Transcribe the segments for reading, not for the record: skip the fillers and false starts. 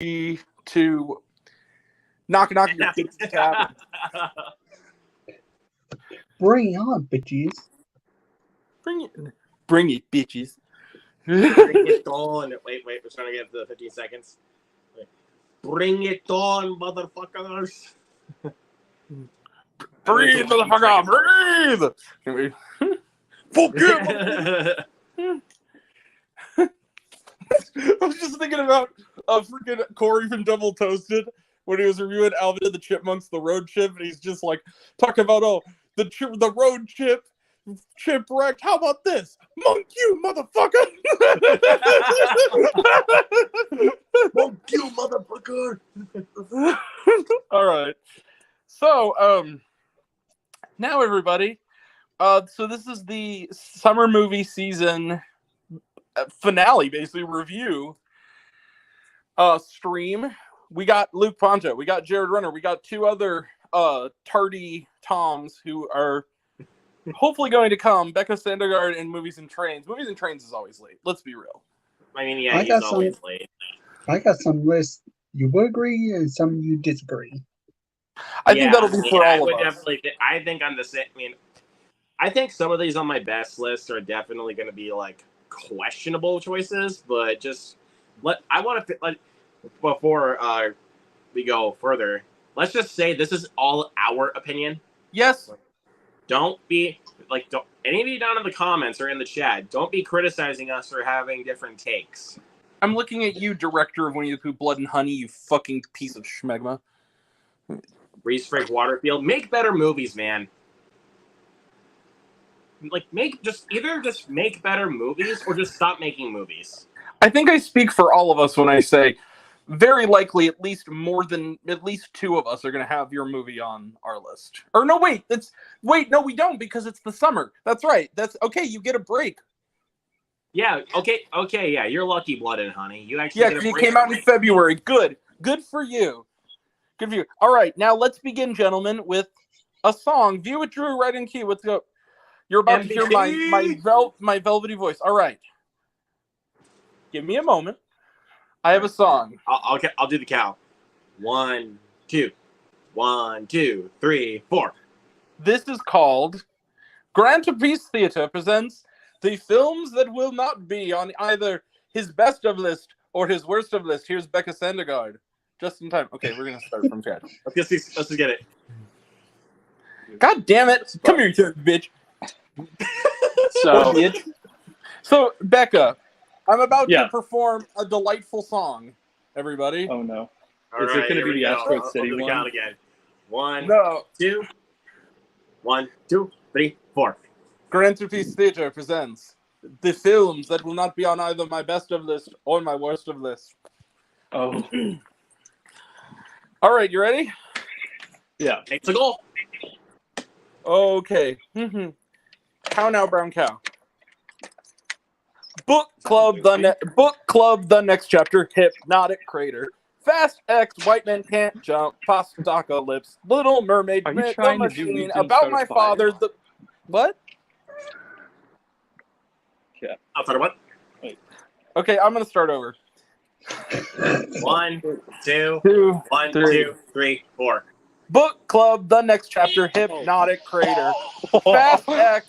to knock your bitches cabin. Bring it on, bitches. Bring it, bitches. Bring it on. Wait, we're trying to get to the 15 seconds. Bring it on, motherfuckers. Breathe, motherfucker, breathe! Fuck yeah! I was just thinking about freaking Corey from Double Toasted when he was reviewing Alvin and the Chipmunks, the road trip, and he's just like talking about the road trip shipwrecked. How about this? Monk you, motherfucker! Monk you, motherfucker! All right. So, now everybody, so this is the summer movie season finale, basically, review stream. We got Luke Ponto, we got Jared Runner, we got two other tardy Toms who are hopefully going to come, Becca Sandergaard and Movies and Trains. Movies and Trains is always late, let's be real. I mean, yeah, he's always late. I got some lists you would agree and some you disagree. I think that'll be for all of us. I think I'm the same. I mean, I think some of these on my best list are definitely going to be like questionable choices, but just I want to before we go further. Let's just say this is all our opinion. Yes. Don't be don't any of you down in the comments or in the chat. Don't be criticizing us for having different takes. I'm looking at you, director of Winnie the Pooh, Blood and Honey. You fucking piece of schmegma. Reese Frank Waterfield, make better movies, man. Like, either make better movies or just stop making movies. I think I speak for all of us when I say very likely at least two of us are going to have your movie on our list. Or no, wait, no, we don't, because it's the summer. That's right. That's okay. You get a break. Yeah. Okay. Yeah. You're lucky, Blood and Honey. You actually because it came out in February. Good for you. Good for you. All right, now let's begin, gentlemen, with a song. View with Drew, right in key. Let's go. You're about to hear my velvety voice. All right. Give me a moment. I have a song. I'll do the count. 1, 2. 1, 2, 3, 4. This is called Grand Trapeze Theater presents the films that will not be on either his best of list or his worst of list. Here's Becca Sandergaard. Just in time. Okay, we're going to start from scratch. Let's just get it. God damn it. Come here, you bitch. So, Becca, I'm about to perform a delightful song, everybody. Oh, no. Is it going to be the Asteroid City one? Count again. 1, 2. 1, 2, 3, 4. Grand Trapeze Theater presents the films that will not be on either my best of list or my worst of list. Oh. All right, you ready? Yeah. It's a goal. Okay. Cow now, brown cow. Book Club, the next chapter. Hypnotic Crater. Fast X, White Men Can't Jump. Postacalypse. Little Mermaid. Are you trying to do About My Father. What? Yeah. Outside of what? Wait. Okay, I'm gonna start over. 1, 2, 1, 2, 3, 4. Book Club, the next chapter. Hypnotic Crater. Fast X.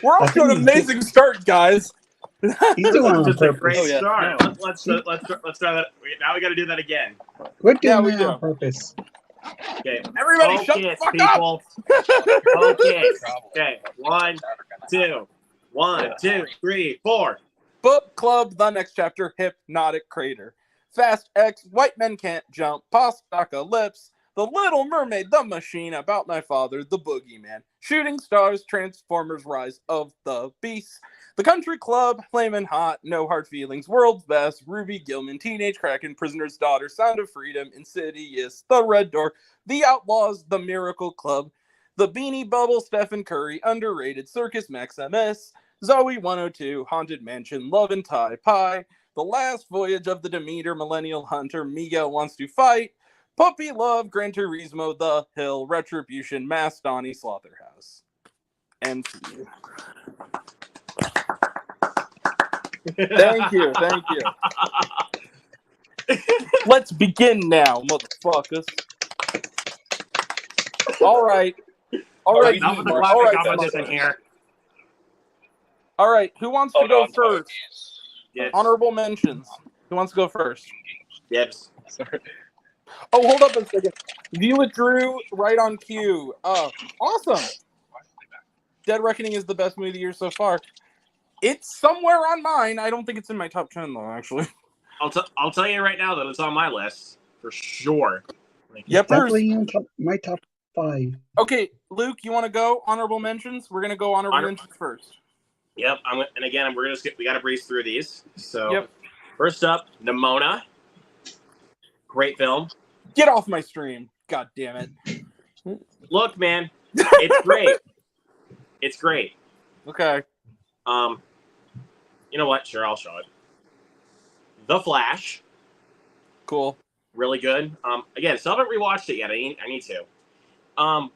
We're off to an amazing start, guys. He's doing it on Just a purpose. great start. Let's try that. Now we got to do that again. We're doing it on purpose. Okay, everybody, shut the fuck people. up. Focus. Okay, 1, 2, 1, 2, 3, 4. Book Club, the next chapter. Hypnotic Crater. Fast X, White Men Can't Jump. Postacalypse. The Little Mermaid, The Machine, About My Father, The Boogeyman, Shooting Stars, Transformers, Rise of the Beasts, The Country Club, Flamin' Hot, No Hard Feelings, World's Best, Ruby Gilman, Teenage Kraken, Prisoner's Daughter, Sound of Freedom, Insidious, The Red Door, The Outlaws, The Miracle Club, The Beanie Bubble, Stephen Curry, Underrated, Circus Maximus, Zoe 102, Haunted Mansion, Love and Tie Pie, The Last Voyage of the Demeter, Millennial Hunter, Miguel Wants to Fight, Puppy Love, Gran Turismo, The Hill, Retribution, Mass Donnie, Slaughterhouse. And Thank you. Let's begin now, motherfuckers. All right. Enough of the All clapping right, competition motherfuckers. here. All right, who wants to Hold go on, first? Dibs. Honorable mentions. Who wants to go first? Dibs. Sorry. Oh, hold up a second. View with Drew, right on cue. Awesome. Dead Reckoning is the best movie of the year so far. It's somewhere on mine. I don't think it's in my top 10, though, actually. I'll tell you right now that it's on my list for sure. Like, Yep. Definitely in my top 5. Okay, Luke, you want to go honorable mentions? We're going to go honorable mentions first. Yep. And again, we got to breeze through these. So, Yep. First up, Nimona. Great film. Get off my stream. God damn it. Look, man, it's great. It's great. Okay. You know what? Sure, I'll show it. The Flash. Cool. Really good. Again, still haven't rewatched it yet. I need to.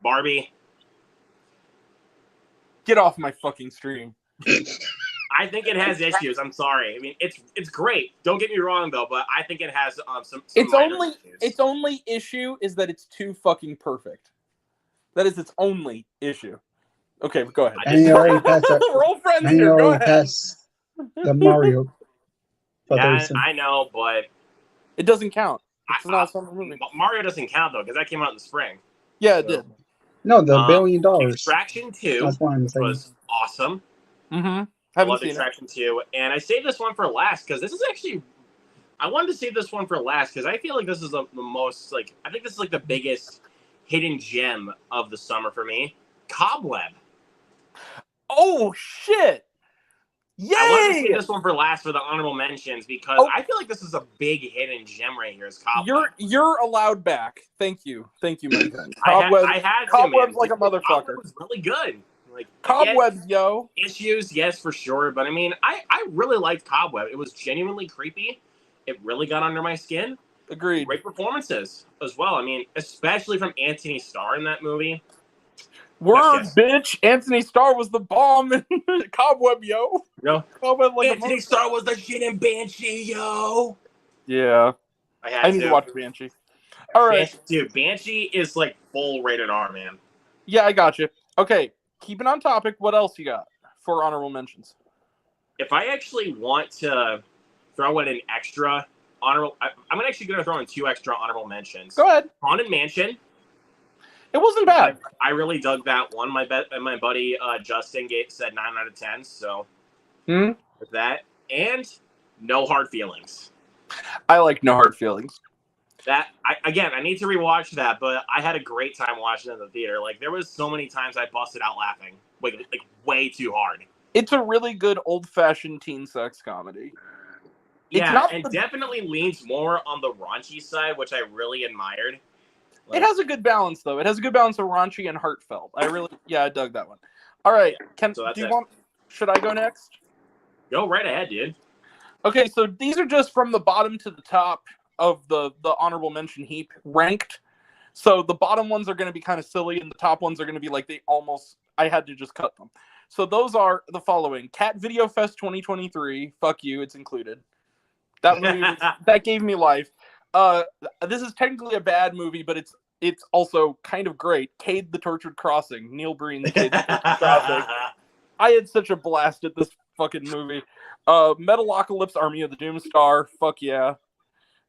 Barbie. Get off my fucking stream. I think it has issues. I'm sorry. I mean, it's great. Don't get me wrong though, but I think it has some minor issues. Its only issue is that it's too fucking perfect. That is its only issue. Okay, go ahead. And you already passed that. We're all friends And you here. Go already ahead. passed the Mario. Yeah, I know, but It doesn't count. It's not a summer movie. Mario doesn't count though because that came out in the spring. Yeah, it did. No, the $1 billion. Extraction 2 That's what I'm saying. was awesome. Mm-hmm. I Haven't love seen Extraction 2, and I saved this one for last because this is actually. I wanted to save this one for last because I feel like this is the most I think this is like the biggest hidden gem of the summer for me. Cobweb. Oh shit! Yay! I wanted to save this one for last for the honorable mentions because I feel like this is a big hidden gem right here. Is Cobweb? You're allowed back. Thank you, my friend. I had Cobweb's to, like a motherfucker. Cobweb was really good. Like Cobwebs, yo. Issues, yes, for sure. But I mean, I really liked Cobweb. It was genuinely creepy. It really got under my skin. Agreed. Great performances as well. I mean, especially from Anthony Starr in that movie. Word, Yes. bitch. Anthony Starr was the bomb in Cobweb, yo. No. Cobweb like Anthony Starr was the shit in Banshee, yo. Yeah. I need to watch Banshee. All right. Dude, Banshee is like full rated R, man. Yeah, I got you. Okay, keeping on topic, what else you got for honorable mentions? If I actually want to throw in an extra honorable, I'm actually going to throw in 2 extra honorable mentions. Go ahead. Haunted Mansion. It wasn't bad. I really dug that one. My buddy Justin said 9 out of 10. So with that, and No Hard Feelings. I like No Hard Feelings. That I need to rewatch that, but I had a great time watching it in the theater. Like there was so many times I busted out laughing, like way too hard. It's a really good old-fashioned teen sex comedy. Yeah, and definitely leans more on the raunchy side, which I really admired. It has a good balance, though. It has a good balance of raunchy and heartfelt. I dug that one. All right, should I go next? Go right ahead, dude. Okay, so these are just from the bottom to the top of the honorable mention heap ranked. So the bottom ones are going to be kind of silly, and the top ones are going to be like I had to just cut them. So those are the following: Cat Video Fest 2023. Fuck you, it's included. That movie that gave me life. This is technically a bad movie, but it's also kind of great. Cade the Tortured Crossing. Neil Breen's Cade the Tortured Crossing. I had such a blast at this fucking movie. Metalocalypse Army of the Doomstar. Fuck yeah.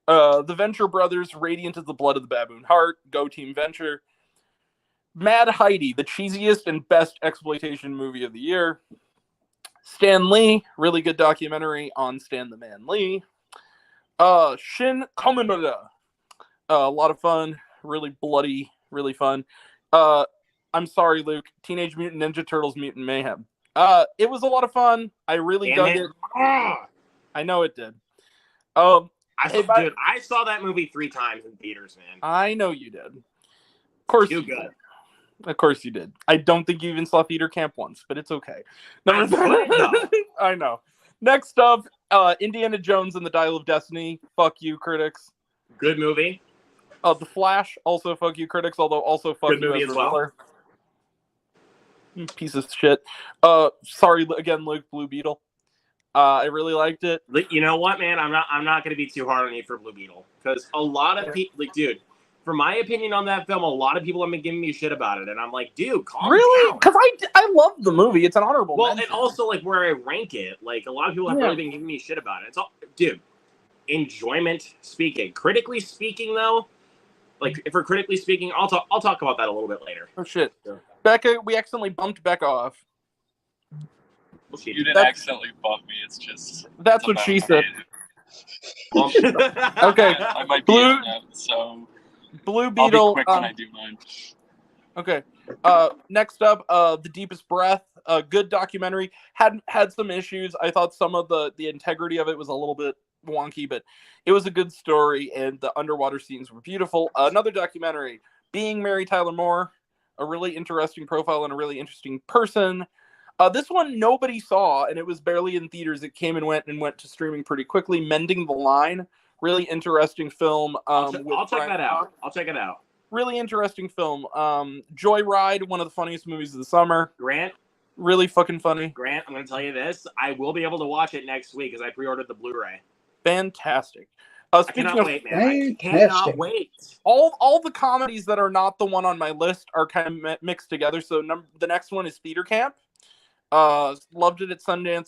The Venture Brothers, Radiant is the Blood of the Baboon Heart. Go Team Venture. Mad Heidi, the cheesiest and best exploitation movie of the year. Stan Lee, really good documentary on Stan the Man Lee. Shin Kamen. A lot of fun, really bloody, really fun. I'm sorry, Luke. Teenage Mutant Ninja Turtles Mutant Mayhem. It was a lot of fun. I really dug it. I know it did. I saw that movie 3 times in theaters, man. I know you did. Of course you did. Of course you did. I don't think you even saw Theater Camp once, but it's okay. I know. Next up, Indiana Jones and the Dial of Destiny. Fuck you, critics. Good movie. The Flash, also fuck you, critics, although also fuck good you movie as well. Piece of shit. Sorry again, Luke. Blue Beetle. I really liked it. You know what, man? I'm not going to be too hard on you for Blue Beetle because a lot of people, like, dude, for my opinion on that film, a lot of people have been giving me shit about it, and I'm like, dude, calm Really? down. Because I love the movie. It's an honorable Well, mention. and also like where I rank it, like a lot of people have really been giving me shit about it. It's all, dude. Enjoyment speaking, critically speaking, though, like if we're critically speaking, I'll talk about that a little bit later. Oh shit, Becca, we accidentally bumped Becca off. You didn't accidentally bump me. It's just that's what she said. Okay, I might be in that, so Blue Beetle. I'll be quick when I do mine. Okay. Next up, The Deepest Breath. A good documentary. Had some issues. I thought some of the integrity of it was a little bit wonky, but it was a good story, and the underwater scenes were beautiful. Another documentary, Being Mary Tyler Moore. A really interesting profile and a really interesting person. This one nobody saw, and it was barely in theaters. It came and went to streaming pretty quickly. Mending the Line. Really interesting film. I'll check that out. I'll check it out. Really interesting film. Joyride, one of the funniest movies of the summer. Grant, really fucking funny. Grant, I'm going to tell you this. I will be able to watch it next week because I pre-ordered the Blu-ray. Fantastic. Speaking of, wait, man. I cannot wait. All the comedies that are not the one on my list are kind of mixed together. So the next one is Theater Camp. Loved it at Sundance.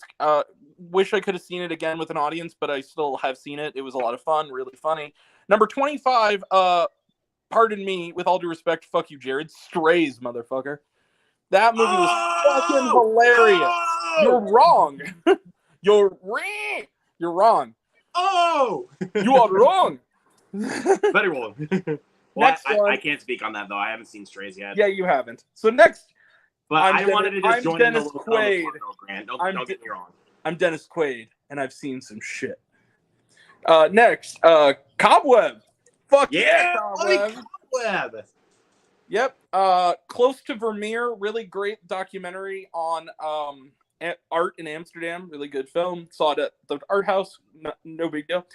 Wish I could have seen it again with an audience, but I still have seen it. It was a lot of fun, really funny. Number 25, pardon me, with all due respect, fuck you, Jared. Strays, motherfucker. That movie was fucking hilarious. You're wrong. You're wrong. Oh! You are wrong. Very wrong. Well, I can't speak on that, though. I haven't seen Strays yet. Yeah, you haven't. So next. But I wanted to just join Dennis in the Quaid. Grant. Don't get me wrong. I'm Dennis Quaid, and I've seen some shit. Next, Cobweb. Fuck yeah, Cobweb. Yep. Close to Vermeer, really great documentary on art in Amsterdam. Really good film. Saw it at the art house. No big deal.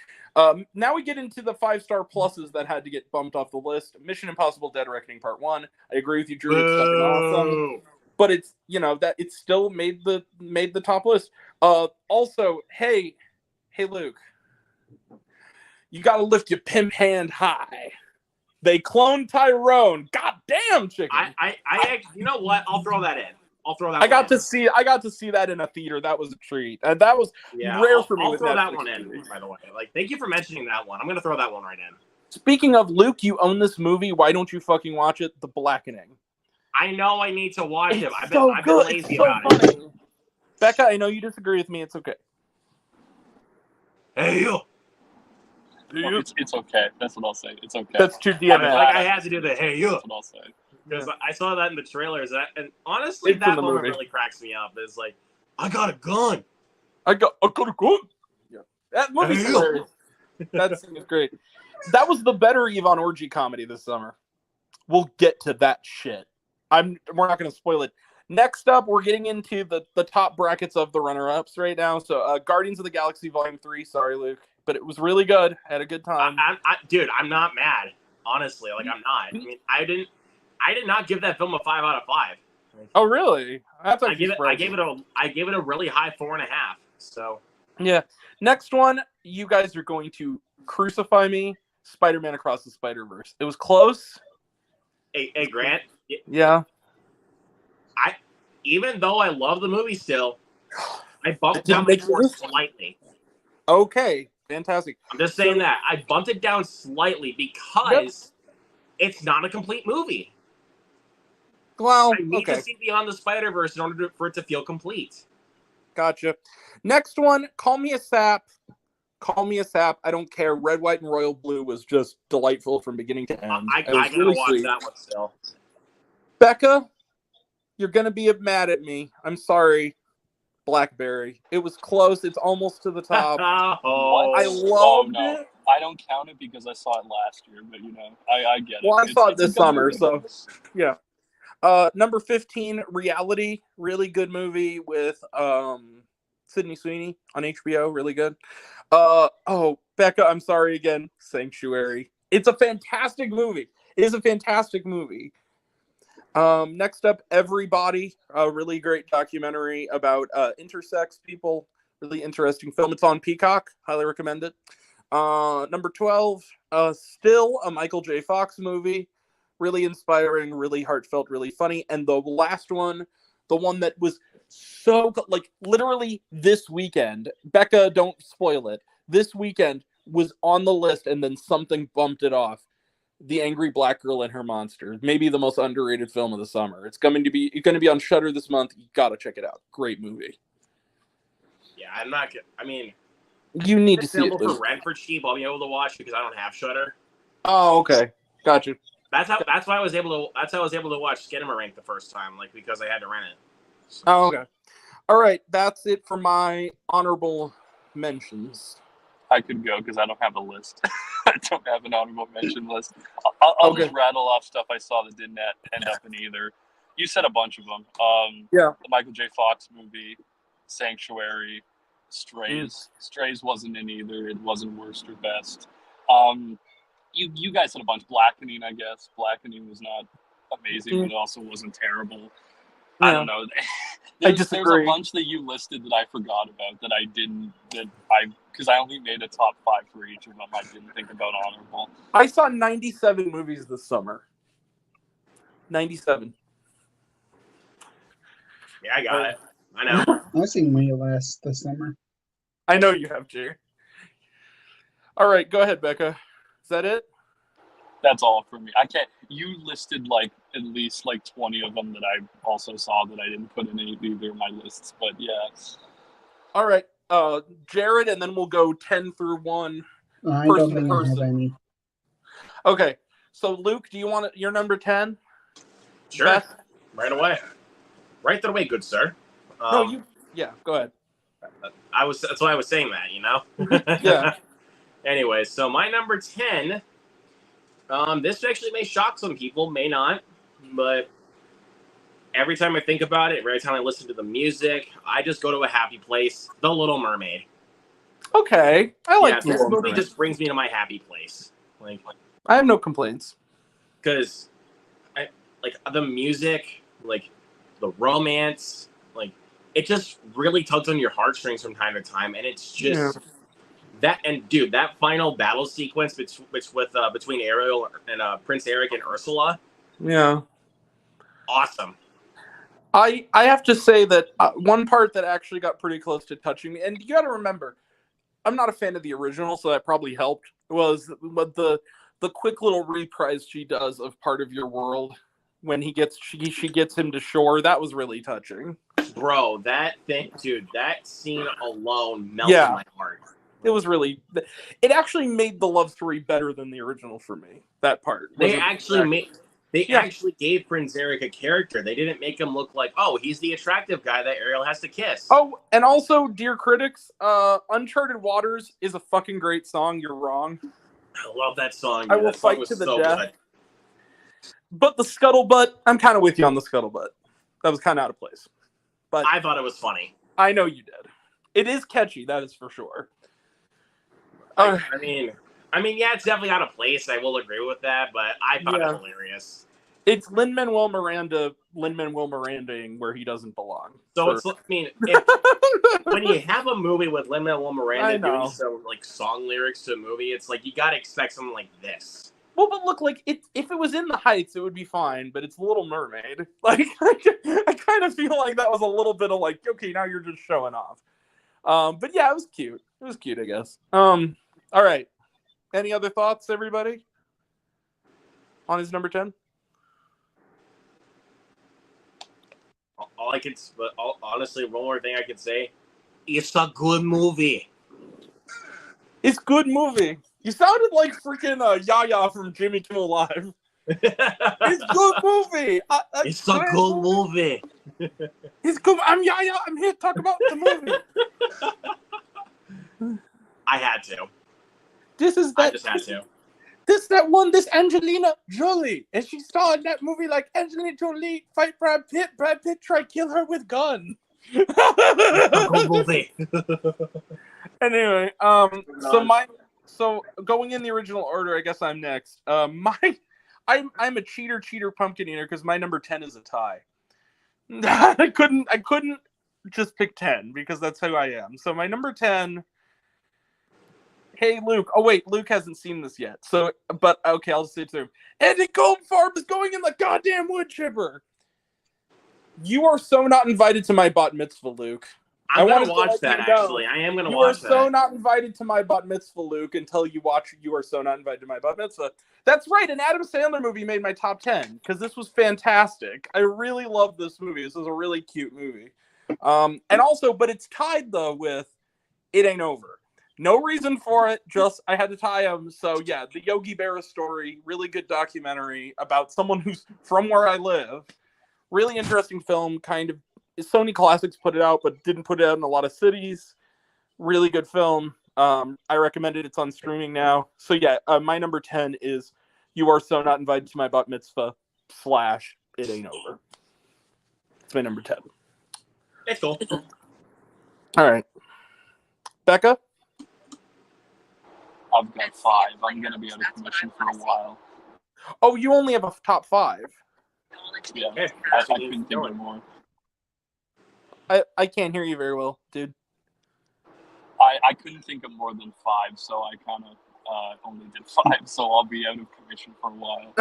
Now we get into the 5-star pluses that had to get bumped off the list. Mission Impossible: Dead Reckoning Part 1. I agree with you, Drew. It's fucking awesome. But it's that it still made the top list. Also, hey Luke, you gotta lift your pimp hand high. They cloned Tyrone. God damn, chicken. I you know what? I'll throw that in. I got to see that in a theater. That was a treat, and that was rare for me. I'll throw that one in. By the way, thank you for mentioning that one. I'm gonna throw that one right in. Speaking of Luke, you own this movie. Why don't you fucking watch it? The Blackening. I know I need to watch it. I've been lazy about it. Becca, I know you disagree with me. It's okay. Hey, you. Well, it's okay. That's what I'll say. It's okay. That's too DMS. I had to do the hey, you. That's what I'll say. Because I saw that in the trailers, and honestly, that moment really cracks me up. It's like, I got a gun. I got a gun. Yeah. That movie's hilarious. That scene is great. That was the better Yvonne Orgy comedy this summer. We'll get to that shit. We're not going to spoil it. Next up, we're getting into the top brackets of the runner-ups right now. So, Guardians of the Galaxy Volume 3. Sorry, Luke. But it was really good. I had a good time. Dude, I'm not mad. Honestly, I'm not. I mean, I did not give that film a 5 out of 5. Oh, really? That's I gave it a really high 4.5. So yeah. Next one, you guys are going to crucify me. Spider-Man Across the Spider-Verse. It was close. Hey, Grant. Yeah. Even though I love the movie still, I bumped down the score slightly. Okay, fantastic. I'm just saying that. I bumped it down slightly because it's not a complete movie. Well, I need to see Beyond the Spider-Verse in order for it to feel complete. Gotcha. Next one, Call Me a Sap. Call Me a Sap. I don't care. Red, White, and Royal Blue was just delightful from beginning to end. I gotta really watch that one still. Becca, you're going to be mad at me. I'm sorry. Blackberry. It was close. It's almost to the top. I loved it. I don't count it because I saw it last year, but I get it. Well, I saw it this summer, so yeah. Number 15, Reality. Really good movie with Sydney Sweeney on HBO. Really good. Becca, I'm sorry again. Sanctuary. It's a fantastic movie. It is a fantastic movie. Next up, Everybody, a really great documentary about intersex people. Really interesting film. It's on Peacock. Highly recommend it. Number 12, Still, a Michael J. Fox movie. Really inspiring, really heartfelt, really funny. And the last one, the one that was so, like, literally this weekend, Becca, don't spoil it, this weekend was on the list and then something bumped it off. The Angry Black Girl and Her Monster, maybe the most underrated film of the summer. It's going to be on Shudder this month. You gotta check it out. Great movie. Yeah, I'm not. I mean, you need to see it. For rent for cheap, I'll be able to watch because I don't have Shudder. Oh, okay, gotcha. That's why I was able to. That's how I was able to watch Skinamarink the first time, like because I had to rent it. So. Oh, okay. All right, that's it for my honorable mentions. I could go because I don't have a list. I don't have an honorable mention list. I'll just rattle off stuff I saw that didn't end up in either. You said a bunch of them. The Michael J. Fox movie, Sanctuary, Strays. Strays wasn't in either. It wasn't worst or best. You guys said a bunch. Blackening, I guess. Blackening was not amazing, but it also wasn't terrible. Yeah. I don't know. There's a bunch that you listed that I forgot about that I didn't, because I only made a top 5 for each of them. I didn't think about honorable. I saw 97 movies this summer. 97. Yeah, I got it. I know. I've seen way less this summer. I know you have, Jay. All right, go ahead, Becca. Is that it? That's all for me. I can't. You listed at least 20 of them that I also saw that I didn't put in either of my lists. But yeah. All right, Jared, and then we'll go 10 through 1. I don't think I have any. Okay, so Luke, do you want your number 10? Sure. Beth? Right away. Right away, good sir. No, you. Yeah, go ahead. That's why I was saying that. You know. Yeah. Anyway, so my number 10. This actually may shock some people, may not, but every time I think about it, every time I listen to the music, I just go to a happy place. The Little Mermaid. Okay, I like this movie. Just brings me to my happy place. I have no complaints because, the music, the romance, it just really tugs on your heartstrings from time to time, and it's just. Yeah. That final battle sequence between Ariel and Prince Eric and Ursula. Yeah. Awesome. I have to say that one part that actually got pretty close to touching me, and you got to remember, I'm not a fan of the original, so that probably helped, was the quick little reprise she does of Part of Your World when she gets him to shore. That was really touching. Bro, that scene alone melted my heart. It was really. It actually made the love story better than the original for me. That part. They actually gave Prince Eric a character. They didn't make him look like, oh, he's the attractive guy that Ariel has to kiss. Oh, and also, dear critics, Uncharted Waters is a fucking great song. You're wrong. I love that song. I will fight to the death. Good. But the Scuttlebutt, I'm kind of with you on the Scuttlebutt. That was kind of out of place. But I thought it was funny. I know you did. It is catchy, that is for sure. I mean, yeah, it's definitely out of place. I will agree with that, but I thought it was hilarious. It's Lin-Manuel Mirandaing where he doesn't belong. So when you have a movie with Lin-Manuel Miranda doing some song lyrics to a movie, it's you gotta expect something like this. Well, but look, if it was in the Heights, it would be fine. But it's Little Mermaid. I kind of feel like that was a little bit of okay, now you're just showing off. But yeah, it was cute. It was cute, I guess. All right. Any other thoughts, everybody? On his number 10? Honestly, one more thing I could say. It's a good movie. It's good movie. You sounded like freaking Yaya from Jimmy Kimmel Live. It's good movie. It's a good movie. It's good. I'm Yaya. I'm here to talk about the movie. I had to. I just had to. This Angelina Jolie, and she starred in that movie like Angelina Jolie fight Brad Pitt. Brad Pitt tried to kill her with gun. Good movie. Anyway, so going in the original order, I guess I'm next. I'm a cheater pumpkin eater because my number 10 is a tie. I couldn't just pick 10 because that's who I am. So my number 10. Hey Luke. Oh wait, Luke hasn't seen this yet. So, but okay, I'll just say to him, Andy Goldfarb is going in the goddamn wood chipper. You are so not invited to my bat mitzvah, Luke. I'm going to watch that, actually. I am going to watch that. You are so not invited to my bat mitzvah, Luke, until you watch You Are So Not Invited to My Bat Mitzvah. That's right, an Adam Sandler movie made my top 10, because this was fantastic. I really love this movie. This is a really cute movie. And also, but it's tied, though, with It Ain't Over. No reason for it, just I had to tie them. So, yeah, the Yogi Berra story, really good documentary about someone who's from where I live. Really interesting film, kind of. Sony Classics put it out, but didn't put it out in a lot of cities. Really good film. I recommend it. It's on streaming now. So yeah, my number 10 is You Are So Not Invited to My Bat Mitzvah / It Ain't Over. It's my number 10. It's cool. All right. Becca? I've got 5. I'm going to be out of commission for a while. Oh, you only have a top 5. Yeah, I couldn't think of more. I can't hear you very well, dude. I couldn't think of more than 5, so I kind of only did 5, so I'll be out of commission for a while.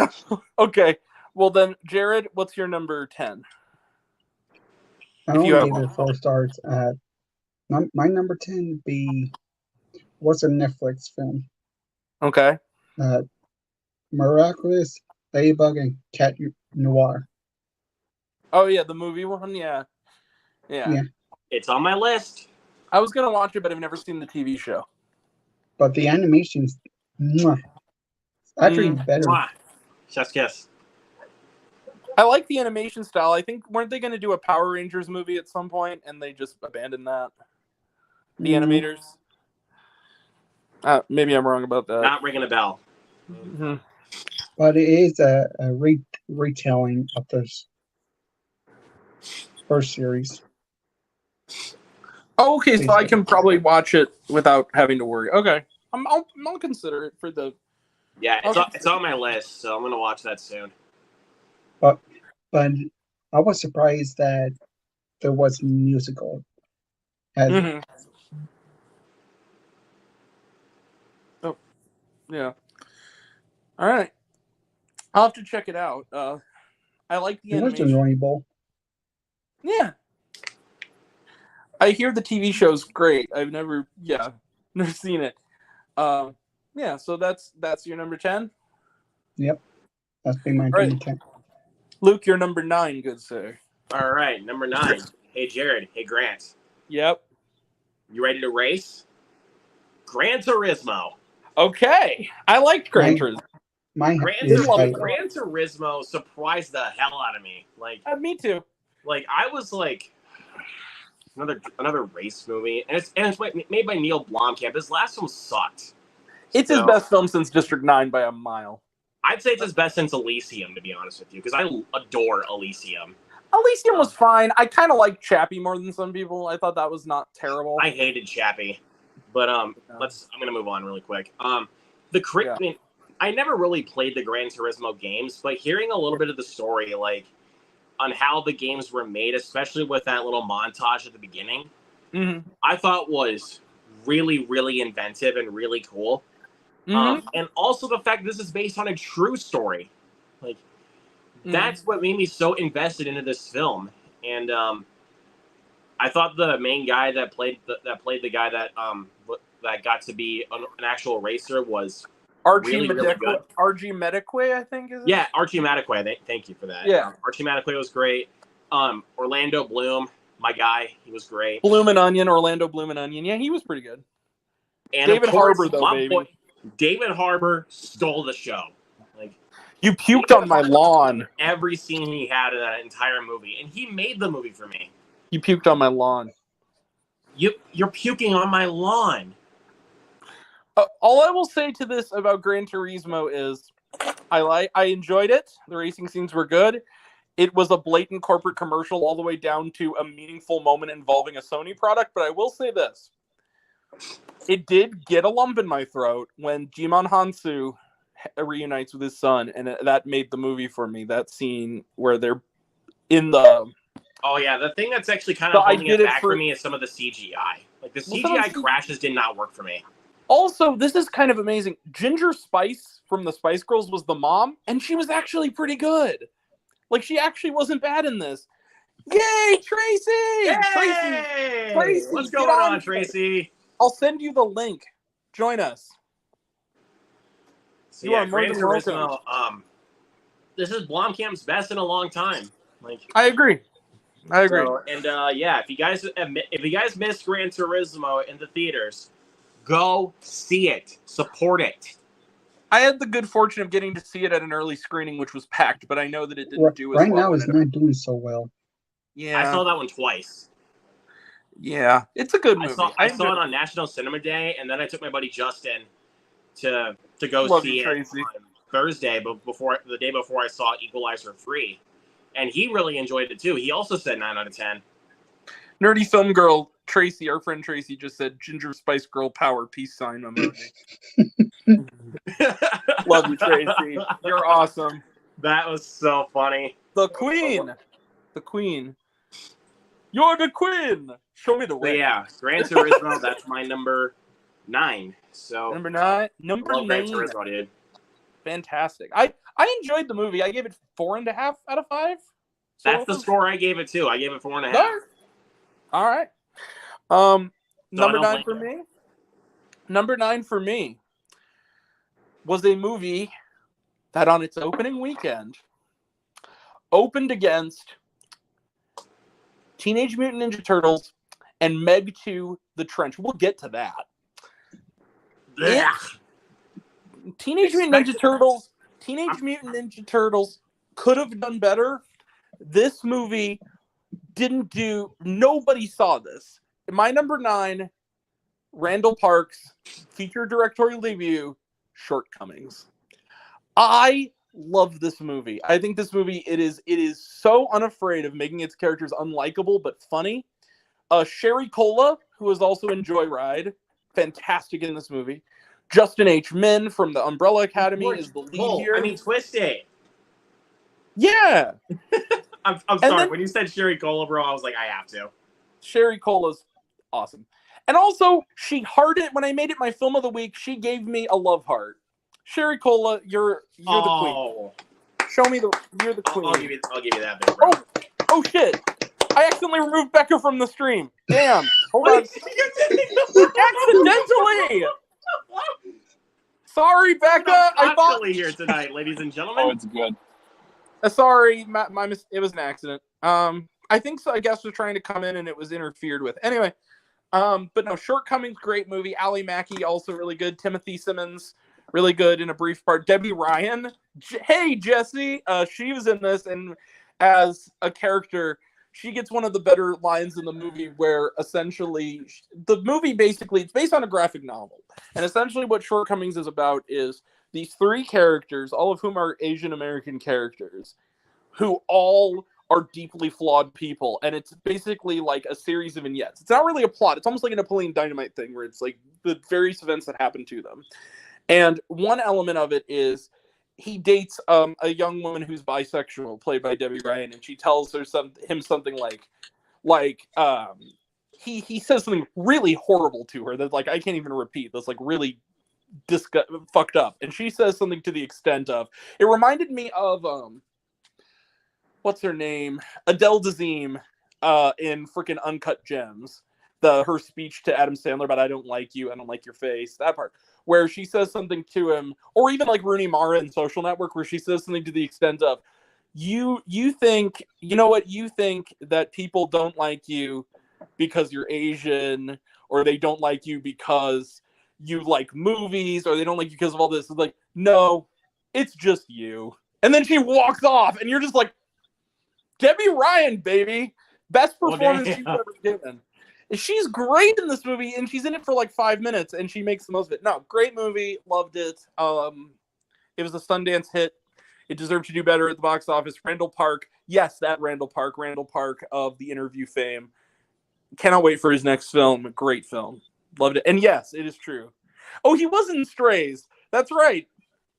Okay. Well then, Jared, what's your number 10? I only gave it 4 stars. My number 10 was a Netflix film. Okay. Miraculous Ladybug and Cat Noir. Oh yeah, the movie one. Yeah. It's on my list. I was gonna watch it, but I've never seen the TV show. But the animation's actually better. Chef's kiss. I like the animation style. I think weren't they going to do a Power Rangers movie at some point, and they just abandoned that? The animators. Maybe I'm wrong about that. Not ringing a bell. Mm-hmm. But it is a retelling of this first series. Oh, okay, so I can probably watch it without having to worry. Okay, I'll consider it for the. Yeah, it's on my list, so I'm gonna watch that soon. But I was surprised that there was a musical. Oh, yeah. All right, I'll have to check it out. I like the animation. It was enjoyable. Yeah. I hear the TV show's great. I've never seen it. Yeah, so that's your number 10? Yep. That's been my number 10. Luke, you're number 9, good sir. All right, number 9. Hey, Jared. Hey, Grant. Yep. You ready to race? Gran Turismo. Okay. I liked Gran Turismo. Gran Turismo surprised the hell out of me. Me too. I was like, another race movie, and it's made by Neil Blomkamp. His last film sucked. It's his best film since District 9 by a mile. I'd say it's his best since Elysium, to be honest with you, because I adore Elysium. Elysium was fine. I kind of like Chappie more than some people. I thought that was not terrible. I hated Chappie, but I'm gonna move on really quick. I mean, I never really played the Gran Turismo games, but hearing a little bit of the story, on how the games were made, especially with that little montage at the beginning, I thought was really, really inventive and really cool. And also the fact that this is based on a true story. That's what made me so invested into this film. And I thought the main guy that played the guy that got to be an actual racer was Archie really good. Archie Mediquay, I think, is it? Yeah, Archie Mediquay. Thank you for that. Yeah. Archie Mediquay was great. Orlando Bloom, my guy, he was great. Orlando Bloom and Onion. Yeah, he was pretty good. And David Harbour, though, baby. David Harbour stole the show. You puked on my lawn. Every scene he had in that entire movie, and he made the movie for me. You puked on my lawn. You're puking on my lawn. All I will say to this about Gran Turismo is I enjoyed it. The racing scenes were good. It was a blatant corporate commercial all the way down to a meaningful moment involving a Sony product, but I will say this. It did get a lump in my throat when Jimon Hansu reunites with his son, and that made the movie for me. That scene where they're in the... Oh, yeah. The thing that's actually kind of holding it back for me is some of the CGI. Like, the CGI crashes did not work for me. Also, this is kind of amazing. Ginger Spice from the Spice Girls was the mom, and she was actually pretty good. Like, she actually wasn't bad in this. Yay, Tracy! Yay! Tracy, what's going on, Tracy? I'll send you the link. Join us. So, yeah, Gran Turismo. This is Blomkamp's best in a long time. Like, I agree. So, and yeah, if you guys missed Gran Turismo in the theaters, go see it. Support it. I had the good fortune of getting to see it at an early screening, which was packed, but I know that it didn't do as well. Right now, it's not doing so well. Yeah, I saw that one twice. Yeah, it's a good movie. I saw it on National Cinema Day, and then I took my buddy Justin to go see it on Thursday, but the day before I saw Equalizer 3, and he really enjoyed it too. He also said 9 out of 10. Nerdy Film Girl Tracy, our friend Tracy, just said Ginger Spice Girl power peace sign emoji. Love you, Tracy. You're awesome. That was so funny. The Queen. The Queen. You're the Queen. Show me the way. Yeah, Gran Turismo. That's my number 9. So number 9. Number 9. Gran Turismo, dude. Fantastic. I enjoyed the movie. I gave it 4.5 out of 5. That's the score I gave it too. I gave it 4.5. All right. Number 9 for me. Number 9 for me was a movie that on its opening weekend opened against Teenage Mutant Ninja Turtles and Meg 2: The Trench. We'll get to that. Yeah. Teenage Mutant Ninja Turtles could have done better. This movie didn't do... Nobody saw this. My number 9, Randall Park's feature directorial debut, Shortcomings. I love this movie. I think this movie, it is so unafraid of making its characters unlikable but funny. Sherry Cola, who is also in Joyride, fantastic in this movie. Justin H. Min from the Umbrella Academy is the lead here. I mean, Twisted. Yeah. I'm sorry. When you said Sherry Cola, bro, I was like, I have to. Sherry Cola's awesome. And also, she hearted when I made it my film of the week. She gave me a love heart. Sherry Cola, you're the queen. Show me you're the queen. I'll give you that bit, bro. Oh shit! I accidentally removed Becca from the stream. Damn. Hold on. Accidentally. Sorry, Becca. I'm actually here tonight, ladies and gentlemen. Oh, it's good. Sorry, it was an accident. I think so. I guess was trying to come in and it was interfered with. Anyway, but no, Shortcomings, great movie. Ally Mackey also really good. Timothy Simmons, really good in a brief part. Debbie Ryan, hey Jesse, she was in this, and as a character, she gets one of the better lines in the movie, where essentially the movie basically it's based on a graphic novel, and essentially what Shortcomings is about is these 3 characters, all of whom are Asian American characters, who all are deeply flawed people, and it's basically like a series of vignettes. It's not really a plot. It's almost like a Napoleon Dynamite thing, where it's like the various events that happen to them. And one element of it is he dates a young woman who's bisexual, played by Debbie Ryan, and she tells him something like he says something really horrible to her that like I can't even repeat. That's like really fucked up. And she says something to the extent of, it reminded me of what's her name? Adele Dazeem in freaking Uncut Gems. Her speech to Adam Sandler about I don't like you, I don't like your face, that part. Where she says something to him, or even like Rooney Mara in Social Network, where she says something to the extent of, you think that people don't like you because you're Asian, or they don't like you because you like movies, or they don't like you because of all this. It's like, no, it's just you. And then she walks off, and you're just like, Debbie Ryan, baby. Best performance you've ever given. She's great in this movie, and she's in it for like 5 minutes, and she makes the most of it. No, great movie. Loved it. It was a Sundance hit. It deserved to do better at the box office. Randall Park. Yes, that Randall Park of The Interview fame. Cannot wait for his next film. Great film. Loved it. And yes, it is true. Oh, he was in Strays. That's right.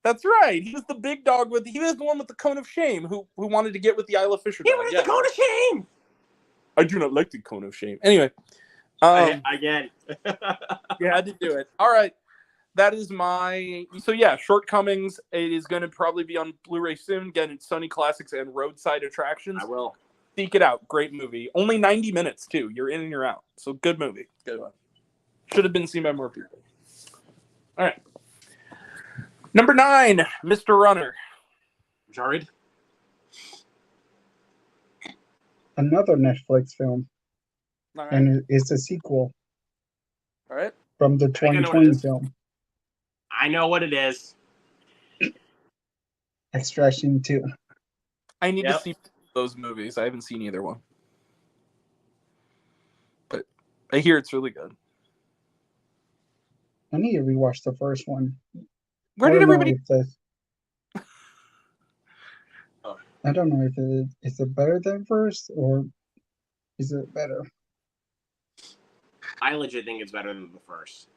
That's right. He was the big dog he was the one with the cone of shame who wanted to get with the Isla Fisher dog. He was the cone of shame. I do not like the cone of shame. Anyway. Again. You had to do it. All right. That is my... So, yeah, Shortcomings. It is going to probably be on Blu-ray soon. Again, it's Sony Classics and Roadside Attractions. I will. Seek it out. Great movie. Only 90 minutes, too. You're in and you're out. So, good movie. Good one. Should have been seen by more people. All right. Number 9, Mr. Runner. Jared? Another Netflix film. All right. And it's a sequel. All right. From the 2020 film. I know what it is. Extraction 2. I need to see those movies. I haven't seen either one. But I hear it's really good. I need to rewatch the first one. Where did everybody... I don't know if is it better than first or is it better? I legit think it's better than the first.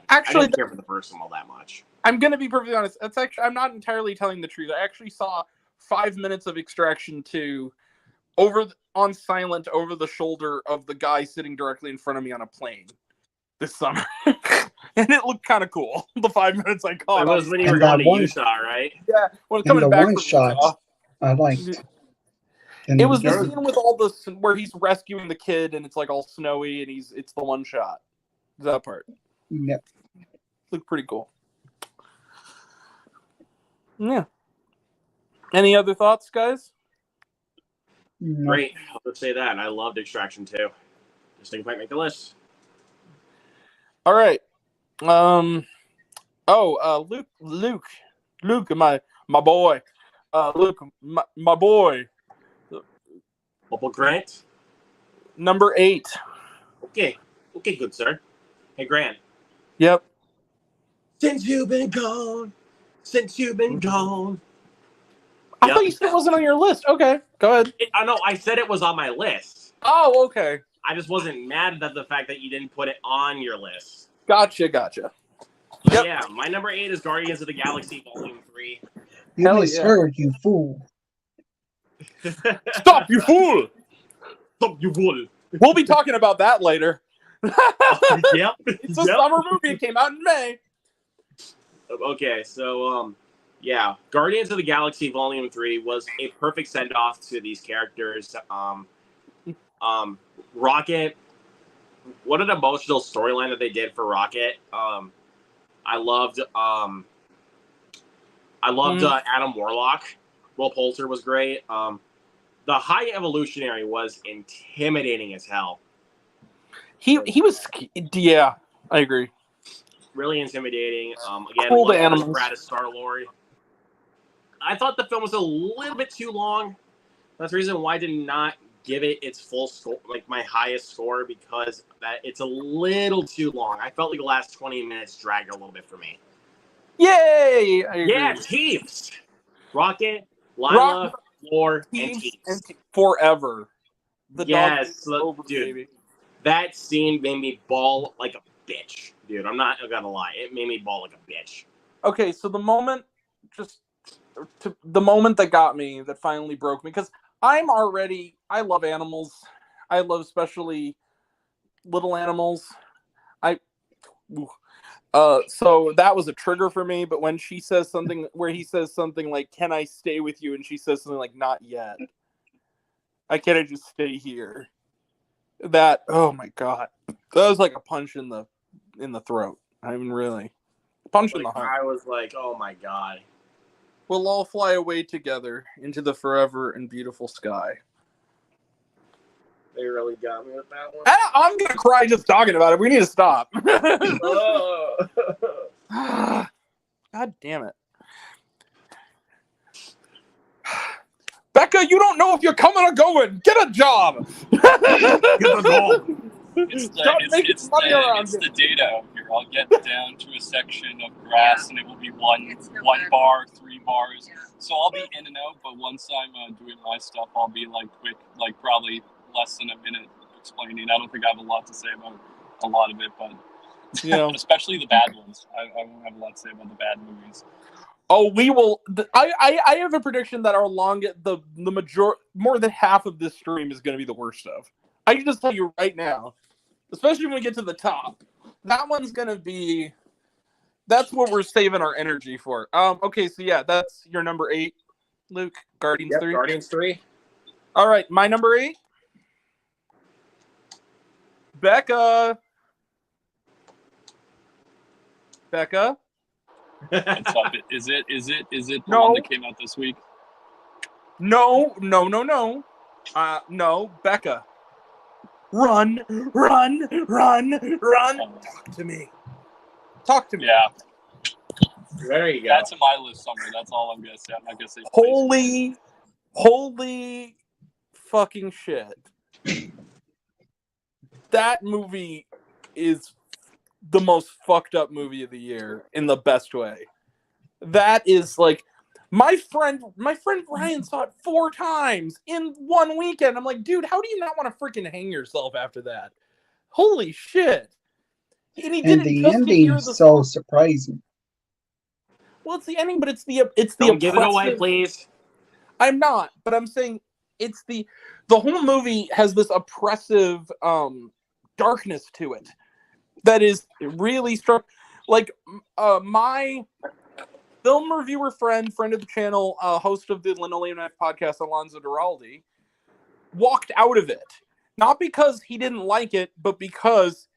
Actually, I didn't care for the first one all that much. I'm going to be perfectly honest. That's actually, I'm not entirely telling the truth. I actually saw 5 minutes of Extraction 2 on silent over the shoulder of the guy sitting directly in front of me on a plane this summer. And it looked kind of cool. The 5 minutes I caught. It was when you were going to Utah, right? Yeah. When coming back from shot Utah. I liked. It was the scene with all the where he's rescuing the kid and it's like all snowy and it's the one shot. That part. Yep. Looked pretty cool. Yeah. Any other thoughts, guys? No. Great. I'll just say that. I loved Extraction 2. Just think might make the list. All right. Luke, my boy. Luke, my boy. Bubble Grant. Number 8. Okay, good sir. Hey, Grant. Yep. Since you've been gone. I thought you said it wasn't on your list. Okay, go ahead. I know. I said it was on my list. Oh, okay. I just wasn't mad at the fact that you didn't put it on your list. Gotcha. Yep. Yeah, my number 8 is Guardians of the Galaxy Volume 3. You misheard, you fool. Stop, you fool! Stop, you fool. We'll be talking about that later. Yep. It's a summer movie. It came out in May. Okay, so, Guardians of the Galaxy Volume 3 was a perfect send-off to these characters. Rocket, what an emotional storyline that they did for Rocket. I loved Adam Warlock. Will Poulter was great. The High Evolutionary was intimidating as hell. He was, yeah, I agree. Really intimidating. Again, Cool to animals. Brad as Star-Lord. I thought the film was a little bit too long. That's the reason why I did not give it its full score, like my highest score, because that it's a little too long. I felt like the last 20 minutes dragged a little bit for me. Yay! I agree. Yeah, Teeves. Rocket, Lila, Floor, and Teeves. Forever. The dog over, dude. Baby. That scene made me bawl like a bitch, dude. I'm not gonna lie. It made me bawl like a bitch. Okay, so the moment that got me, that finally broke me, because I love animals. I love especially little animals. So that was a trigger for me, but when she says something, where he says something like, "Can I stay with you?" and she says something like, "Not yet. Can I just stay here?" That, oh my God. That was like a punch in the throat. I mean, really. Punch in the heart. I was like, oh my God. We'll all fly away together into the forever and beautiful sky. They really got me with that one. I'm going to cry just talking about it. We need to stop. God damn it. Becca, you don't know if you're coming or going. Get a job. Get a job. It's the data out here. I'll get down to a section of grass and it will be one bar, 3 bars. So I'll be in and out, but once I'm doing my stuff, I'll be like quick, like probably less than a minute explaining. I don't think I have a lot to say about a lot of it, but especially the bad ones. I won't have a lot to say about the bad movies. Oh, we will. I have a prediction that our more than half of this stream is going to be the worst of. I can just tell you right now, especially when we get to the top. That one's going to be. That's what we're saving our energy for. Okay, so yeah, that's your number 8, Luke. Guardians 3. Guardians 3. All right, my number 8. Becca. What's up? Is it the one that came out this week? No. No, Becca. Run. Talk to me. Yeah. There you go. That's in my list somewhere. That's all I'm gonna say. I'm not gonna say. Holy fucking shit. That movie is the most fucked up movie of the year in the best way. That is like my friend Ryan saw it 4 times in one weekend. I'm like, dude, how do you not want to freaking hang yourself after that? Holy shit. And the ending so surprising. Well, it's the ending, but it's the Don't give it away, please. I'm not, but I'm saying it's the whole movie has this oppressive darkness to it that is really strong. Like my film reviewer friend of the channel, host of the Linoleum Knife podcast, Alonzo Duraldi, walked out of it. Not because he didn't like it, but because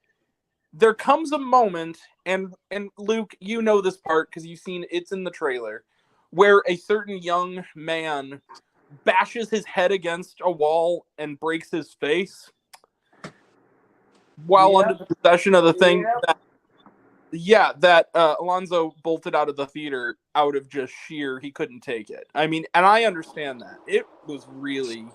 there comes a moment, and Luke, you know this part because you've seen it's in the trailer, where a certain young man bashes his head against a wall and breaks his face while under the possession of the thing that Alonzo bolted out of the theater out of just sheer he couldn't take it. I mean, and I understand that. It was really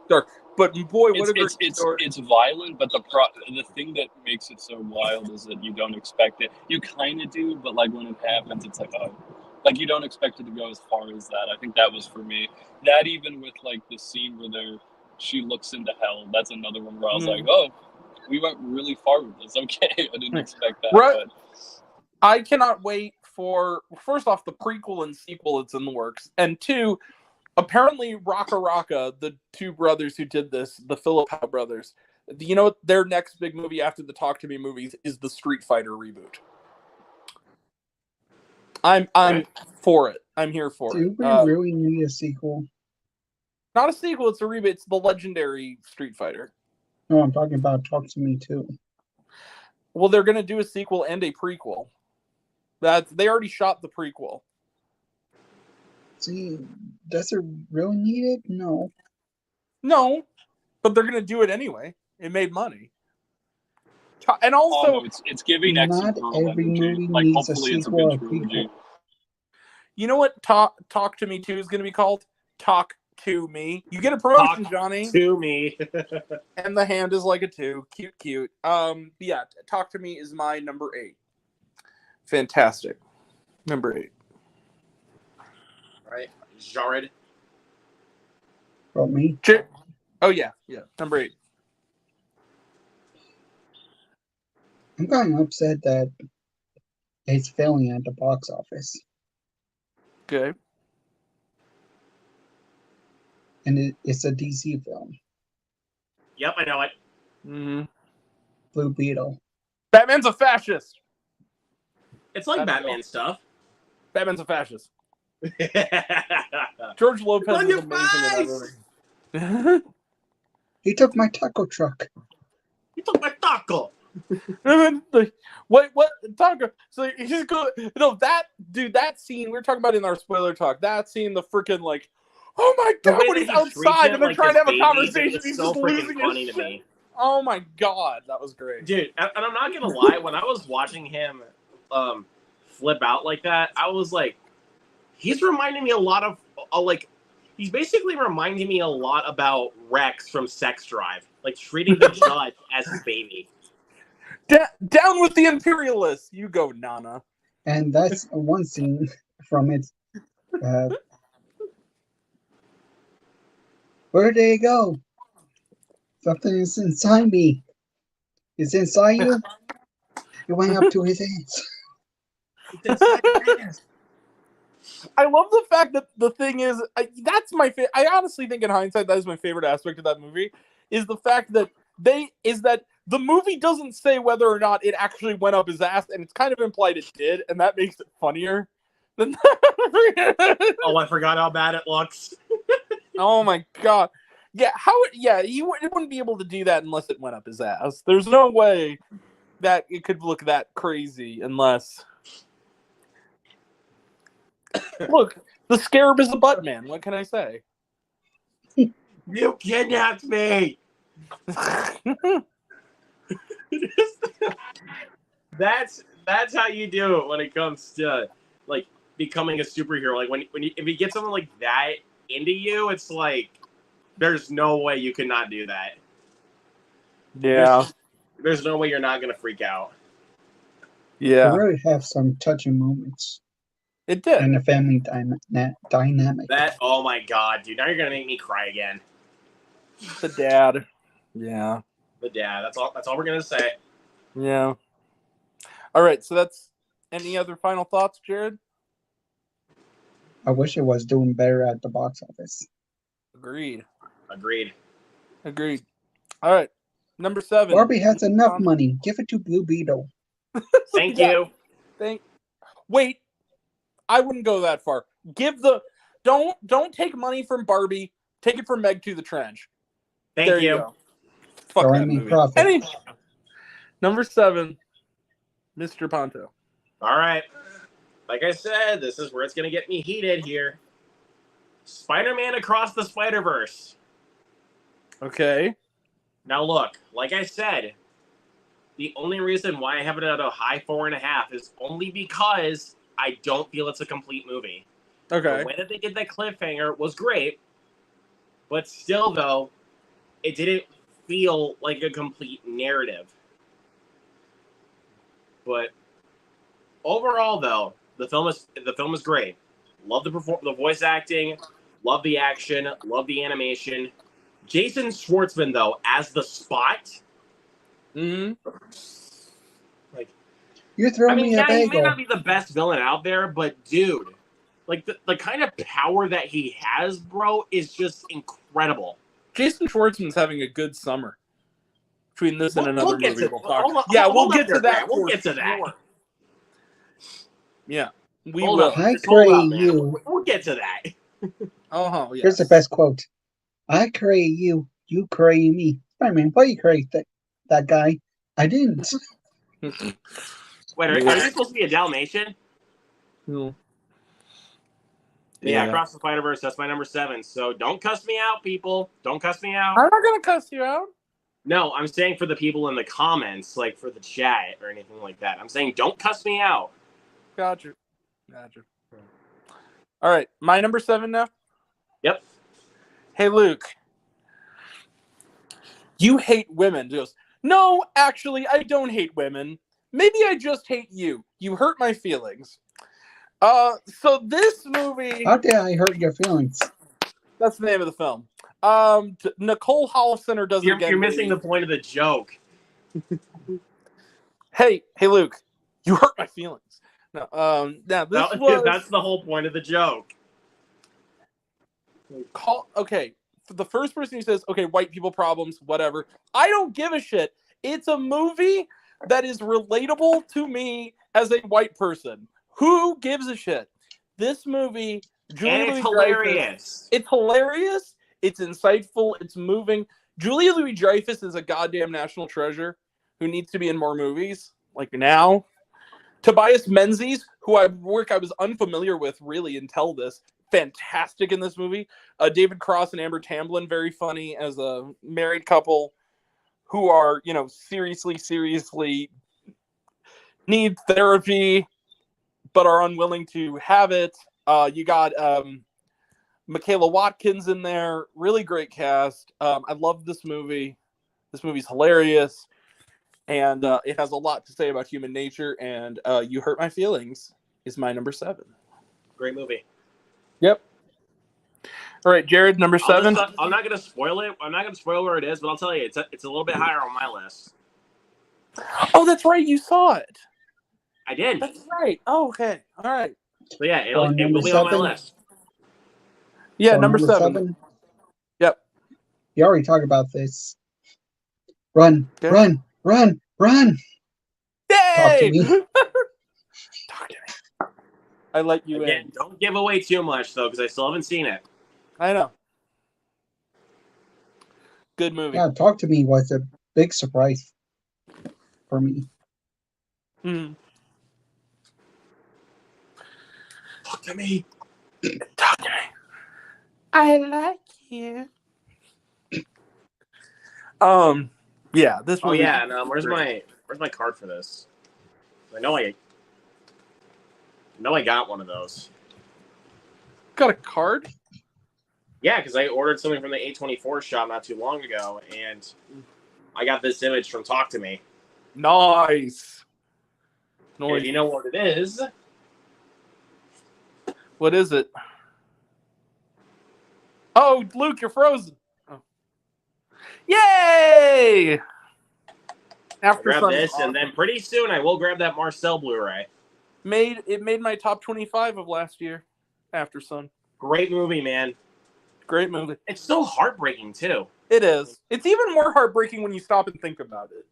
dark. But boy, it's violent, but the thing that makes it so wild is that you don't expect it. You kind of do, but like when it happens, it's like, oh, like you don't expect it to go as far as that. I think that was for me. That even with like the scene where she looks into hell, that's another one where I was like, oh, we went really far with this. Okay, I didn't expect that. Right. But I cannot wait for, first off, the prequel and sequel that's in the works, and 2, apparently Raka Raka, the 2 brothers who did this, the Philippou brothers, you know what their next big movie after the Talk to Me movies is the Street Fighter reboot. I'm for it. I'm here for it. Do we really need a sequel? Not a sequel, it's a reboot. It's the legendary Street Fighter. No, I'm talking about Talk to Me too. Well, they're going to do a sequel and a prequel. They already shot the prequel. See, does it really need it? No. No, but they're going to do it anyway. It made money. And also, it's giving not every movie needs a sequel or prequel. You know what Talk to Me 2 is going to be called? Talk to Me. You get a promotion, Talk Johnny. To me. And the hand is like a 2. Cute. Yeah, Talk to Me is my number 8. Fantastic. Number 8. All right, Jared. About me? Oh, yeah. Number 8. I'm kind of upset that it's failing at the box office. Okay. And it's a DC film. Yep, I know it. Mm-hmm. Blue Beetle. Batman's a fascist. It's like Batman stuff. Batman's a fascist. George Lopez is amazing in that movie. He took my taco truck. You took my taco. What taco? So you just go. No, that scene we were talking about in our spoiler talk. That scene, the freaking like, oh my god, when he's outside and they're trying to have a conversation, he's so just losing funny his to shit. me. Oh my god, that was great, dude. And I'm not gonna lie, when I was watching him flip out like that, I was like, he's reminding me a lot of he's basically reminding me a lot about Rex from Sex Drive, like treating the judge as his baby. Down with the imperialists, you go, Nana. And that's one scene from it. Where did it go? Something is inside me. It's inside you? It went up to his hands. I love the fact that the thing is, that's my favorite. I honestly think in hindsight, that is my favorite aspect of that movie, is the fact that the movie doesn't say whether or not it actually went up his ass, and it's kind of implied it did, and that makes it funnier. Oh, I forgot how bad it looks. Oh my god. Yeah, he wouldn't be able to do that unless it went up his ass. There's no way that it could look that crazy unless... Look, the scarab is a butt man. What can I say? You kidnapped me! That's how you do it when it comes to like becoming a superhero. Like if you get someone like that into you, it's like there's no way you could not do that. Yeah. There's no way you're not gonna freak out. Yeah. It really have some touching moments. It did. And a family dynamic. Oh my god, dude! Now you're gonna make me cry again. The dad. Yeah. The dad. That's all we're gonna say. Yeah. All right. So that's. Any other final thoughts, Jared? I wish it was doing better at the box office. Agreed. All right. Number 7. Barbie has enough money. Give it to Blue Beetle. Thank you. Wait. I wouldn't go that far. Don't take money from Barbie. Take it from Meg to the Trench. Thank you. Go. Fuck that movie. Number 7, Mr. Ponto. All right. Like I said, this is where it's going to get me heated here. Spider-Man Across the Spider-Verse. Okay. Now look, like I said, the only reason why I have it at a high 4.5 is only because I don't feel it's a complete movie. Okay. The way that they did that cliffhanger was great, but still, though, it didn't feel like a complete narrative. But overall, though, the film is great. Love the voice acting, love the action, love the animation. Jason Schwartzman, though, as the Spot. Mm-hmm. Like, you're throwing me a bagel. He may not be the best villain out there, but dude, like the kind of power that he has, bro, is just incredible. Jason Schwartzman's having a good summer. Between this and another movie we'll talk. We'll get to that. We'll get to that. Yeah, we hold will. Up. I create you. We'll get to that. Oh, yeah. Here's the best quote. I create you. You create me. Spider-Man, why you create that guy? I didn't. Wait, are you supposed to be a Dalmatian? No. Yeah, Across the Spider-Verse, that's my number 7. So don't cuss me out, people. Don't cuss me out. I'm not going to cuss you out. No, I'm saying for the people in the comments, like for the chat or anything like that. I'm saying don't cuss me out. Gotcha. All right, my number 7 now? Yep. Hey, Luke. You hate women. He goes, no, actually, I don't hate women. Maybe I just hate you. You hurt my feelings. So this movie... How did I hurt your feelings? That's the name of the film. Nicole Holofcener does it again. You're missing the point of the joke. Hey, Luke. You hurt my feelings. No, that's the whole point of the joke. Okay, the first person who says, okay, white people problems, whatever. I don't give a shit. It's a movie that is relatable to me as a white person. Who gives a shit? This movie, it's hilarious. It's hilarious. It's insightful. It's moving. Julia Louis-Dreyfus is a goddamn national treasure who needs to be in more movies, like now. Tobias Menzies, who I was unfamiliar with really until this, fantastic in this movie. David Cross and Amber Tamblyn, very funny as a married couple who are, seriously need therapy, but are unwilling to have it. You got Michaela Watkins in there. Really great cast. I love this movie. This movie's hilarious. And it has a lot to say about human nature. And You Hurt My Feelings is my number 7. Great movie. Yep. All right, Jared, number 7. I'm not going to spoil it. I'm not going to spoil where it is, but I'll tell you, it's a little bit higher on my list. Oh, that's right. You saw it. I did. That's right. Oh, okay. All right. So yeah, it On will number be on my 7? list. Yeah, So number 7. Yep. You already talked about this. Run, Okay. run, run, run. Yay! Talk to me. Talk to me. I let you Again, in. don't give away too much though, because I still haven't seen it. I know. Good movie. Yeah, Talk to Me was a big surprise for me. Mm. Talk to me. Talk to me. I like you. Yeah, this Oh movie. yeah, and where's my card for this? I know I got one of those. Got a card? Yeah, because I ordered something from the A24 shop not too long ago, and I got this image from Talk to Me. Nice. If you know what it is. What is it? Oh, Luke, you're frozen. Oh. Yay! I'll grab this, and then pretty soon I will grab that Marcel Blu-ray. It made my top 25 of last year. After Sun. Great movie, man. Great movie. It's so heartbreaking too. It is. It's even more heartbreaking when you stop and think about it.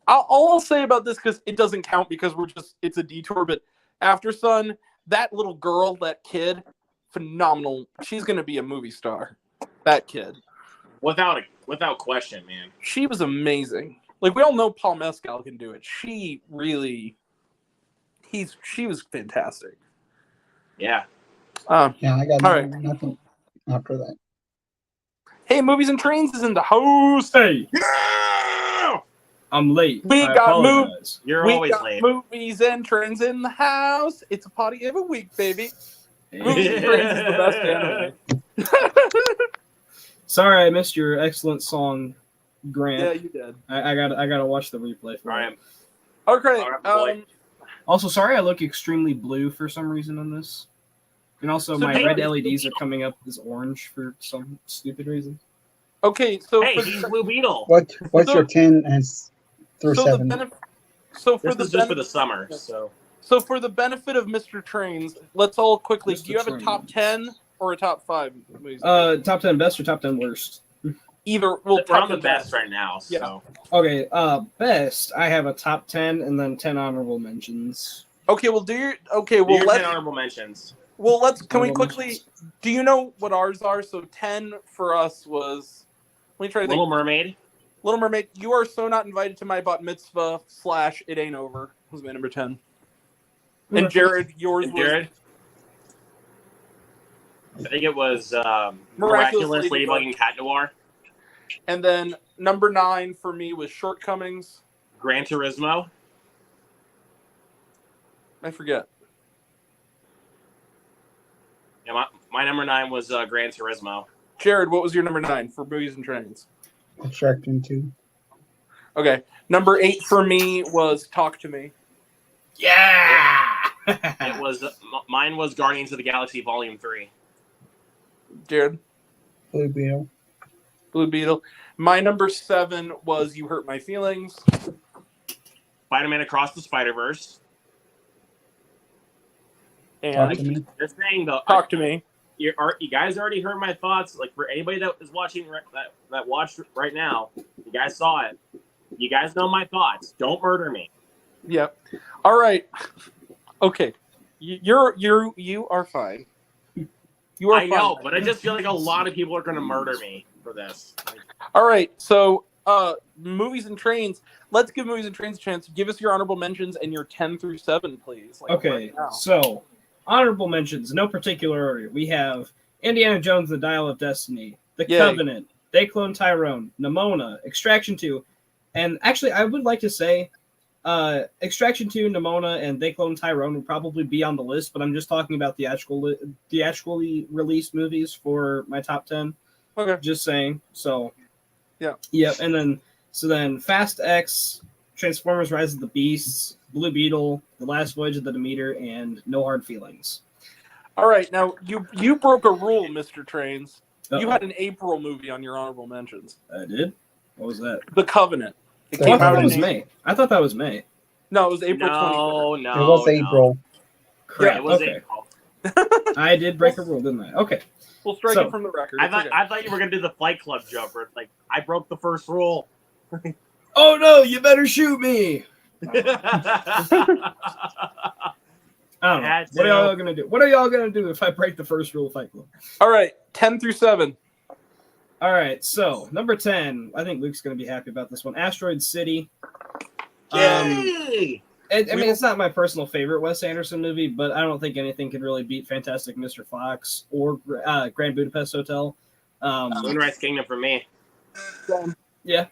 All I'll say about this, because it doesn't count because it's a detour, but After Sun, that little girl, that kid, phenomenal. She's going to be a movie star. That kid. Without question, man. She was amazing. Like, we all know Paul Mescal can do it. She was fantastic. Yeah. I got all right. nothing after that. Hey, Movies and Trains is in the house. Hey. Yeah! I'm late. We I got apologize. You're always late. Movies and Trains in the house. It's a party every week, baby. Movies and Trains is the best anime. Sorry, I missed your excellent song, Grant. Yeah, you did. I gotta watch the replay for it. Okay. Also, sorry I look extremely blue for some reason on this. And also, my red LEDs are coming up as orange for some stupid reason. Okay, so he's Blue Beetle. What's your 10 as through 7? This is just for the summer. So for the benefit of Mr. Trains, let's all quickly. Mr. Do you have a top 10 or a top 5? Top 10 best or top 10 worst? Either. We're on the best right now. So. Yeah. Okay. Best. I have a top 10 and then 10 honorable mentions. Okay. Well, let's 10 honorable mentions. Well, can we quickly? Do you know what ours are? So 10 for us was. Let me try to think. Little Mermaid. Little Mermaid. You are so not invited to my bat mitzvah / It Ain't Over was my number 10. And Jared, yours was. I think it was Miraculous Ladybug and Cat Noir. And then number 9 for me was Shortcomings. Gran Turismo. I forget. Yeah, my number 9 was Gran Turismo. Jared, what was your number 9 for Movies and Trains? Attraction 2. Okay. Number 8 for me was Talk to Me. Yeah! Mine was Guardians of the Galaxy Volume 3. Jared? Blue Beetle. Blue Beetle. My number 7 was You Hurt My Feelings. Spider-Man Across the Spider-Verse. And Talk to Me. Just saying though. Talk to Me. You guys already heard my thoughts. Like for anybody that is watching that watched right now, you guys saw it. You guys know my thoughts. Don't murder me. Yep. All right. Okay. You are fine. You are I fine. know, but I just feel like a lot of people are going to murder me for this. All right. So, Movies and Trains. Let's give Movies and Trains a chance. Give us your honorable mentions and your 10 through 7, please. Okay. So, honorable mentions, no particular order. We have Indiana Jones, The Dial of Destiny, The Covenant, They Clone Tyrone, Nimona, Extraction 2, and actually, I would like to say Extraction 2, Nimona, and They Clone Tyrone would probably be on the list, but I'm just talking about theatrically released movies for my top 10. Okay. Just saying. So, yeah. Yeah, and then Fast X, Transformers Rise of the Beasts, Blue Beetle, The Last Voyage of the Demeter, and No Hard Feelings. All right. Now, you broke a rule, Mr. Trains. Uh-oh. You had an April movie on your honorable mentions. I did? What was that? The Covenant. I thought that was May. No, it was April 23rd. No, It was April. Crap. It was Okay. April. I did break a rule, didn't I? Okay. We'll strike So, it from the record. I thought you were gonna do the Fight Club joke where it's like, I broke the first rule. Oh no! You better shoot me. I don't know. Had What are to. y'all gonna do? What are y'all gonna do if I break the first rule of Fight Club? All right, 10 through 7. All right, so number 10. I think Luke's gonna be happy about this one. Asteroid City. Yay! I mean, it's not my personal favorite Wes Anderson movie, but I don't think anything could really beat Fantastic Mr. Fox or Grand Budapest Hotel. Moonrise Kingdom for me. Yeah.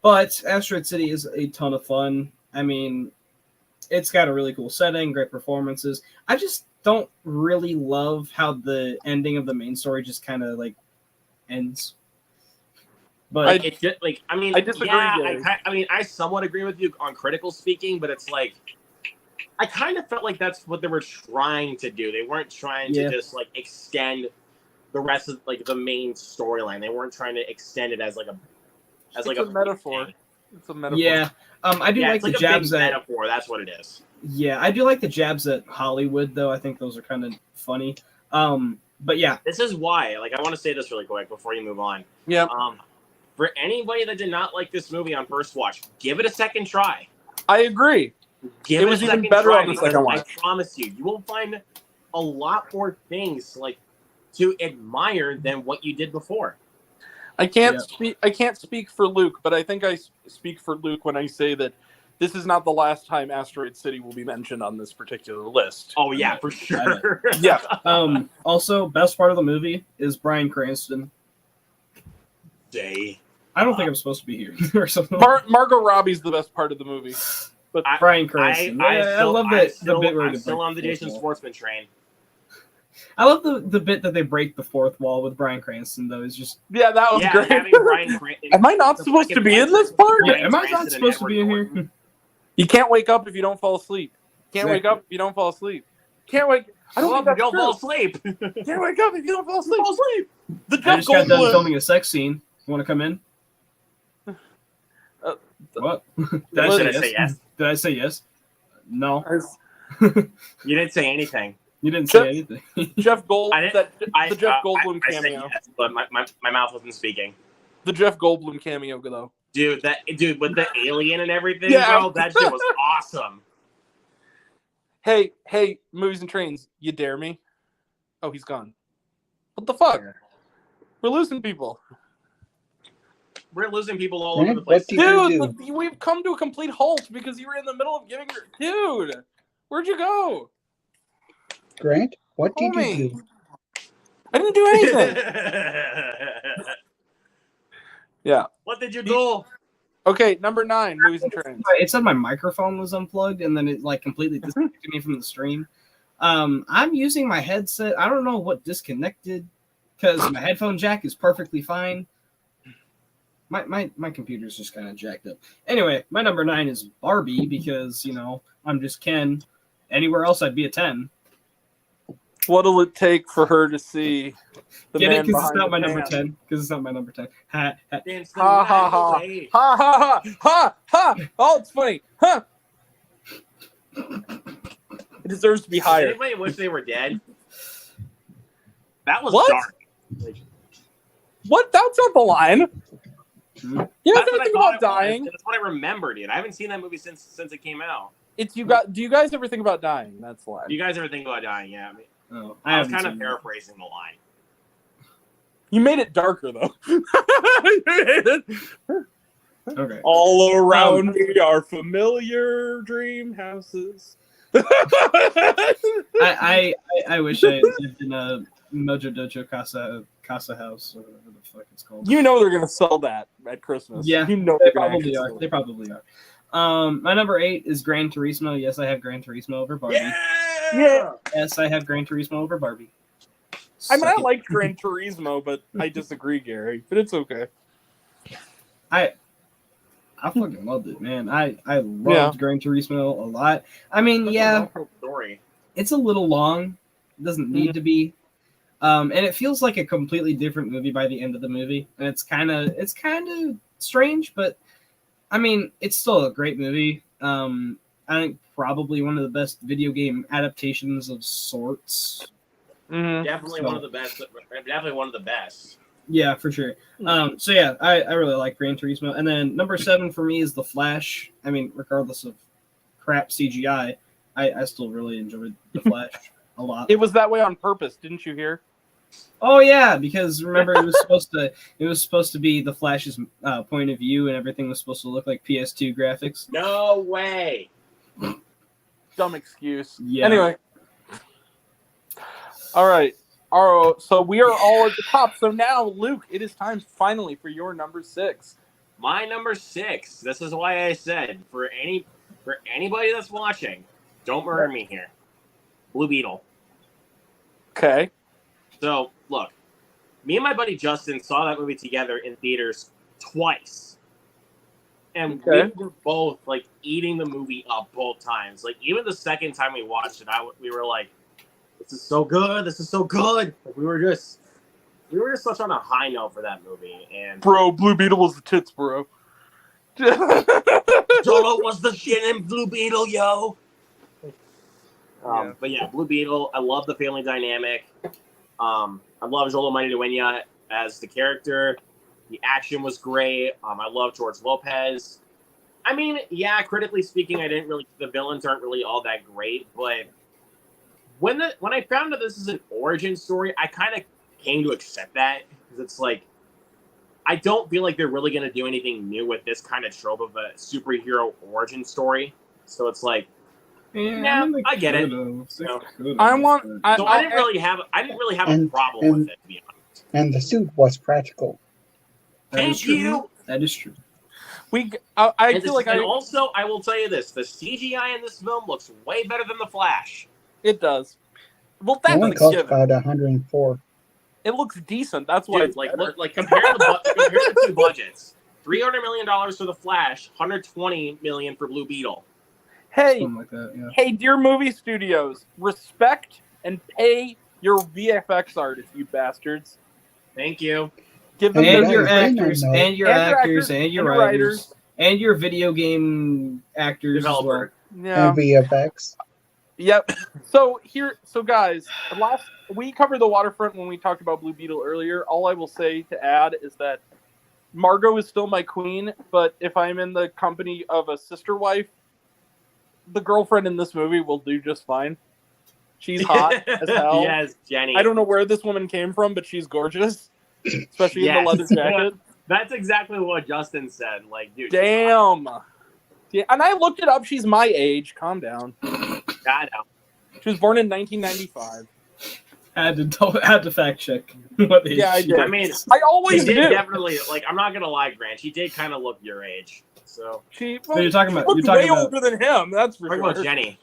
But Asteroid City is a ton of fun. I mean, it's got a really cool setting, great performances. I just don't really love how the ending of the main story just kind of like ends. But It's just like, I mean, I disagree, yeah, Gary. I somewhat agree with you on critical speaking, but it's like, I kind of felt like that's what they were trying to do. They weren't trying to just like extend the rest of like the main storyline. They weren't trying to extend it as like a metaphor. It's a metaphor. yeah, I do like the a jabs big at metaphor. That's what it is. yeah, I do like the jabs at Hollywood though. I think those are kind of funny. But yeah, This is why, like, I want to say this really quick before you move on. Yeah. For anybody that did not like this movie on first watch, give it a second try. I agree. Give It it was a even second better try on the because second watch. I promise you, you will find a lot more things like to admire than what you did before. I can't speak for Luke, but I think I speak for Luke when I say that this is not the last time Asteroid City will be mentioned on this particular list. Oh yeah, for sure. Yeah. Also, best part of the movie is Bryan Cranston. Day. I don't think I'm supposed to be here or something. Margot Robbie's the best part of the movie. But Bryan Cranston. I love that the bit where I'm still on the Jason Schwartzman train. I love the bit that they break the fourth wall with Bryan Cranston though. It's just that was great. Having Bryan Cranston. Am I not supposed to be in this part? Yeah, am I not supposed to be in here? You can't wake up if you don't fall asleep. Can't wake up if you don't fall asleep. Can't wake. I don't think don't fall asleep. Can't wake up if you don't fall asleep. The I Jeff just got done Goldblum. filming a sex scene. You want to come in? What? Did I say yes? Say yes. Did I say yes? No. You didn't say anything. You didn't say anything. Jeff Goldblum. The Jeff Goldblum I said cameo. yes, but my mouth wasn't speaking. The Jeff Goldblum cameo, though. Dude, with the alien and everything, Yeah. bro, that shit was awesome. Hey, movies and trains. You dare me? Oh, he's gone. What the fuck? We're losing people. We're losing people all Grant, over the place. what do you do? We've come to a complete halt because you were in the middle of giving your... Dude, where'd you go? Grant, what did Homie. you do? I didn't do anything. Yeah. What did you do? Okay, number 9, movies and trains. It said my microphone was unplugged, and then it like completely disconnected me from the stream. I'm using my headset. I don't know what disconnected because my headphone jack is perfectly fine. My computer's just kind of jacked up. Anyway, my number 9 is Barbie because I'm just Ken. Anywhere else I'd be a 10. What'll it take for her to see the Get man it? Because it's behind not the my number pan? 10. Because it's not my number 10. Ha, ha. Dance the Ha ha night ha. away. Ha ha ha ha ha. Oh, it's funny. Huh. It deserves to be Does higher. anybody wish they were dead? That was What? dark. What? That's not the line. You guys That's ever what I think thought about it was. dying? That's what I remembered, dude. I haven't seen that movie since it came out. It's you got. Do you guys ever think about dying? That's the line. You guys ever think about dying? Yeah, Oh, I was haven't kind of seen that. paraphrasing the line. You made it darker though. Okay. All around me are familiar dream houses. I wish I lived in a Mojo Dojo Casa House or whatever the fuck it's called. You know they're gonna sell that at Christmas. Yeah, you know They they're gonna probably actually are. sell They it. probably are. My number 8 is Gran Turismo. Yes, I have Gran Turismo over Barbie. Yeah. Yes, I have Gran Turismo over Barbie. I mean, I Suck it. like Gran Turismo, but I disagree, Gary. But it's okay. I fucking loved it, man. I loved Gran Turismo a lot. I mean, yeah, Story. it's a little long. It doesn't need to be. And it feels like a completely different movie by the end of the movie. And it's kind of strange, but I mean, it's still a great movie. I think probably one of the best video game adaptations of sorts. Mm-hmm. Definitely one of the best. Definitely one of the best. Yeah, for sure. So yeah, I really like Gran Turismo. And then number 7 for me is The Flash. I mean, regardless of crap CGI, I still really enjoyed The Flash a lot. It was that way on purpose, didn't you hear? Oh yeah, because remember it was supposed to be the Flash's point of view, and everything was supposed to look like PS2 graphics. No way. Dumb excuse. Yeah. Anyway. All right. So we are all at the top. So now, Luke, it is time finally for your number 6. My number 6. This is why I said for anybody that's watching, don't murder me here. Blue Beetle. Okay. So look, me and my buddy Justin saw that movie together in theaters twice, and we were both like eating the movie up both times. Like even the second time we watched it, we were like, "This is so good! This is so good!" Like, we were just such on a high note for that movie. And bro, Blue Beetle was the tits, bro. Jolo was the shit in Blue Beetle, yo. But yeah, Blue Beetle. I love the family dynamic. I love Jolo Dueña as the character. The action was great. I love George Lopez. I mean, yeah, critically speaking, the villains aren't really all that great, but when I found that this is an origin story, I kind of came to accept that, because it's like, I don't feel like they're really going to do anything new with this kind of trope of a superhero origin story. So it's like, yeah, I get it. So, I didn't really have a problem with it, to be honest. And the suit was practical. Thank you. That is true. I feel like also, I will tell you this: the CGI in this film looks way better than the Flash. It does. Well, It only cost about 104. It looks decent. That's why. Dude, compare the two budgets: $300 million for the Flash, $120 million for Blue Beetle. Hey, like that, yeah. Hey, dear movie studios, respect and pay your VFX artists, you bastards. Thank you. Give them your actors, and your actors, and your writers, and your video game actors developer. Yeah. And VFX. Yep. So guys, we covered the waterfront when we talked about Blue Beetle earlier. All I will say to add is that Margot is still my queen, but if I'm in the company of a sister wife, the girlfriend in this movie will do just fine. She's hot as hell. Yes, Jenny. I don't know where this woman came from, but she's gorgeous, especially in the leather jacket. That's exactly what Justin said. Like, dude. Damn. Yeah, and I looked it up. She's my age. Calm down. I know. She was born in 1995. I had to fact check. What age I did. I mean, I always did do. definitely. Like, I'm not gonna lie, Grant. She did kind of look your age. So She you're talking about way older than him. That's for talking sure. about Jenny.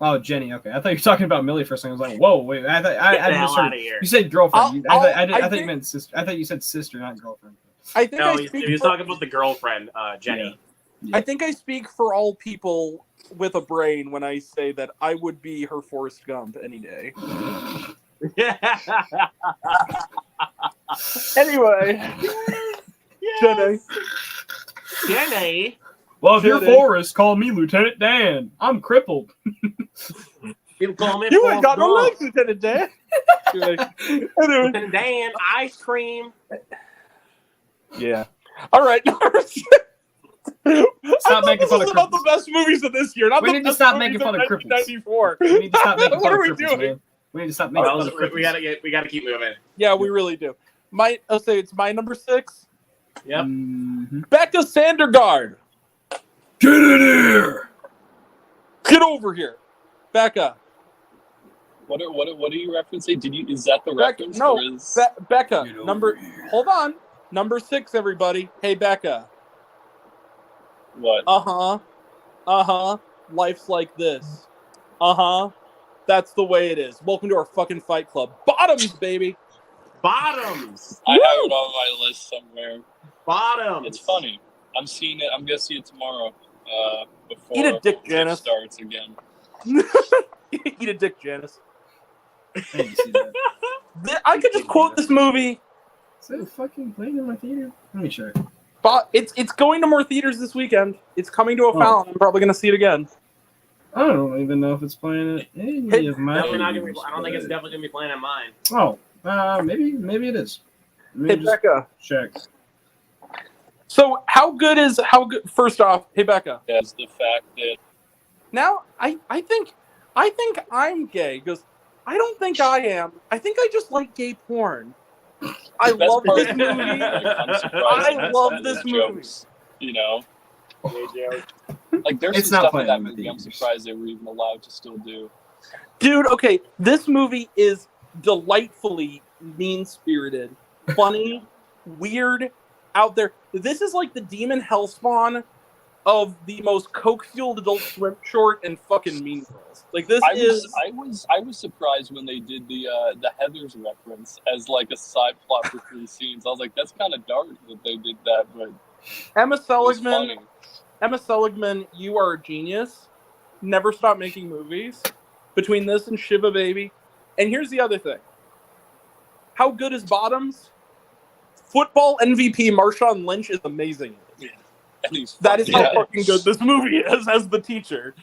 Oh, Jenny. Okay, I thought you were talking about Millie for a second. I was like, whoa, wait. I Get the hell out of here. You said girlfriend. I thought you meant sister. I thought you said sister, not girlfriend. I think no, he was talking about the girlfriend, Jenny. Yeah. I think I speak for all people with a brain when I say that I would be her Forrest Gump any day. Anyway, yes. Jenny. Well, if you're Forrest, call me Lieutenant Dan. I'm crippled. People call me you ain't got no legs, Lieutenant Dan. Lieutenant Dan, ice cream. Yeah. All right. Stop making fun of about the best movies of this year. Not we need to stop making fun of cripples. 1994. We need to stop making What fun are of we cripples, doing? man. We need to stop making fun of cripples. We gotta keep moving. Yeah, we really do. I'll say it's my number 6. Yep. Mm-hmm. Becca Sandergaard. Get in here! Get over here, Becca. What are you referencing? Is that the Becca, reference? no, or is... Becca. Hold on. Number 6, everybody. Hey, Becca. What? Life's like this. That's the way it is. Welcome to our fucking Fight Club. Bottoms, baby. Bottoms. I have it on my list somewhere. Bottoms. It's funny. I'm seeing it. I'm gonna see it tomorrow. Before Eat a dick, it Janice. starts again. Eat a dick, Janice. I didn't see that. I could just quote this movie. Is it fucking playing in my theater? Let me check. But it's going to more theaters this weekend. It's coming to a Oh. Fallon. I'm probably going to see it again. I don't even know if it's playing at any of my. Definitely not gonna be, theaters, I don't think it's but- definitely gonna be playing on mine. Oh, maybe it is. Let Hey, me just Becca. check. So how good? First off, hey Becca. As the fact that Now I think I'm gay because I don't think I am. I think I just like gay porn. I the best love part this is movie. I'm surprised I that love some of this these movie. jokes, you know, Yeah, like there's It's some not stuff in playing that in the movie I'm theaters. surprised they were even allowed to still do. Dude, okay, this movie is delightfully mean-spirited, funny, weird, out there. This is like the demon hellspawn of the most coke-fueled Adult Swim short and fucking Mean Girls. Like this I is. was surprised when they did the Heathers reference as like a side plot for 3 scenes. I was like, that's kind of dark that they did that, but Emma it was Seligman. funny. Emma Seligman, you are a genius. Never stop making movies. Between this and Shiva Baby. And here's the other thing. How good is Bottoms? Football MVP Marshawn Lynch is amazing. And he's That is funny. how fucking good this movie is as the teacher.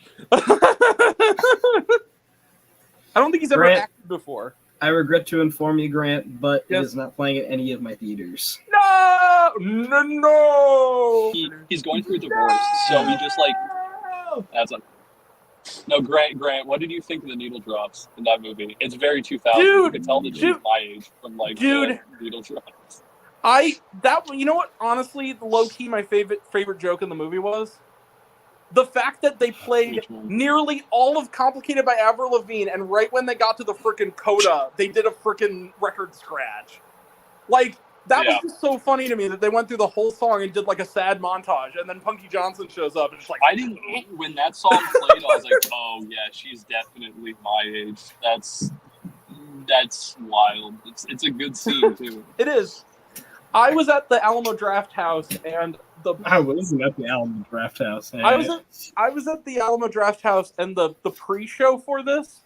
I don't think he's ever Grant. acted before. I regret to inform you, Grant, but Yes. it is not playing at any of my theaters. No. He's going through a divorce, so he just like that's like. No, Grant, what did you think of the needle drops in that movie? It's very 2000. You Dude, could tell that she's dude, my age from like dude. the needle drops. You know what? Honestly, low key, my favorite joke in the movie was the fact that they played Which one? nearly all of "Complicated" by Avril Lavigne, and right when they got to the frickin' coda, they did a frickin' record scratch. Like that Yeah. was just so funny to me that they went through the whole song and did like a sad montage, and then Punky Johnson shows up and it's like, I didn't when that song played. I was like, oh yeah, she's definitely my age. That's wild. It's a good scene too. It is. I was at the Alamo Draft House, and I wasn't at the Alamo Draft House. I was at the Alamo Draft House, and the pre-show for this,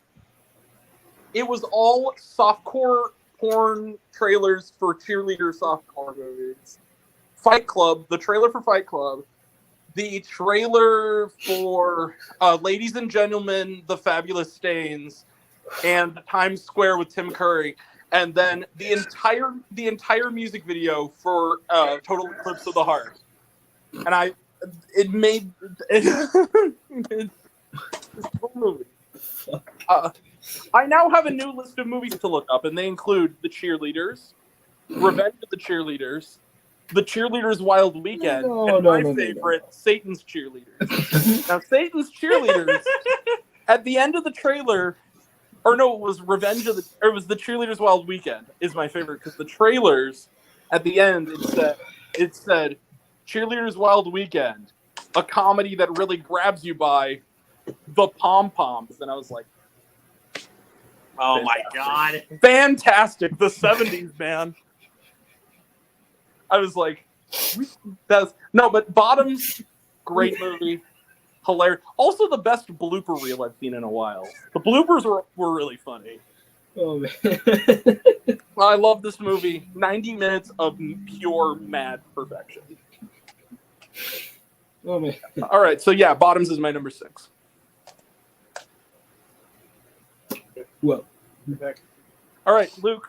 it was all softcore porn trailers for cheerleader softcore movies. Fight Club, the trailer for Fight Club, the trailer for Ladies and Gentlemen, The Fabulous Stains, and Times Square with Tim Curry, and then the entire music video for Total Eclipse of the Heart. And it made this whole movie. I now have a new list of movies to look up, and they include The Cheerleaders, Revenge of the Cheerleaders, The Cheerleaders' Wild Weekend, and my favorite, Satan's Cheerleaders. Now, Satan's Cheerleaders, at the end of the trailer, or no, it was it was The Cheerleaders' Wild Weekend is my favorite, because the trailers, at the end, it said, Cheerleaders' Wild Weekend, a comedy that really grabs you by the pom-poms. And I was like, Oh my god. fantastic. The 70s, man. I was like, but Bottoms, great movie. Hilarious. Also the best blooper reel I've seen in a while. The bloopers were really funny. Oh man. I love this movie. 90 minutes of pure mad perfection. Oh man. All right, so yeah, Bottoms is my number 6. Well, All right, Luke.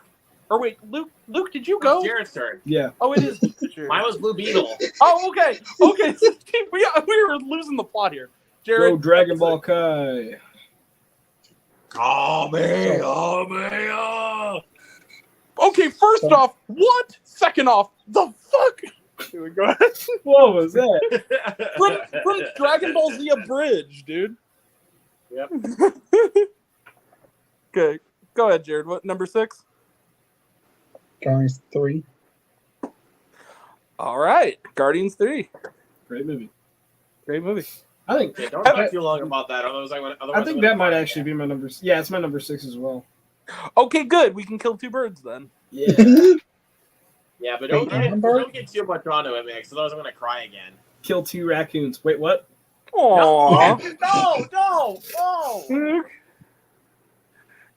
Or wait, Luke, did you go? Jared's turn. yeah. Oh, it is. Mine was Blue Beetle. Oh, okay. we were losing the plot here. Go Jared. Dragon Ball Kai. Okay, first off, what? Second off, the fuck? Here we go. What was that? from Dragon Ball Z Abridged, dude. Yep. Okay, go ahead, Jared. What, number 6? Guardians 3. All right, Guardians 3. Great movie. Great movie. I think. Yeah, don't talk too long about that. Otherwise, I think that might actually be my number. Yeah, it's my number 6 as well. Okay, good. We can kill 2 birds then. Yeah. Yeah, but Wait, don't get too much onto it, Mix. Otherwise, I'm gonna cry again. Kill 2 raccoons. Wait, what? Aww. No.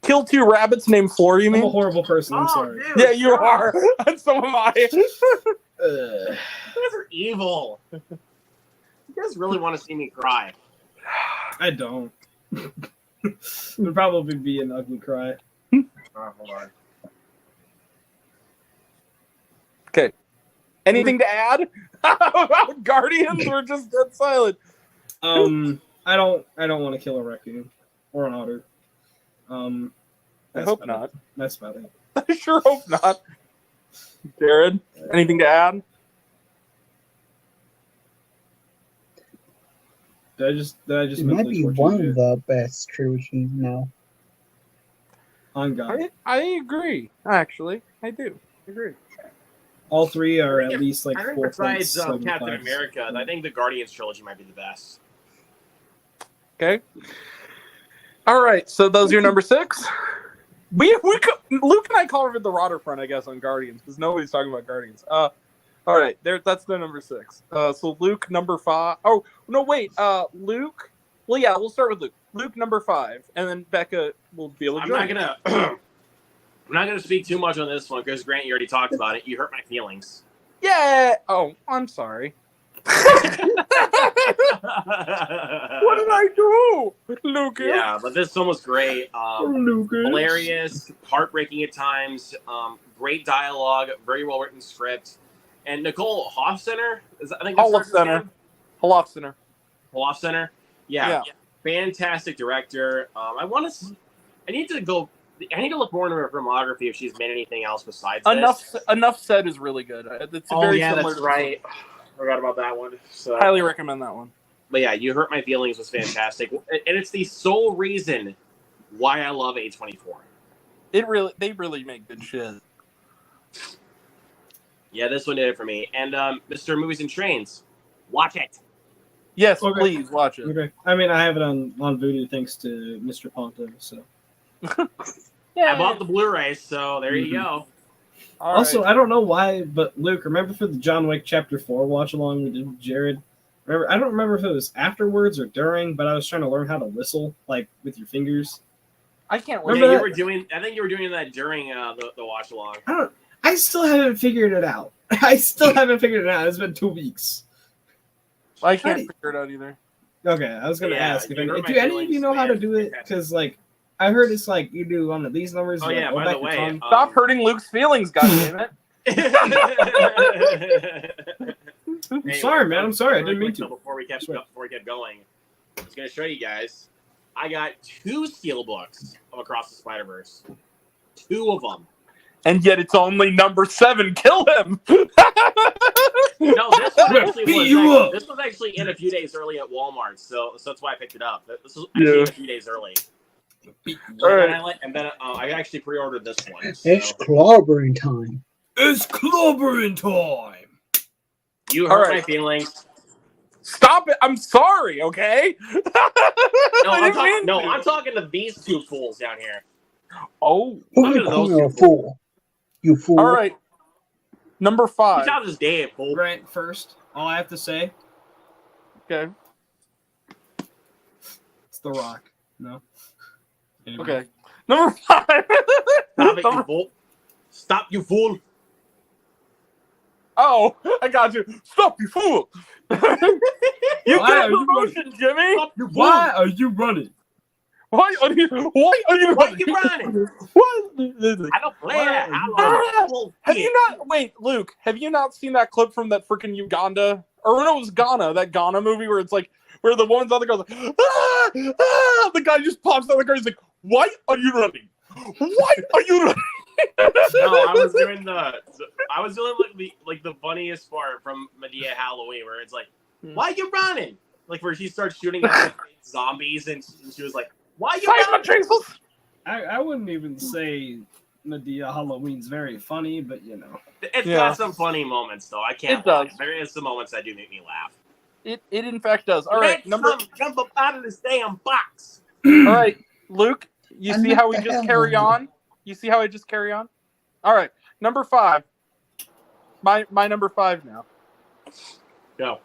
Kill 2 rabbits named Floor, you I'm a mean? horrible person. I'm sorry. Dude, Yeah, you stop. are. And so am I. You guys are evil. You guys really want to see me cry? I don't. It would probably be an ugly cry. Hold on. Okay. Anything to add about Guardians? We're just dead silent. I don't want to kill a raccoon or an otter. I hope not. That's about it. I sure hope not. Jared, anything to add? Did I just It might be one of the best trilogies now. On God. I agree. Actually, I do agree. All three are at least like I think 4 besides points. Captain America, I think the Guardians trilogy might be the best. Okay. All right. So those are your number 6. Luke and I covered the Rotter front, I guess, on Guardians because nobody's talking about Guardians. All right. That's the number 6. So Luke number 5. Oh no, wait. Luke. Well, yeah, we'll start with Luke. Luke number 5, and then Becca will be able to. I'm not gonna speak too much on this one because Grant, you already talked about it. You hurt my feelings. Yeah. Oh, I'm sorry. What did I do, Lucas? Yeah, but this one was great. Hilarious, heartbreaking at times. Great dialogue, very well written script. And Nicole Hofstetter, Hofstetter. Yeah. Fantastic director. I need to look more into her filmography if she's made anything else besides this. Enough Said is really good. It's very similar that's right. Forgot about that one. So highly recommend that one. But yeah, You Hurt My Feelings was fantastic, and it's the sole reason why I love A24. They really make good shit. Yeah, this one did it for me. And Mr. Movies and Trains, watch it. Yes, please watch it. Okay. I mean, I have it on Vudu thanks to Mr. Ponto. So. Yeah, I bought the Blu-ray, so there you go. Also, I don't know why, but Luke, remember for the John Wick Chapter 4 watch along we did with Jared? Remember, I don't remember if it was afterwards or during, but I was trying to learn how to whistle, like with your fingers. I can't wait. Yeah, I think you were doing that during the watch along. I still haven't figured it out. It's been 2 weeks. I can't figure it out either. Okay, I was going to ask if any of you know how to do it, because like I heard it's like you do one of these numbers. Oh yeah, by the way, stop hurting Luke's feelings, goddammit. I'm sorry, man. I'm sorry. I didn't mean to. Before we kept going, I was going to show you guys. I got 2 steelbooks of Across the Spider-Verse. 2 of them. And yet it's only number 7. Kill him. No, this was actually in a few days early at Walmart, so that's why I picked it up. This was actually in a few days early. All right. And then I actually pre-ordered this one. So. It's clobbering time. You hurt my feelings. Stop it! I'm sorry. Okay. I'm talking to these 2 fools down here. Oh, who you calling a fool? You fool! All right. Number 5. Good job this day, fool. Grant first. All I have to say. Okay. It's The Rock. No. Anyway. Okay. Number 5. Stop it, you fool! Stop, you fool! Oh, I got you. Stop, you fool! You got promotion, Jimmy. Why are you running? Why are you running? What? I don't play that. Have you not? Wait, Luke. Have you not seen that clip from that freaking Uganda? Or no, it was Ghana. That Ghana movie where it's like where the woman's on the girl's like, the guy just pops out the car. He's like, "Why are you running? Why are you running?" No, I was doing the funniest part from Medea Halloween where it's like, "Why are you running?" Like where she starts shooting at zombies and she was like, "Why are you running?" I wouldn't even say Medea Halloween's very funny, but you know. It's got some funny moments though. I can't lie. There is some moments that do make me laugh. It in fact does. All right, jump up out of this damn box. All right, Luke, you see how we just carry on? You see how I just carry on? All right, number 5. My number 5 now. Go.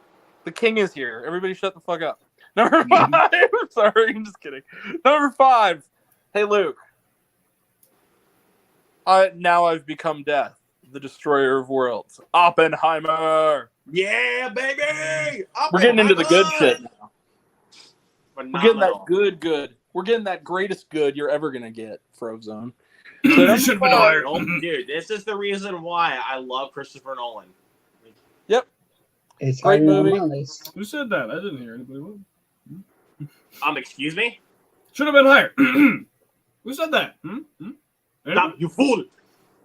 The king is here. Everybody shut the fuck up. Number 5. Sorry, I'm just kidding. Number 5. Hey, Luke. Now I've become death. the destroyer of worlds, Oppenheimer. Yeah, baby. We're getting into the good shit now. Phenomenal. We're getting that good. We're getting that greatest good you're ever gonna get, Frozone. You should have been hired. Dude, this is the reason why I love Christopher Nolan. Yep. It's Great higher on movie. my list. Who said that? I didn't hear anybody. Excuse me? Should have been hired. Who said that? Stop, you fool!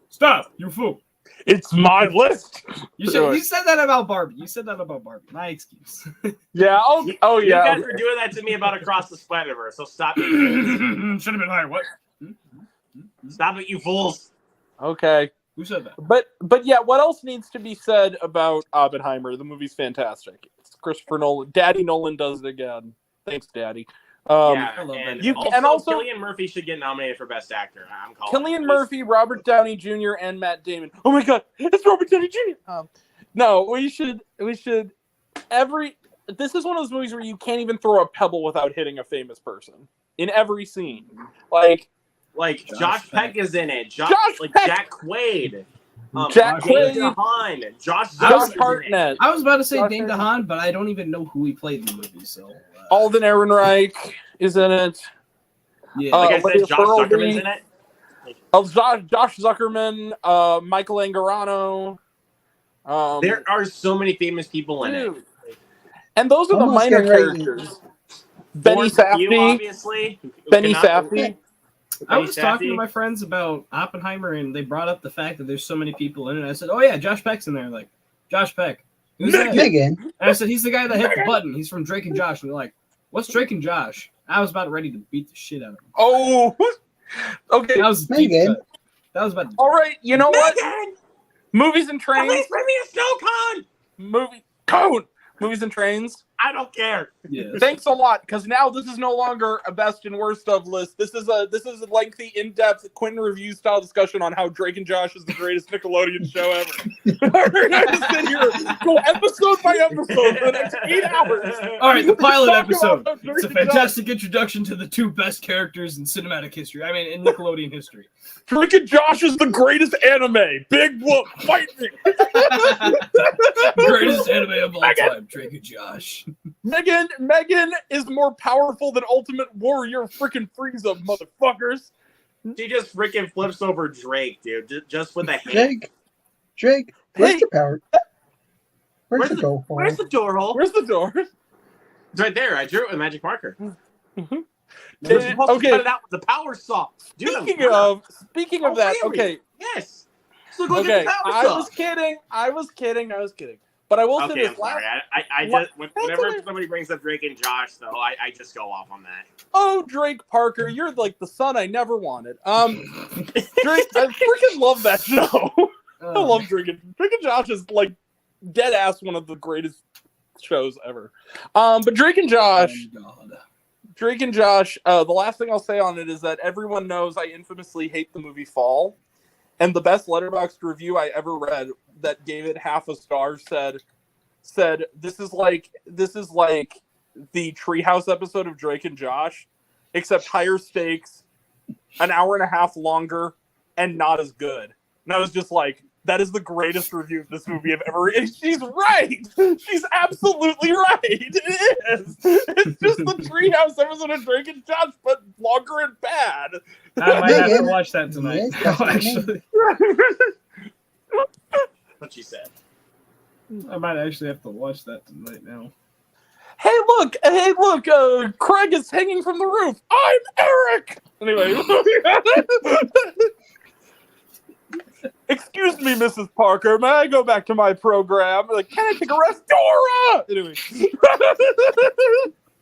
Stop, you fool. It's my list. You said that about Barbie. You said that about Barbie. My excuse. Yeah. Oh You yeah. guys were doing that to me about Across the Spider-Verse, so stop it. Should have been hired. What? Stop it, you fools. Okay. Who said that? But yeah, what else needs to be said about Oppenheimer? The movie's fantastic. It's Christopher Nolan. Daddy Nolan does it again. Thanks, Daddy. Yeah, I love and, that. and also Cillian Murphy should get nominated for Best Actor. I'm calling Cillian it. Murphy, Robert Downey Jr., and Matt Damon. Oh my God, it's Robert Downey Jr. No, we should. This is one of those movies where you can't even throw a pebble without hitting a famous person in every scene. Like Josh Peck is in it. Josh Peck! Jack Quaid. Jack Dane Quaid. DeHaan. Josh Hartnett. I was about to say Josh Dane Hartnett. DeHaan, but I don't even know who he played in the movie. So Alden Ehrenreich is in it. yeah, Like I Lydia said, Josh Furlby. Zuckerman's in it. Josh Zuckerman, Michael Angarano. There are so many famous people in it. Dude. And those are the Almost minor getting ready. characters. Benny Florence Pugh, Safdie. obviously. Benny Cannot- Safdie. I was Safdie. talking to my friends about Oppenheimer, and they brought up the fact that there's so many people in it. I said, "Oh yeah, Josh Peck's in there." Like, Josh Peck. Who's that? Megan. And I said, "He's the guy that hit the button. He's from Drake and Josh." And they're like, "What's Drake and Josh?" I was about ready to beat the shit out of him. Oh, okay. That was deep Megan. cut. That was about. All right. You know what? Megan! Movies and At trains. least bring me a snow cone! Movies and trains. I don't care. Yeah. Thanks a lot, because now this is no longer a best and worst of list. This is a lengthy, in-depth Quentin review style discussion on how Drake and Josh is the greatest Nickelodeon show ever. We're gonna sit here, go episode by episode for the next 8 hours. All right, the pilot Talk episode. about Drake It's a and Josh. fantastic introduction to the two best characters in cinematic history. I mean, in Nickelodeon history. Drake and Josh is the greatest anime. Big whoop, fight me. Greatest anime of all time, Drake and Josh. Megan is more powerful than Ultimate Warrior freaking Frieza, motherfuckers. She just freaking flips over Drake, dude. Just with a hand. Drake, where's Hey. the power? Where's the door? Where's the door hole? Where's the door? It's right there. I drew it with a magic marker. Mhm. We're supposed Okay. to cut it out with the power saw. Dude, Speaking of that, really? okay, Yes. So go okay. get the power I saw. was kidding. But I will say Okay, this I'm sorry. I What? just whenever okay. somebody brings up Drake and Josh, though, I just go off on that. Oh, Drake Parker, you're like the son I never wanted. Drake, I freaking love that show. I love Drake and Josh is like dead ass one of the greatest shows ever. But Drake and Josh. Oh, God. Drake and Josh, the last thing I'll say on it is that everyone knows I infamously hate the movie Fall. And the best Letterboxd review I ever read that gave it half a star said this is like the Treehouse episode of Drake and Josh, except higher stakes, an hour and a half longer, and not as good. And I was just like, that is the greatest review of this movie I've ever. And she's right. She's absolutely right. It is. It's just the Treehouse episode of Drake and Josh, but longer and bad. I might have to Megan. watch that tonight. Yes, that's what I mean. Actually, What she said. I might actually have to watch that tonight now. Hey, look! Craig is hanging from the roof. I'm Eric. Anyway, excuse me, Mrs. Parker. May I go back to my program? Like, can I take a rest, Dora? Anyway,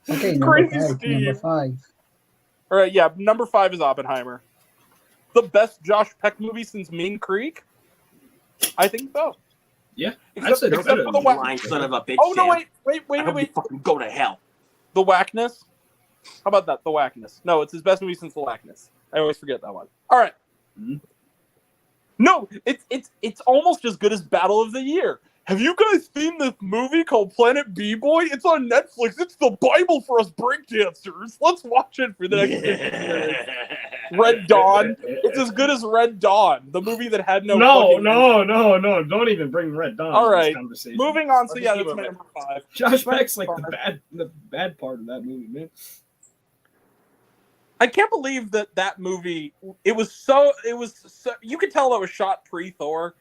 Okay, number Crazy five. Steve. Number 5. All right, yeah, number 5 is Oppenheimer. The best Josh Peck movie since Mean Creek? I think so. Yeah, Except, said except for the You whack. lying son of a bitch. Oh, no, Sam. wait. I hope you fucking go to hell. The Whackness? How about that? The Whackness. No, it's his best movie since The Whackness. I always forget that one. All right. Mhm. No, it's almost as good as Battle of the Year. Have you guys seen this movie called Planet B-Boy? It's on Netflix. It's the Bible for us breakdancers. Let's watch it for the next 50 minutes. Red Dawn. It's as good as Red Dawn, the movie that had no. No! Don't even bring Red Dawn. All right, into this conversation. moving on. So yeah, that's my number 5. Josh Peck's like the bad part of that movie, man. I can't believe that movie. It was so. You could tell that was shot pre-Thor,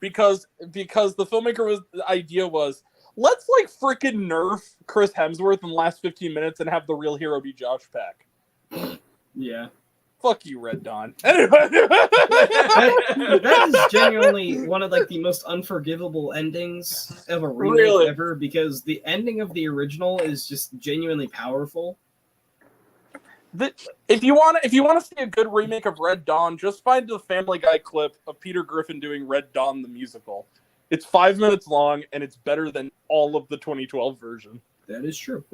because the filmmaker the idea was, let's like freaking nerf Chris Hemsworth in the last 15 minutes and have the real hero be Josh Peck. Yeah. Fuck you, Red Dawn. Anyway. that is genuinely one of like the most unforgivable endings of a remake ever, because the ending of the original is just genuinely powerful. If you want to see a good remake of Red Dawn, just find the Family Guy clip of Peter Griffin doing Red Dawn the musical. It's 5 minutes long, and it's better than all of the 2012 version. That is true.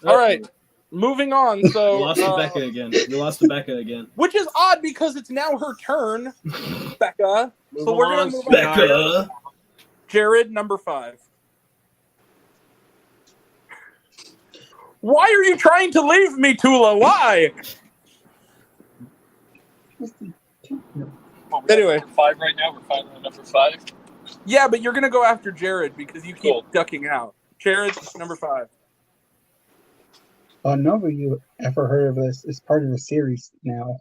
All right, moving on. So we lost to Becca again. We lost to Becca again. Which is odd because it's now her turn, Becca. So we're gonna move on. Becca. Jared, number 5. Why are you trying to leave me, Tula? Why? Anyway, 5 right now. We're finally on number 5. Yeah, but you're gonna go after Jared because you keep ducking out. Jared, number 5. None of you ever heard of this. It's part of a series now.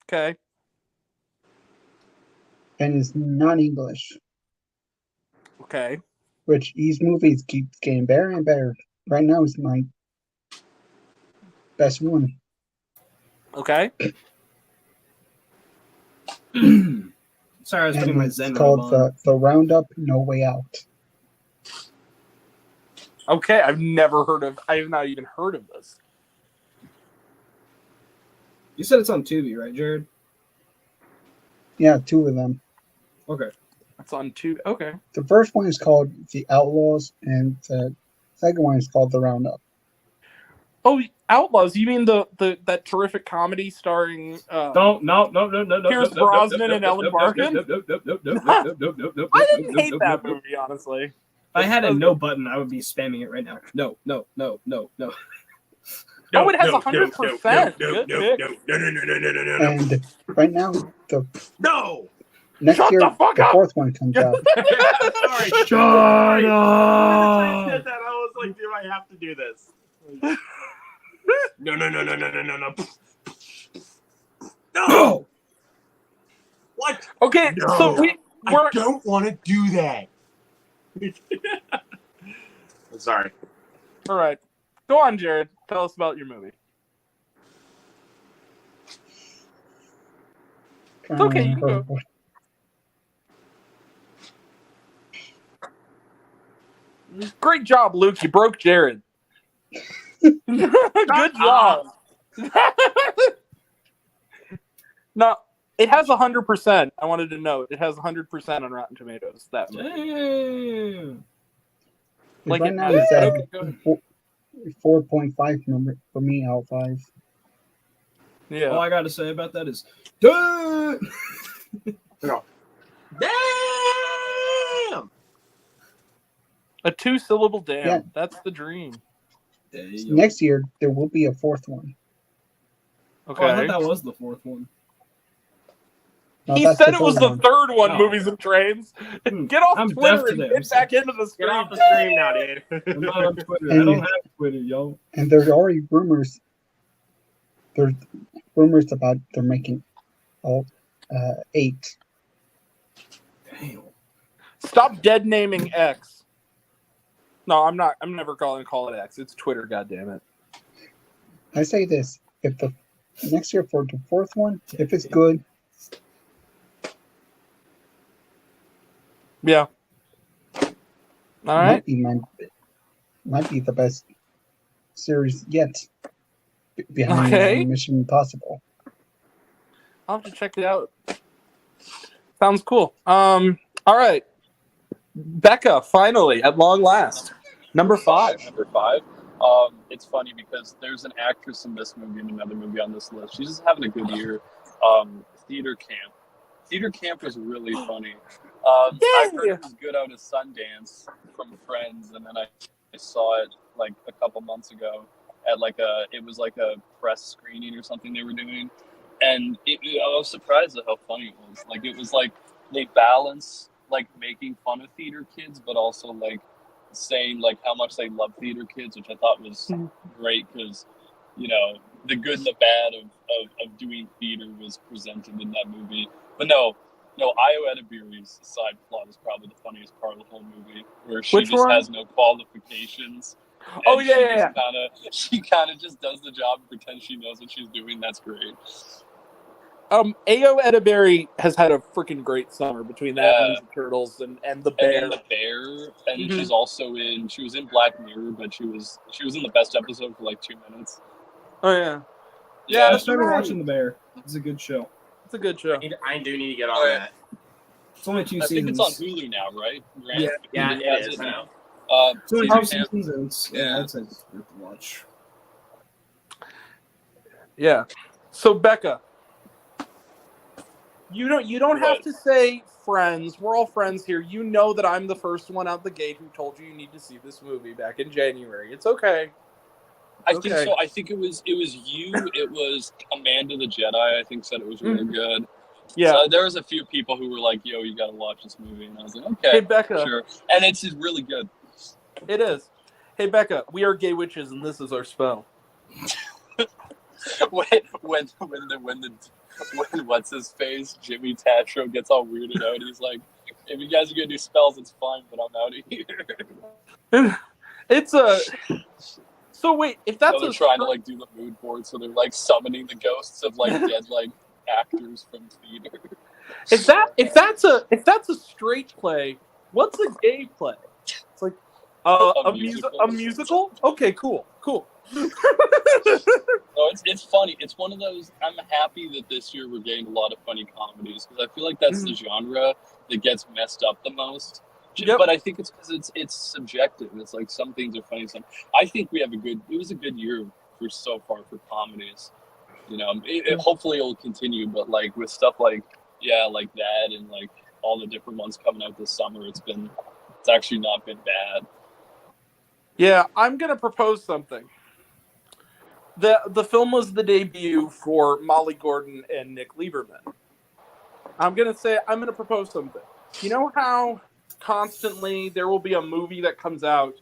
Okay. And it's not English. Okay. Which these movies keep getting better and better. Right now is my best one. Okay. Sorry, I was putting my Zen. It's called the Roundup No Way Out. Okay, I have not even heard of this. You said it's on Tubi, right, Jared? Yeah, 2 of them. Okay. It's on Tubi. Okay. The first one is called The Outlaws, and the second one is called The Roundup. Oh, Outlaws! You mean that terrific comedy starring No, Pierce Brosnan and Ellen Barkin? I didn't hate that movie, honestly. If I had a no button, I would be spamming it right now. No. Oh, it has 100%. And right now, next Shut year, the fuck the up! 4th one comes out. Sorry. Shut up! I was like, do I have to do this? No. No! What? Okay, No. so I don't want to do that. I'm sorry. All right. Go on, Jared. Tell us about your movie. It's okay, you can go. Great job, Luke. You broke Jared. Good job. No, it has 100%. I wanted to note it has 100% on Rotten Tomatoes. That movie. Like right now, it's at 4.5 number for me out of 5. Yeah. All I got to say about that is, damn. A 2-syllable damn. Yeah. That's the dream. Next year, there will be a 4th one. Okay. Oh, I thought that was the 4th one. No, he said it was the 3rd one, Oh. Movies and Trains. Get off I'm Twitter deaf and today. get back into the stream. Get off the stream now, dude. I'm not on Twitter. I don't have Twitter, yo. And there's already rumors. There's rumors about they're making all 8. Damn. Stop dead naming X. No, I'm not. I'm never call it X. It's Twitter. Goddammit. I say this: if the next year for the 4th one, if it's good, yeah. All right. Might be the best series yet. Behind Mission Impossible. I'll have to check it out. Sounds cool. All right. Becca, finally, at long last. Number 5. Number 5. It's funny because there's an actress in this movie and another movie on this list. She's just having a good year. Theater Camp. Theater Camp was really funny. I heard it was good out of Sundance from friends, and then I saw it like a couple months ago at it was like a press screening or something they were doing, And I was surprised at how funny it was. Like, it was like they balance like making fun of theater kids, but also like saying like how much they love theater kids, which I thought was great because, you know, the good and the bad of doing theater was presented in that movie. But no, Ayo Edebiri's side plot is probably the funniest part of the whole movie, where she has no qualifications. Oh yeah. She kind of just does the job and pretends she knows what she's doing. That's great. Ayo Edebiri has had a freaking great summer between that and Ninja Turtles and the Bear. And she's also she was in Black Mirror, but she was in the best episode for like 2 minutes. Oh yeah. Yeah, I started watching The Bear. It's a good show. It's a good show. I do need to get on that. It's only 2 seasons. I think it's on Hulu now, right? Grant? Yeah, it is now. It's only 2 seasons. Yeah, it's worth to watch. Yeah. So Becca, you don't have to say friends. We're all friends here. You know that I'm the first one out the gate who told you need to see this movie back in January. It's okay. I think so. I think it was you. It was Amanda the Jedi. I think said it was really good. Yeah. So there was a few people who were like, "Yo, you got to watch this movie," and I was like, "Okay, hey Becca, sure." And it's really good. It is. Hey Becca, we are gay witches, and this is our spell. when what's his face, Jimmy Tatro gets all weirded out. He's like, "If you guys are gonna do spells, it's fine, but I'm out of here." It's a. So wait, if that's they're trying to like do the mood board, so they're like summoning the ghosts of like dead like actors from theater. If that's a straight play, what's a gay play? It's like a musical. Okay, cool. No, it's funny. It's one of those. I'm happy that this year we're getting a lot of funny comedies because I feel like that's the genre that gets messed up the most. Yep. But I think it's because it's subjective. It's like some things are funny. I think we have it was a good year so far for comedies. You know, hopefully it'll continue. But like with stuff like that and like all the different ones coming out this summer, it's actually not been bad. Yeah, I'm gonna propose something. The film was the debut for Molly Gordon and Nick Lieberman. I'm gonna propose something. You know how constantly there will be a movie that comes out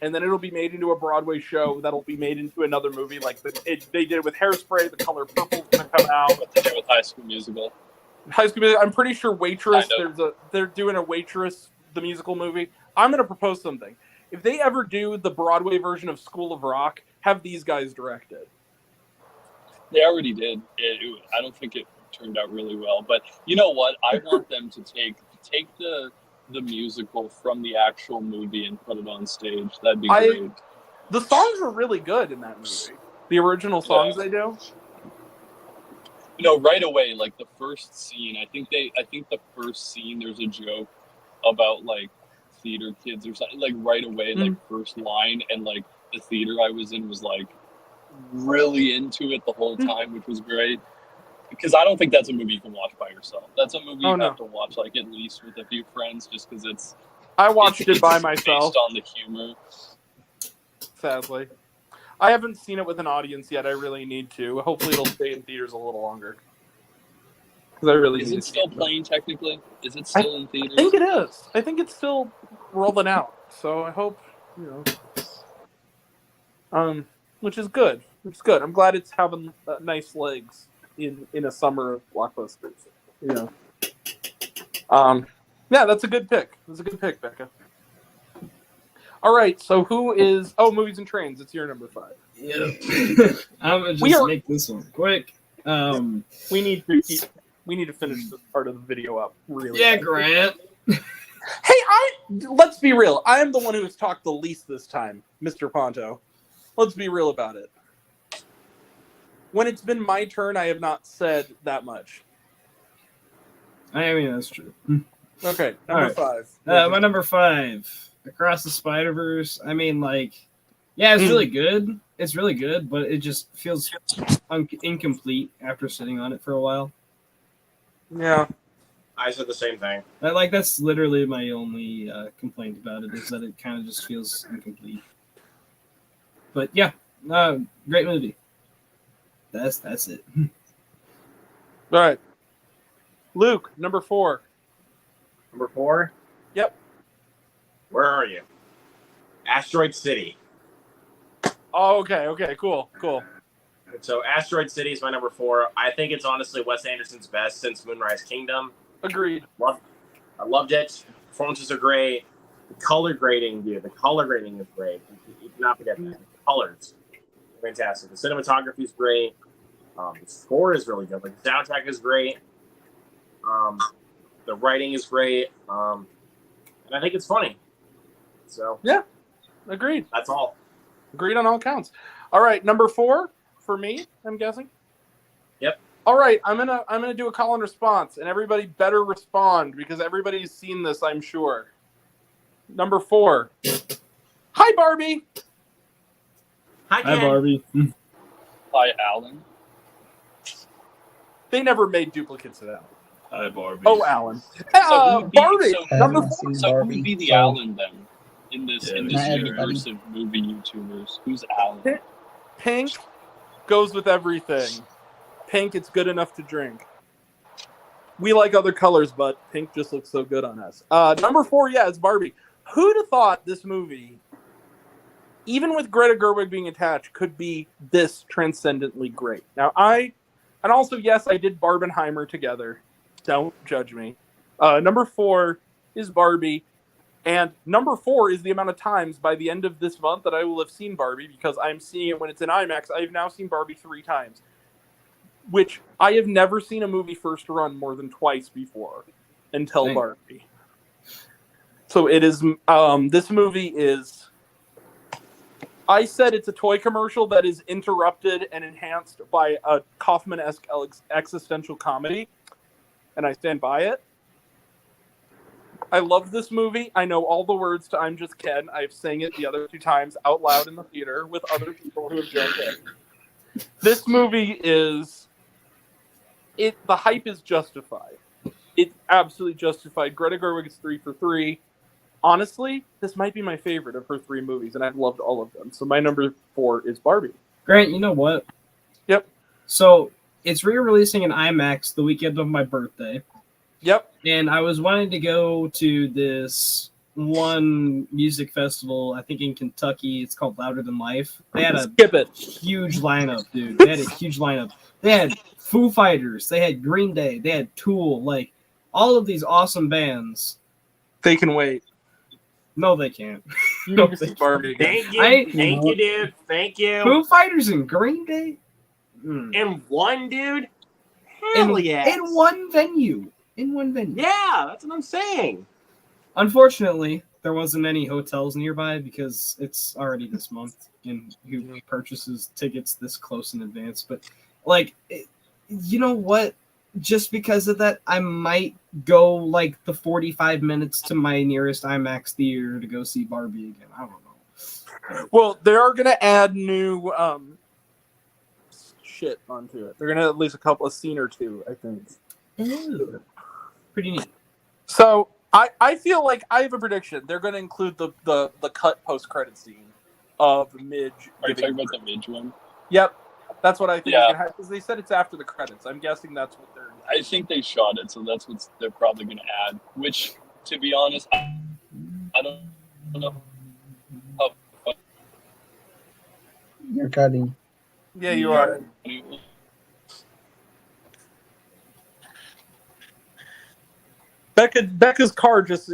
and then it'll be made into a Broadway show that'll be made into another movie, like they did it with Hairspray. The Color Purple's gonna come out. What they did with High School Musical. I'm pretty sure Waitress. They're doing a Waitress, the musical movie. I'm gonna propose something. If they ever do the Broadway version of School of Rock, have these guys direct it. They already did. I don't think it turned out really well, but you know what? I want them to take the musical from the actual movie and put it on stage. That'd be great. The songs were really good in that movie. The original songs they do. You know, right away, like the first scene. I think the first scene there's a joke about like theater kids or something. Like right away, like first line, and like the theater I was in was like really into it the whole time, which was great. Because I don't think that's a movie you can watch by yourself. That's a movie you have to watch like at least with a few friends, just because it's. I watched it by myself. Based on the humor. Sadly, I haven't seen it with an audience yet. I really need to. Hopefully, it'll stay in theaters a little longer. Because I really. Is it still playing technically? Is it still in theaters? I think it is. I think it's still rolling out. So I hope which is good. It's good. I'm glad it's having nice legs in a summer of blockbusters. Yeah, that's a good pick. That's a good pick, Becca. All right, so who is? Oh, Movies and Trains. It's your number 5. Yeah, I'm gonna just make this one quick. We need to finish this part of the video up. Really? Yeah, Grant. Hey, let's be real. I am the one who has talked the least this time, Mr. Ponto. Let's be real about it. When it's been my turn, I have not said that much. I mean, that's true. Okay, number 5. My number 5, Across the Spider-Verse. I mean, like, yeah, it's really good. It's really good, but it just feels incomplete after sitting on it for a while. Yeah. I said the same thing. That's literally my only complaint about it, is that it kind of just feels incomplete. But yeah, great movie. That's it. All right. Luke, number 4. Number 4? Yep. Where are you? Asteroid City. Oh, okay, cool. So Asteroid City is my number 4. I think it's honestly Wes Anderson's best since Moonrise Kingdom. Agreed. I loved it. Performances are great. The color grading, dude. The color grading is great. You cannot forget that. The colors, fantastic. The cinematography is great. The score is really good. Like the soundtrack is great. The writing is great. And I think it's funny. So yeah, agreed. That's all. Agreed on all counts. All right, number 4 for me. I'm guessing. Yep. All right, I'm gonna do a call and response, and everybody better respond because everybody's seen this, I'm sure. Number 4. Hi, Barbie. Hi, Barbie. Hi, Alan. They never made duplicates of that. Hi, Barbie. Oh, Alan. Barbie. Number 4. So who would be the Alan then in this universe of movie YouTubers? Who's Alan? Pink goes with everything. Pink, it's good enough to drink. We like other colors, but pink just looks so good on us. Number 4, yeah, it's Barbie. Who'd have thought this movie, even with Greta Gerwig being attached, could be this transcendently great? Now, and also, yes, I did Barbenheimer together. Don't judge me. Number 4 is Barbie. And number 4 is the amount of times by the end of this month that I will have seen Barbie because I'm seeing it when it's in IMAX. I've now seen Barbie 3 times, which I have never seen a movie first run more than twice before until Dang. Barbie. So it is, this movie is, I said it's a toy commercial that is interrupted and enhanced by a Kaufman-esque existential comedy, and I stand by it. I love this movie. I know all the words to I'm Just Ken. I've sang it the other 2 times out loud in the theater with other people who have joined in. This movie is... the hype is justified. It's absolutely justified. Greta Gerwig is 3 for 3. Honestly, this might be my favorite of her 3 movies, and I've loved all of them. So my number 4 is Barbie. Grant, you know what? Yep. So it's re-releasing in IMAX the weekend of my birthday. Yep. And I was wanting to go to this one music festival, I think in Kentucky. It's called Louder Than Life. They had a huge lineup, dude. They had a huge lineup. They had Foo Fighters. They had Green Day. They had Tool. Like, all of these awesome bands. They can wait. No, they can't. No, they Barbie. Thank you, dude. Thank you. Foo Fighters and Green Day? In one, dude? Hell yeah. In one venue. Yeah, that's what I'm saying. Unfortunately, there wasn't any hotels nearby because it's already this month, and who purchases tickets this close in advance. But, like, you know what? Just because of that, I might go, like, the 45 minutes to my nearest IMAX theater to go see Barbie again. I don't know. Well, they are going to add new shit onto it. They're going to at least a couple of scene or 2, I think. Ooh. Pretty neat. So I feel like I have a prediction. They're going to include the cut post-credit scene of Midge. Are you talking about the Midge one? Yep. That's what I think. Yeah. Because they said it's after the credits. I'm guessing that's what they're... I think they shot it, so that's what they're probably going to add. Which, to be honest, I don't know. You're cutting. Yeah, you are. Becca's car just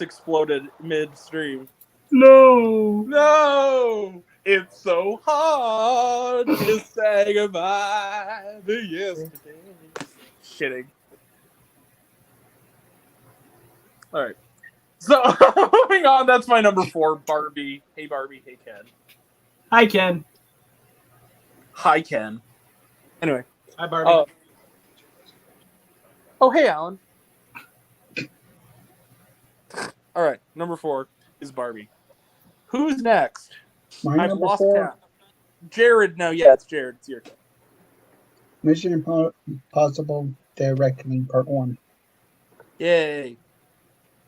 exploded midstream. No, it's so hard to say goodbye to yesterday. Kidding. All right. So moving on, that's my number 4, Barbie. Hey Barbie, hey Ken. Hi Ken. Hi Ken. Anyway. Hi Barbie. Oh hey Alan. All right, number 4 is Barbie. Who's next? My number 4. Count. Jared, no, yeah, it's Jared. It's your turn. Mission Impossible: Dead Reckoning Part 1. Yay!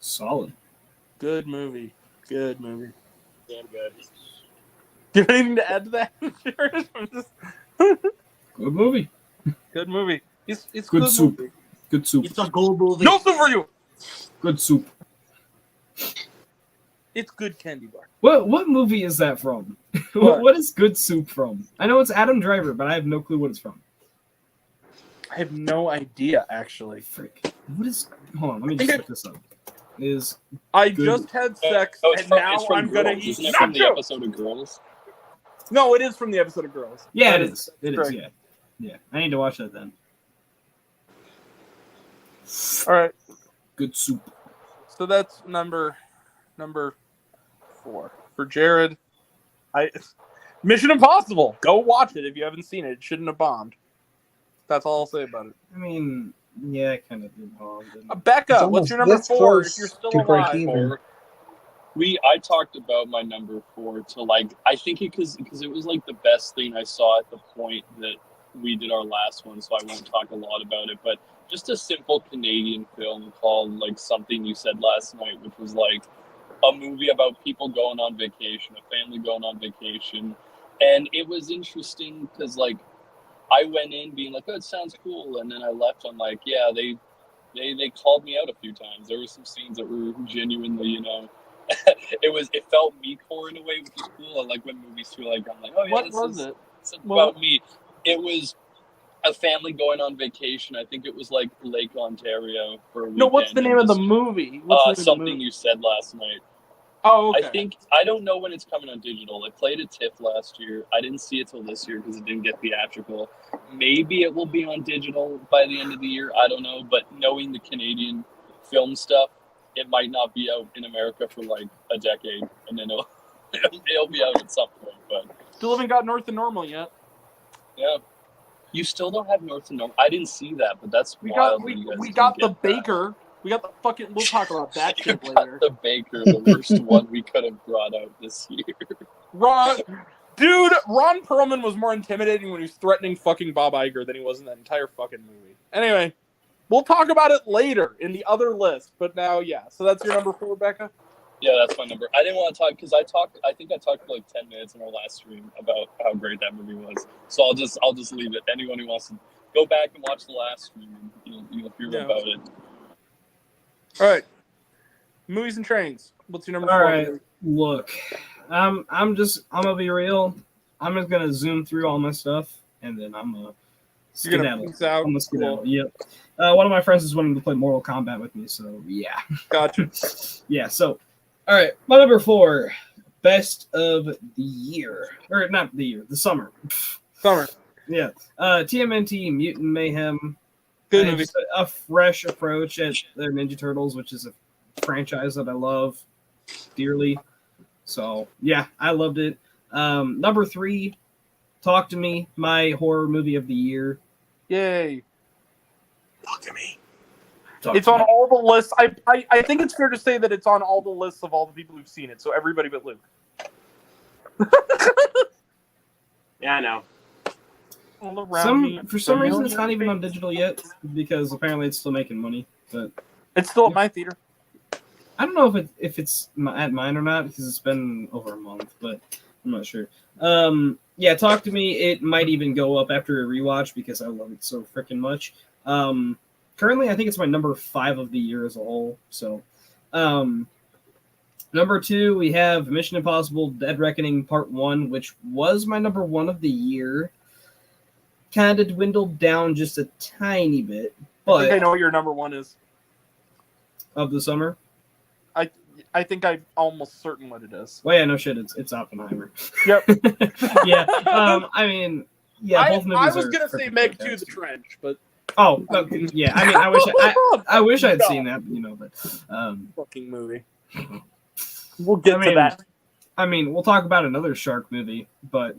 Solid. Good movie. Good movie. Damn good. Do you have anything to add to that, Jared? Good movie. Good movie. It's Good soup. movie. Good soup. It's a gold movie. No soup for you. Good soup. It's good candy bar. What movie is that from? What is Good Soup from? I know it's Adam Driver, but I have no clue what it's from. I have no idea, actually. Frick. What is? Hold on, let me just look this up. I good. just had sex, and now I'm gonna eat. Isn't it from the episode of Girls? No, it is from the episode of Girls. Yeah, That it is. It is. Yeah, yeah. I need to watch that then. All right. Good soup. So that's number 4 for Jared. Mission Impossible. Go watch it if you haven't seen it. It shouldn't have bombed. That's all I'll say about it. I mean, yeah, it kind of did bomb. Becca, what's your number 4? If you're still alive. I talked about my number 4 to like, I think because it was like the best thing I saw at the point that we did our last one, so I won't talk a lot about it, but just a simple Canadian film called like Something You Said Last Night, which was like a movie about people going on vacation, a family going on vacation. And it was interesting because like I went in being like, oh, it sounds cool, and then I left on like, yeah, they called me out a few times. There were some scenes that were genuinely, you know, it felt me-core in a way, which is cool. I like when movies feel like, I'm like, oh yeah, what was it? It's about me. It was a family going on vacation. I think it was like Lake Ontario for a weekend. No, what's the name of the movie? Something You Said Last Night. Oh, okay. I don't know when it's coming on digital. It played at TIFF last year. I didn't see it till this year because it didn't get theatrical. Maybe it will be on digital by the end of the year. I don't know. But knowing the Canadian film stuff, it might not be out in America for like a decade, and then it'll be out at some point. But still haven't got North and Normal yet. Yeah. You still don't have North and Normal. I didn't see that, but that's wild. We got the Baker. We got the fucking. We'll talk about that shit later. The Baker, the worst one we could have brought out this year. Ron Perlman was more intimidating when he was threatening fucking Bob Iger than he was in that entire fucking movie. Anyway, we'll talk about it later in the other list. But now, yeah. So that's your number 4, Becca? Yeah, that's my number. I didn't want to talk because I think I talked for like 10 minutes in our last stream about how great that movie was. So I'll just leave it. Anyone who wants to go back and watch the last stream, you'll hear about it. All right. Movies and trains. What's your number 4? All right. Look, I'm gonna be real. I'm just gonna zoom through all my stuff, and then I'm gonna skedaddle. I'm gonna skedaddle. Cool. Yep. One of my friends is wanting to play Mortal Kombat with me, so yeah. Gotcha. Yeah. So, all right. My number 4, best of the year, or not the year, the summer. Summer. Yeah. TMNT Mutant Mayhem. Good movie. A fresh approach at their Ninja Turtles, which is a franchise that I love dearly. So yeah, I loved it. Number 3, Talk to Me, my horror movie of the year. Yay! Talk to me. It's on all the lists. I think it's fair to say that it's on all the lists of all the people who've seen it. So everybody but Luke. Yeah, I know. For some reason, it's not even on digital yet because apparently it's still making money. But it's still at my theater. I don't know if it's at mine or not because it's been over a month, but I'm not sure. Yeah, Talk to Me. It might even go up after a rewatch because I love it so freaking much. Currently, I think it's my number 5 of the year as a whole. So, number 2, we have Mission Impossible: Dead Reckoning Part 1, which was my number 1 of the year. Kind of dwindled down just a tiny bit, but I think I know what your number 1 is of the summer. I think I'm almost certain what it is. Well, yeah, no shit, it's Oppenheimer. Yep. Yeah. I mean, yeah, both movies. I was gonna say Meg 2: The Trench, but yeah. I mean, I wish I'd seen that, but fucking movie. We'll get to that. I mean, we'll talk about another shark movie, but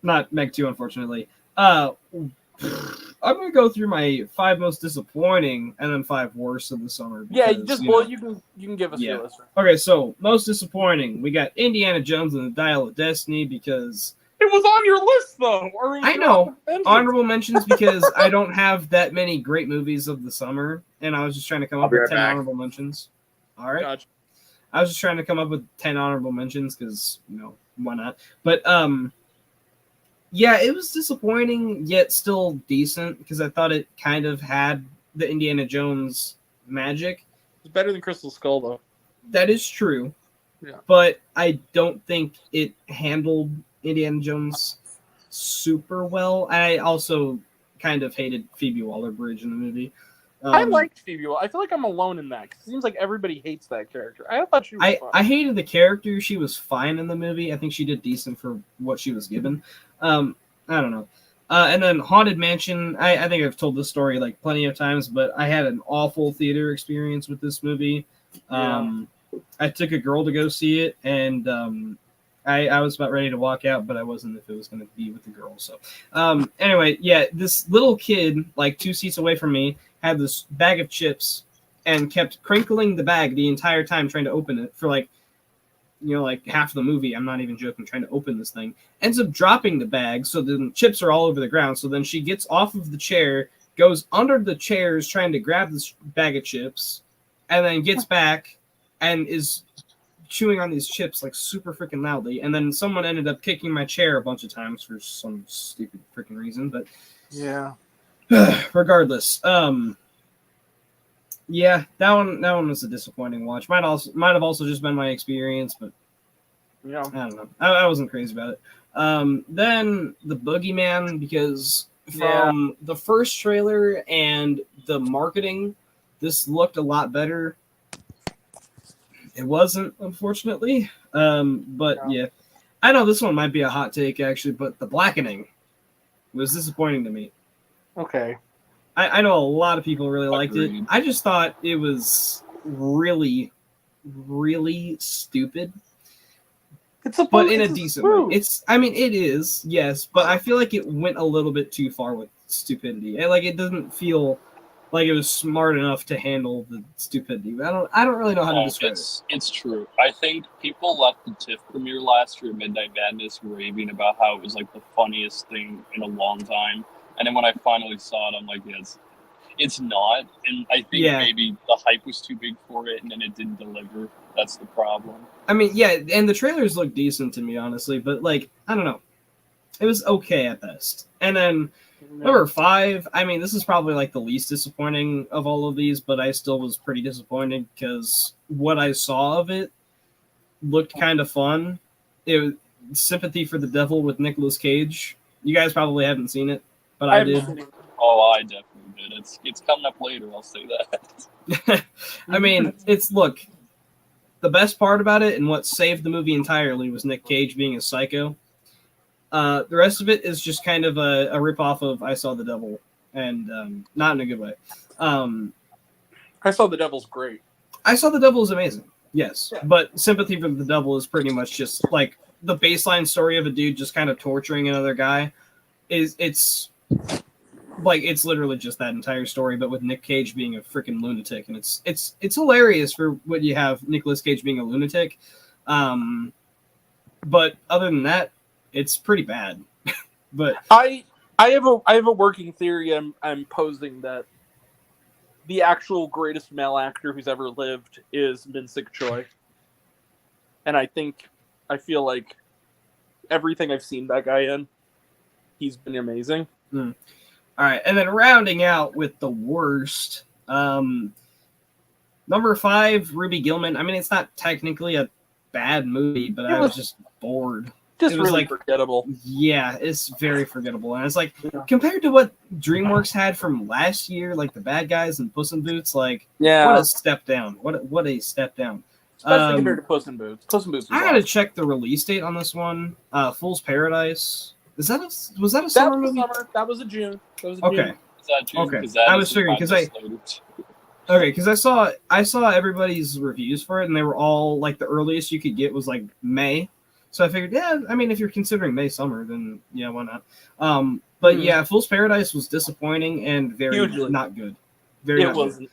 not Meg 2, unfortunately. I'm gonna go through my 5 most disappointing and then 5 worst of the summer. Because, you can give us your list. Okay, so most disappointing, we got Indiana Jones and the Dial of Destiny because it was on your list though. I know honorable mentions because I don't have that many great movies of the summer, and I was just trying to come up with 10 honorable mentions. All right, gotcha. I was just trying to come up with 10 honorable mentions because why not? But Yeah, it was disappointing, yet still decent, because I thought it kind of had the Indiana Jones magic. It's better than Crystal Skull, though. That is true. Yeah. But I don't think it handled Indiana Jones super well. I also kind of hated Phoebe Waller-Bridge in the movie. I liked Phoebe. I feel like I'm alone in that, because it seems like everybody hates that character. I thought she was fun. I hated the character. She was fine in the movie. I think she did decent for what she was given. I don't know. And then Haunted Mansion, I think I've told this story like plenty of times, but I had an awful theater experience with this movie. I took a girl to go see it, and I was about ready to walk out, but I wasn't if it was going to be with the girl. So anyway, yeah, this little kid, like 2 seats away from me, had this bag of chips and kept crinkling the bag the entire time trying to open it for like half of the movie. I'm not even joking, trying to open this thing. Ends up dropping the bag, so the chips are all over the ground. So then she gets off of the chair, goes under the chairs trying to grab this bag of chips, and then gets back and is chewing on these chips like super freaking loudly. And then someone ended up kicking my chair a bunch of times for some stupid freaking reason. But yeah. Regardless, yeah, that one was a disappointing watch. Might have also just been my experience, but yeah, I don't know. I wasn't crazy about it. Then the Boogeyman, because from the first trailer and the marketing, this looked a lot better. It wasn't, unfortunately. But yeah, I know this one might be a hot take actually, but The Blackening was disappointing to me. Okay. I know a lot of people really liked it. I just thought it was really, really stupid. But in a decent way. It is, yes, but I feel like it went a little bit too far with stupidity. It doesn't feel like it was smart enough to handle the stupidity. I don't really know how to describe it. It's true. I think people left the TIFF premiere last year, Midnight Madness, raving about how it was like the funniest thing in a long time. And then when I finally saw it, I'm like, yeah, it's not. And I think maybe the hype was too big for it, and then it didn't deliver. That's the problem. I mean, yeah, and the trailers look decent to me, honestly, but I don't know. It was okay at best. And then number 5, I mean, this is probably like the least disappointing of all of these, but I still was pretty disappointed because what I saw of it looked kind of fun. It was Sympathy for the Devil with Nicolas Cage. You guys probably haven't seen it, but I did. Oh, I definitely did. It's coming up later, I'll say that. I mean, the best part about it and what saved the movie entirely was Nick Cage being a psycho. The rest of it is just kind of a ripoff of I Saw the Devil, and not in a good way. I Saw the Devil's great. I Saw the Devil is amazing, yes. Yeah. But Sympathy for the Devil is pretty much just like the baseline story of a dude just kind of torturing another guy. It's literally just that entire story, but with Nick Cage being a freaking lunatic, and it's hilarious for what you have Nicolas Cage being a lunatic. But other than that, it's pretty bad. But I have a working theory. I'm posing that the actual greatest male actor who's ever lived is Min-Sik Choi, and I feel like everything I've seen that guy in, he's been amazing. All right, and then rounding out with the worst, number 5, Ruby Gillman. I mean, it's not technically a bad movie, but I was just bored. Just really forgettable. Yeah, it's very forgettable. And it's compared to what DreamWorks had from last year, like The Bad Guys and Puss in Boots, what a step down. What a step down. Especially compared to Puss in Boots. Puss in Boots was I gotta check the release date on this one. Fool's Paradise. Was that a summer movie? That was a June. Okay. Okay. I was figuring because I saw everybody's reviews for it, and they were all like the earliest you could get was like May. So I figured, I mean, if you're considering May summer, then yeah, why not? But yeah, Fool's Paradise was disappointing and very not good. It wasn't.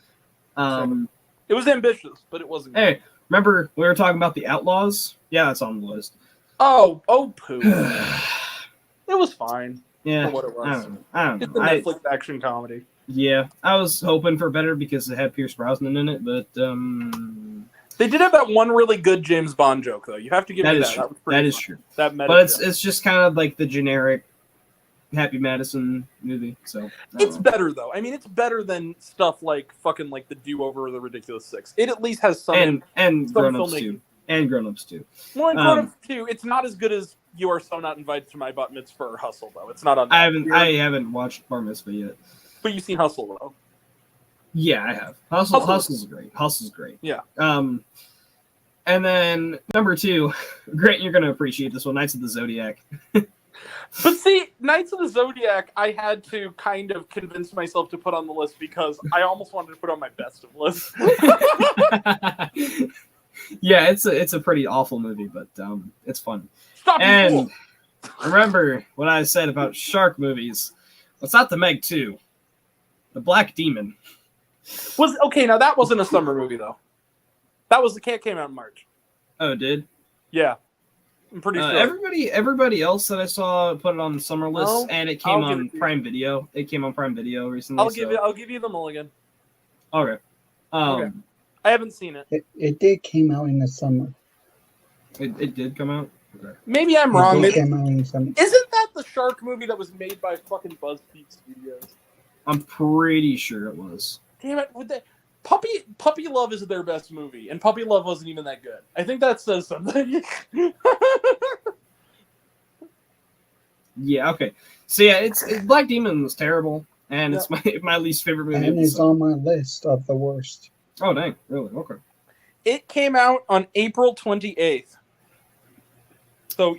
It was ambitious, but it wasn't. Hey, remember we were talking about The Outlaws? Yeah, that's on the list. Oh, poo. It was fine. Yeah, for what it was. I don't know. It's a Netflix action comedy. Yeah, I was hoping for better because it had Pierce Brosnan in it, but they did have that one really good James Bond joke, though. You have to give me that. That is true. That but it's just kind of like the generic Happy Madison movie. So it's better though. I mean, it's better than stuff like fucking like The Do-Over or The Ridiculous Six. It at least has some and some Grown Ups too. And Grown Ups too. Well, and Grown Ups too. It's not as good as You Are So Not Invited to My Bat Mitzvah or Hustle though. It's not on. I haven't watched Bar Mitzvah yet. But you've seen Hustle though. Yeah, I have. Hustle's great. Hustle's great. Yeah. And then number 2, Grant, you're gonna appreciate this one, Knights of the Zodiac. But see, Knights of the Zodiac, I had to kind of convince myself to put on the list because I almost wanted to put on my best of list. Yeah, it's a pretty awful movie, but it's fun. Stop and remember what I said about shark movies. It's not the Meg 2. The Black Demon. Was okay, now that wasn't a summer movie though. That was came out in March. Oh, it did? Yeah. I'm pretty sure. Everybody else that I saw put it on the summer list, and it came on Prime Video. It came on Prime Video recently. I'll give you the mulligan. Okay. Okay. I haven't seen it. It did came out in the summer. It did come out? Okay. Maybe I'm wrong. It came out in the summer. Isn't that the shark movie that was made by fucking BuzzFeed Studios? I'm pretty sure it was. Damn it. Puppy Love is their best movie, and Puppy Love wasn't even that good. I think that says something. Yeah, okay. So yeah, it's Black Demon was terrible, and it's my least favorite movie. And it's on my list of the worst. Oh dang, really? Okay. It came out on April 28th. So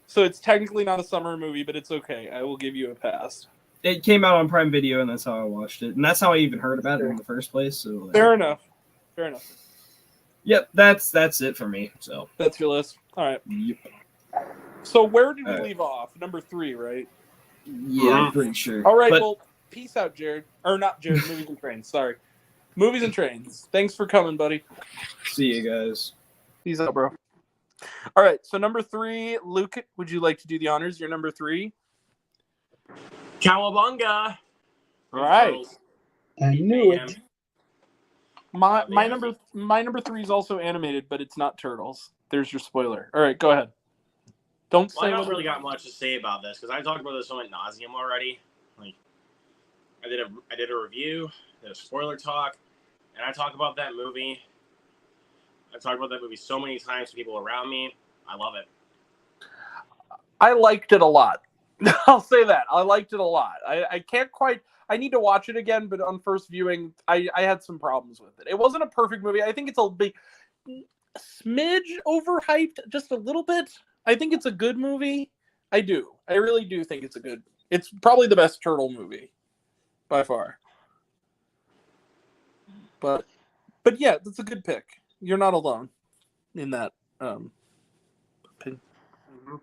so it's technically not a summer movie, but it's okay. I will give you a pass. It came out on Prime Video, and that's how I watched it, and that's how I even heard about it in the first place. So fair enough. Yep, that's it for me. So that's your list. All right. Yep. So where did we leave off? Number 3, right? Yeah, I'm pretty sure. All right. Well, peace out, Jared. Or not Jared. Movies and Trains. Sorry. Movies and Trains. Thanks for coming, buddy. See you guys. Peace out, bro. All right. So number 3, Luke. Would you like to do the honors? Your number 3. Cowabunga. All right. I knew it. My number 3 is also animated, but it's not Turtles. There's your spoiler. All right, go ahead. Don't say. I don't really got much to say about this because I talked about this so ad nauseum already. Like, I did a review, did a spoiler talk, and I talk about that movie. I've talked about that movie so many times to people around me. I love it. I liked it a lot. I'll say that. I liked it a lot. I can't quite. I need to watch it again, but on first viewing, I had some problems with it. It wasn't a perfect movie. I think it's a big smidge overhyped, just a little bit. I think it's a good movie. I do. I really do think it's it's probably the best Turtle movie by far. But yeah, that's a good pick. You're not alone in that opinion. Mm-hmm.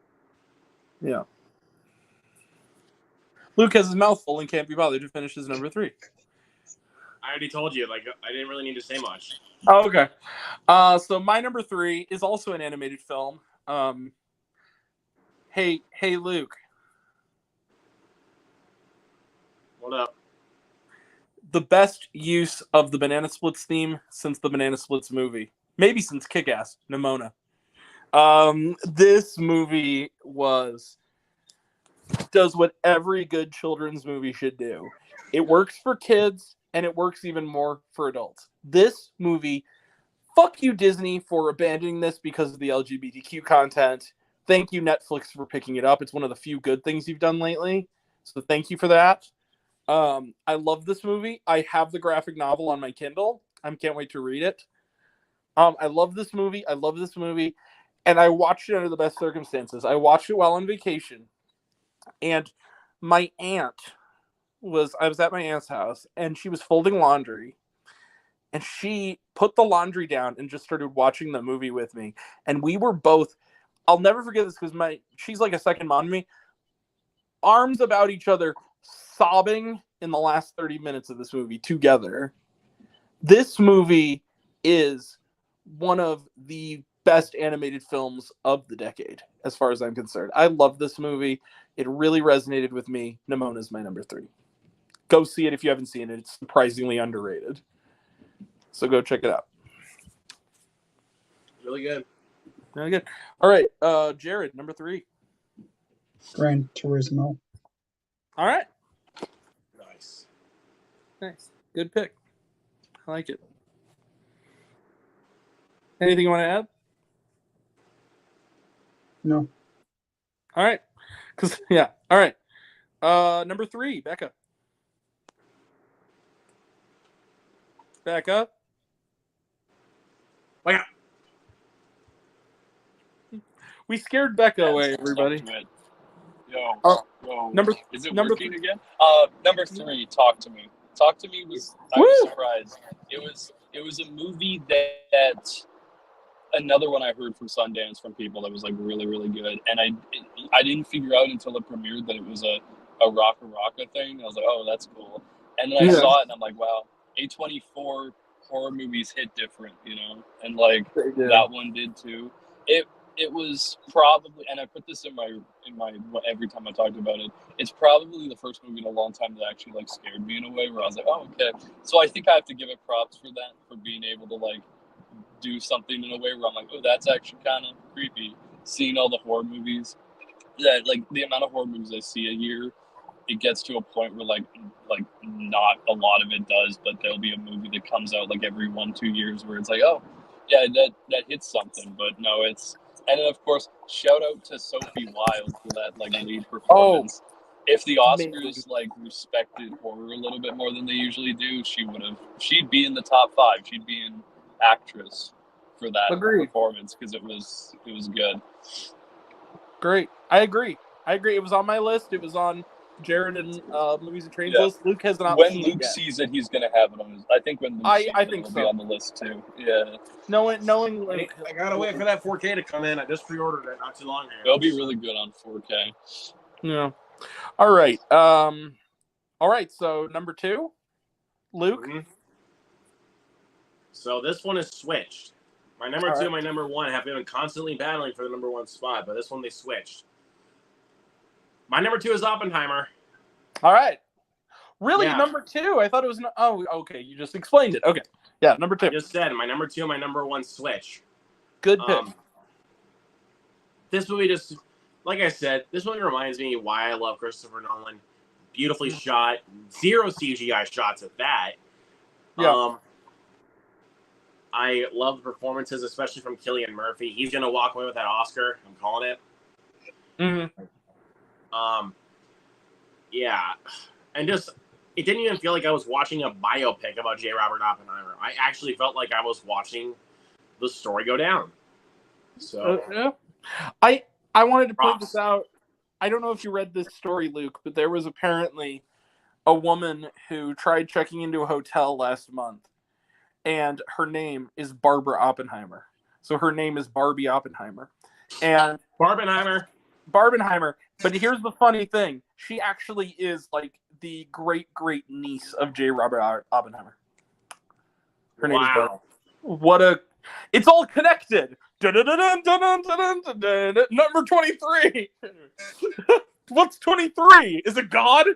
Yeah. Luke has his mouth full and can't be bothered to finish his number 3. I already told you, like, I didn't really need to say much. Oh, okay. So my number 3 is also an animated film. Hey, Luke. What up? The best use of the Banana Splits theme since the Banana Splits movie. Maybe since Kick-Ass, Nimona. This movie does what every good children's movie should do. It works for kids, and it works even more for adults. This movie, fuck you, Disney, for abandoning this because of the LGBTQ content. Thank you, Netflix, for picking it up. It's one of the few good things you've done lately. So thank you for that. I love this movie. I have the graphic novel on my Kindle. I can't wait to read it. I love this movie. And I watched it under the best circumstances. I watched it while on vacation. And my aunt I was at my aunt's house, and she was folding laundry. And she put the laundry down and just started watching the movie with me. And we were both, I'll never forget this because she's like a second mom to me, arms about each other, sobbing in the last 30 minutes of this movie together. This movie is one of the best animated films of the decade, as far as I'm concerned. I love this movie. It really resonated with me. Nimona is my number 3. Go see it if you haven't seen it. It's surprisingly underrated. So go check it out. Really good. Really good. All right, Jared, number 3. Gran Turismo. All right. Nice. Good pick. I like it. Anything you want to add? No. All right. All right. Number 3, Becca. Becca. Oh, yeah. We scared Becca away, everybody. Yo, is it working again? Number 3, Talk to Me. Talk to Me was, I was surprised. It was a movie that another one I heard from Sundance from people that was like really, really good. And I didn't figure out until it premiered that it was a Raka Raka thing. I was like, oh, that's cool. And then I saw it and I'm like, wow, A24 horror movies hit different, you know? And like that one did too. It was probably, and I put this in my every time I talked about it, it's probably the first movie in a long time that actually like scared me in a way where I was like, oh, okay. So I think I have to give it props for that, for being able to like do something in a way where I'm like, oh, that's actually kind of creepy. Seeing all the horror movies, that like the amount of horror movies I see a year, it gets to a point where like not a lot of it does, but there'll be a movie that comes out like every 1-2 years where it's like, oh, yeah, that hits something. But no, it's. And then, of course, shout out to Sophie Wilde for that like lead performance. If the Oscars like respected horror a little bit more than they usually do, she'd be in the top 5. She'd be an actress for that performance because it was good. Great. I agree. It was on my list. It was on Jared and Movies and Trains list. Luke has not. When Luke sees it, he's gonna have it on his. I think when Luke sees it, it'll be on the list too. Yeah. Knowing Luke, I gotta wait for that 4K to come in. I just pre-ordered it not too long ago. It'll be really good on 4K. Yeah. All right. All right. So number 2, Luke. Mm-hmm. So this one is switched. My number 2 and my number 1 have been constantly battling for the number 1 spot, but this one they switched. My number 2 is Oppenheimer. All right. Really, number 2? I thought it was. Oh, okay. You just explained it. Okay. Yeah, number 2. I just said my number 2 and my number 1 switch. Good pick. This movie just, like I said, this movie reminds me why I love Christopher Nolan. Beautifully shot, 0 CGI shots at that. Yeah. I love the performances, especially from Cillian Murphy. He's gonna walk away with that Oscar. I'm calling it. Mm-hmm. Yeah, and just it didn't even feel like I was watching a biopic about J. Robert Oppenheimer. I actually felt like I was watching the story go down. So yeah. I wanted to point this out. I don't know if you read this story, Luke, but there was apparently a woman who tried checking into a hotel last month, and her name is Barbara Oppenheimer. So her name is Barbie Oppenheimer. And Barbenheimer. But here's the funny thing. She actually is like the great niece of J. Robert Oppenheimer. Her name is Barbie. It's all connected. Number 23. What's 23? Is it God?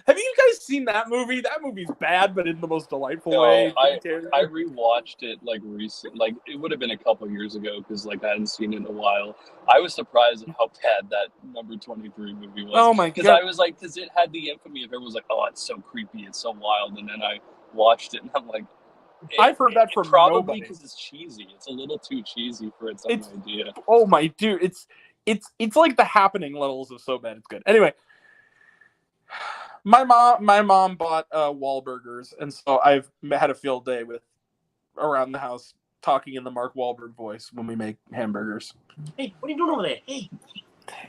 Have you guys seen that movie? That movie's bad, but in the most delightful way. I rewatched it like recent, like it would have been a couple years ago because like I hadn't seen it in a while. I was surprised at how bad that number 23 movie was. Oh my god! Because I was like, because it had the infamy of everyone was like, oh, it's so creepy, it's so wild, and then I watched it and I'm like, I've heard that from probably because it's cheesy. It's a little too cheesy for its own idea. Oh my dude, it's like The Happening levels of so bad it's good. Anyway, my mom bought Wahlburgers, and so I've had a field day with around the house talking in the Mark Wahlberg voice when we make hamburgers. Hey, what are you doing over there?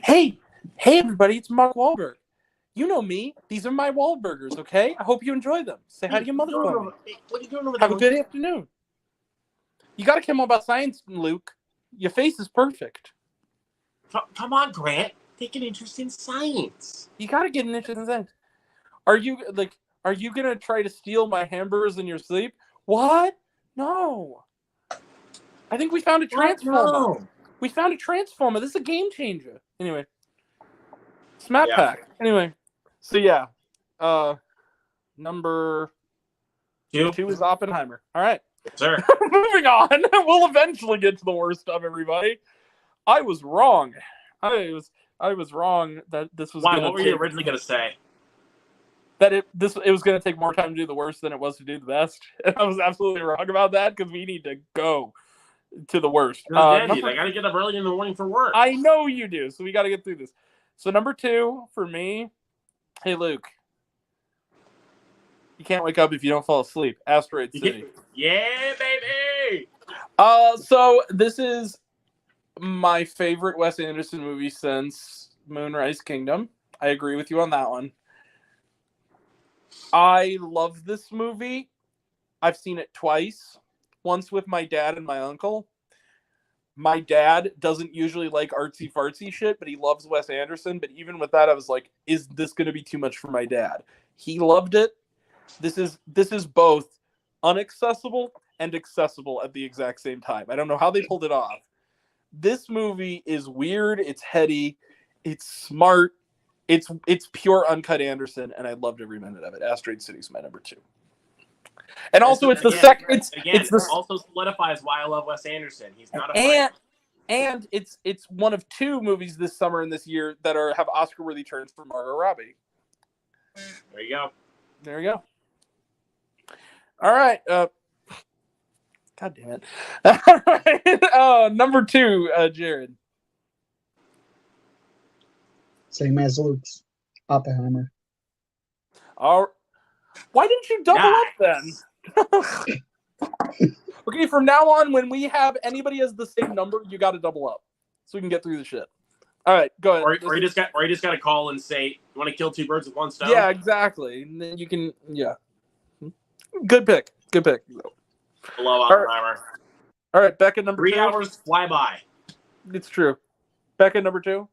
Hey, everybody! It's Mark Wahlberg. You know me. These are my Wahlburgers. Okay. I hope you enjoy them. Say hi to your mother for me. Hey, what are you doing over there? Have a good afternoon. You got to come about science, Luke. Your face is perfect. Come on, Grant. Take an interest in science. You gotta get an interest in science. Are you gonna try to steal my hamburgers in your sleep? What? No. I think we found a transformer. No. We found a transformer. This is a game changer. Anyway. Smat Pack. Anyway. So yeah. Number 2 is Oppenheimer. All right. Yes, sir. Moving on. We'll eventually get to the worst stuff, everybody. I was wrong. I was wrong that this was. Why? What were you originally going to say? that it was going to take more time to do the worst than it was to do the best. And I was absolutely wrong about that because we need to go to the worst. I got to get up early in the morning for work. I know you do, so we got to get through this. So number 2 for me, hey Luke, you can't wake up if you don't fall asleep. Asteroid City. Yeah, baby. So this is my favorite Wes Anderson movie since Moonrise Kingdom. I agree with you on that one. I love this movie. I've seen it twice. Once with my dad and my uncle. My dad doesn't usually like artsy fartsy shit, but he loves Wes Anderson. But even with that, I was like, is this going to be too much for my dad? He loved it. This is both unaccessible and accessible at the exact same time. I don't know how they pulled it off. This movie is weird. It's heady. It's smart. It's pure uncut Anderson, and I loved every minute of it. Asteroid City is my number 2. And also, it's the second. It's also solidifies why I love Wes Anderson. He's not a fighter. And it's one of 2 movies this summer and this year that have Oscar-worthy turns for Margot Robbie. There you go. There you go. All right. God damn it. All right. Number 2, Jared. Same as Luke's. Oppenheimer. Why didn't you double up then? Okay, from now on, when we have anybody as the same number, you got to double up so we can get through the shit. All right, go ahead. Or you just got to call and say, "You want to kill 2 birds with one stone?" Yeah, exactly. And then you can, yeah. Good pick. Below Oppenheimer. All right, Becca, number 2. 3 hours fly by. It's true. Becca, number 2.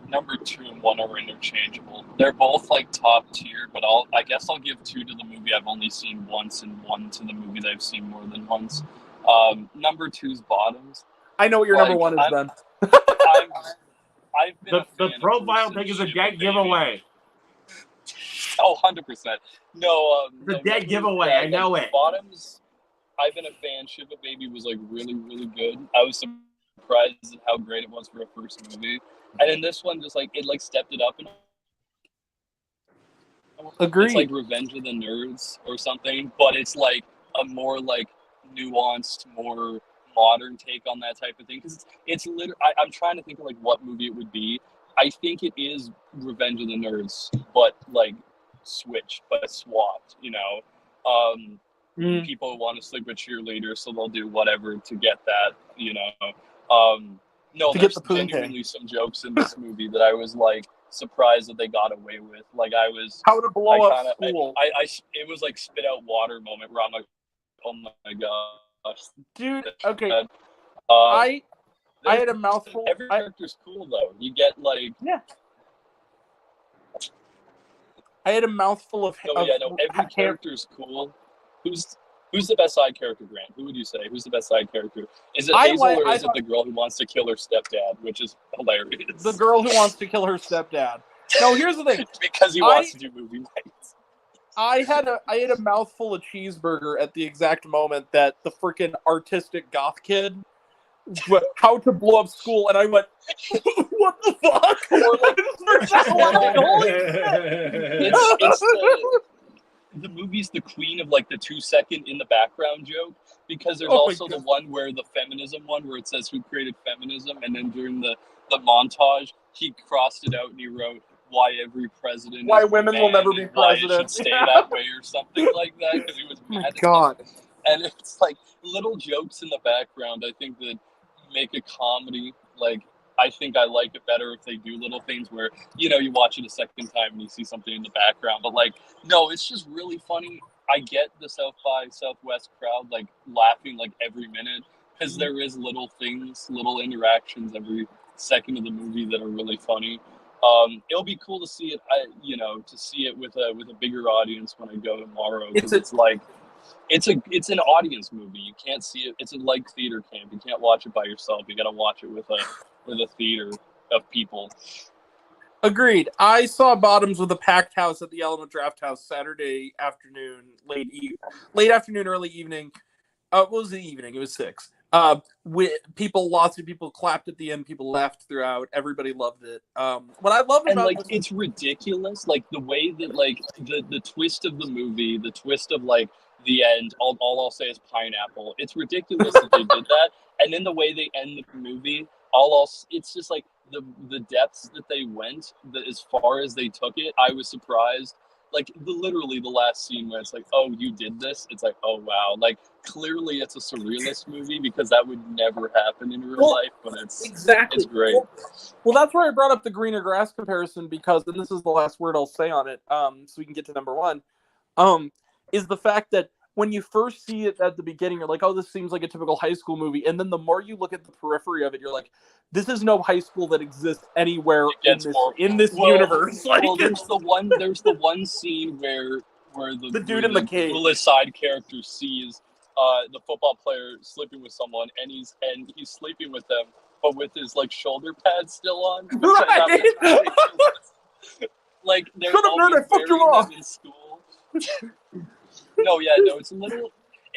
Number 2 and 1 are interchangeable. They're both like top tier, but I guess I'll give 2 to the movie I've only seen once and 1 to the movie that I've seen more than once. Number 2's Bottoms. I know what your number 1 is, Ben. I've been the profile pic is a dead giveaway. Oh, 100%. No, the dead giveaway. I know it. Bottoms. I've been a fan. Shiva Baby was like really, really good. I was surprised at how great it was for a first movie. And in this one, just like it like stepped it up. Agreed. It's like Revenge of the Nerds or something, but it's like a more like nuanced, more modern take on that type of thing. Because it's literally, I'm trying to think of like what movie it would be. I think it is Revenge of the Nerds, but like switched, but swapped. You know, people want to sleep with cheerleaders, so they'll do whatever to get that. You know. No, there's genuinely some jokes in this movie that I was like surprised that they got away with. Like I was how to blow up school. It was like spit out water moment where I'm like, oh my gosh, dude. Okay, I had a mouthful. Every character's cool though. You get like I had a mouthful of. Every character's cool. Who's the best side character, Grant? Who would you say? Who's the best side character? Is it Hazel or is it the girl who wants to kill her stepdad, which is hilarious? The girl who wants to kill her stepdad. No, here's the thing. Because he wants to do movie nights. I had a mouthful of cheeseburger at the exact moment that the freaking artistic goth kid went, how to blow up school, and I went, what the fuck? The movie's the queen of like the 2-second in the background joke, because there's also the one where the feminism one where it says who created feminism, and then during the montage he crossed it out and he wrote why every president why women will never be president should stay that way or something like that, because he was mad at God. And it's like little jokes in the background I think that make a comedy. Like I think I like it better if they do little things where, you know, you watch it a second time and you see something in the background. But, like, no, it's just really funny. I get the South by Southwest crowd, like, laughing, like, every minute. Because there is little things, little interactions every second of the movie that are really funny. It'll be cool to see it, to see it with a bigger audience when I go tomorrow. Because it's like, it's an audience movie. You can't see it. It's like theater camp. You can't watch it by yourself. You got to watch it with a theater of people. Agreed. I saw Bottoms with a packed house at the Element Draft House Saturday afternoon, late afternoon, early evening. What was the evening? It was 6. Lots of people clapped at the end. People laughed throughout. Everybody loved it. What I love about like it's ridiculous, like the way that like the twist of the movie, the twist of like the end. All I'll say is pineapple. It's ridiculous that they did that, and then the way they end the movie. It's just like the depths that they went. As far as they took it, I was surprised. Like literally the last scene where it's like, oh, you did this. It's like, oh wow, like clearly it's a surrealist movie because that would never happen in real life. But it's great. Well, that's where I brought up the greener grass comparison because, and this is the last word I'll say on it, so we can get to number one, is the fact that when you first see it at the beginning, you're like, oh, this seems like a typical high school movie, and then the more you look at the periphery of it, you're like, this is no high school that exists anywhere in this universe. Like, well, there's the one scene where the dude in the cage, the side character sees the football player sleeping with someone, and he's sleeping with them, but with his like shoulder pads still on. Right. Like they're shut up, nerd! I fucked you off in school. No,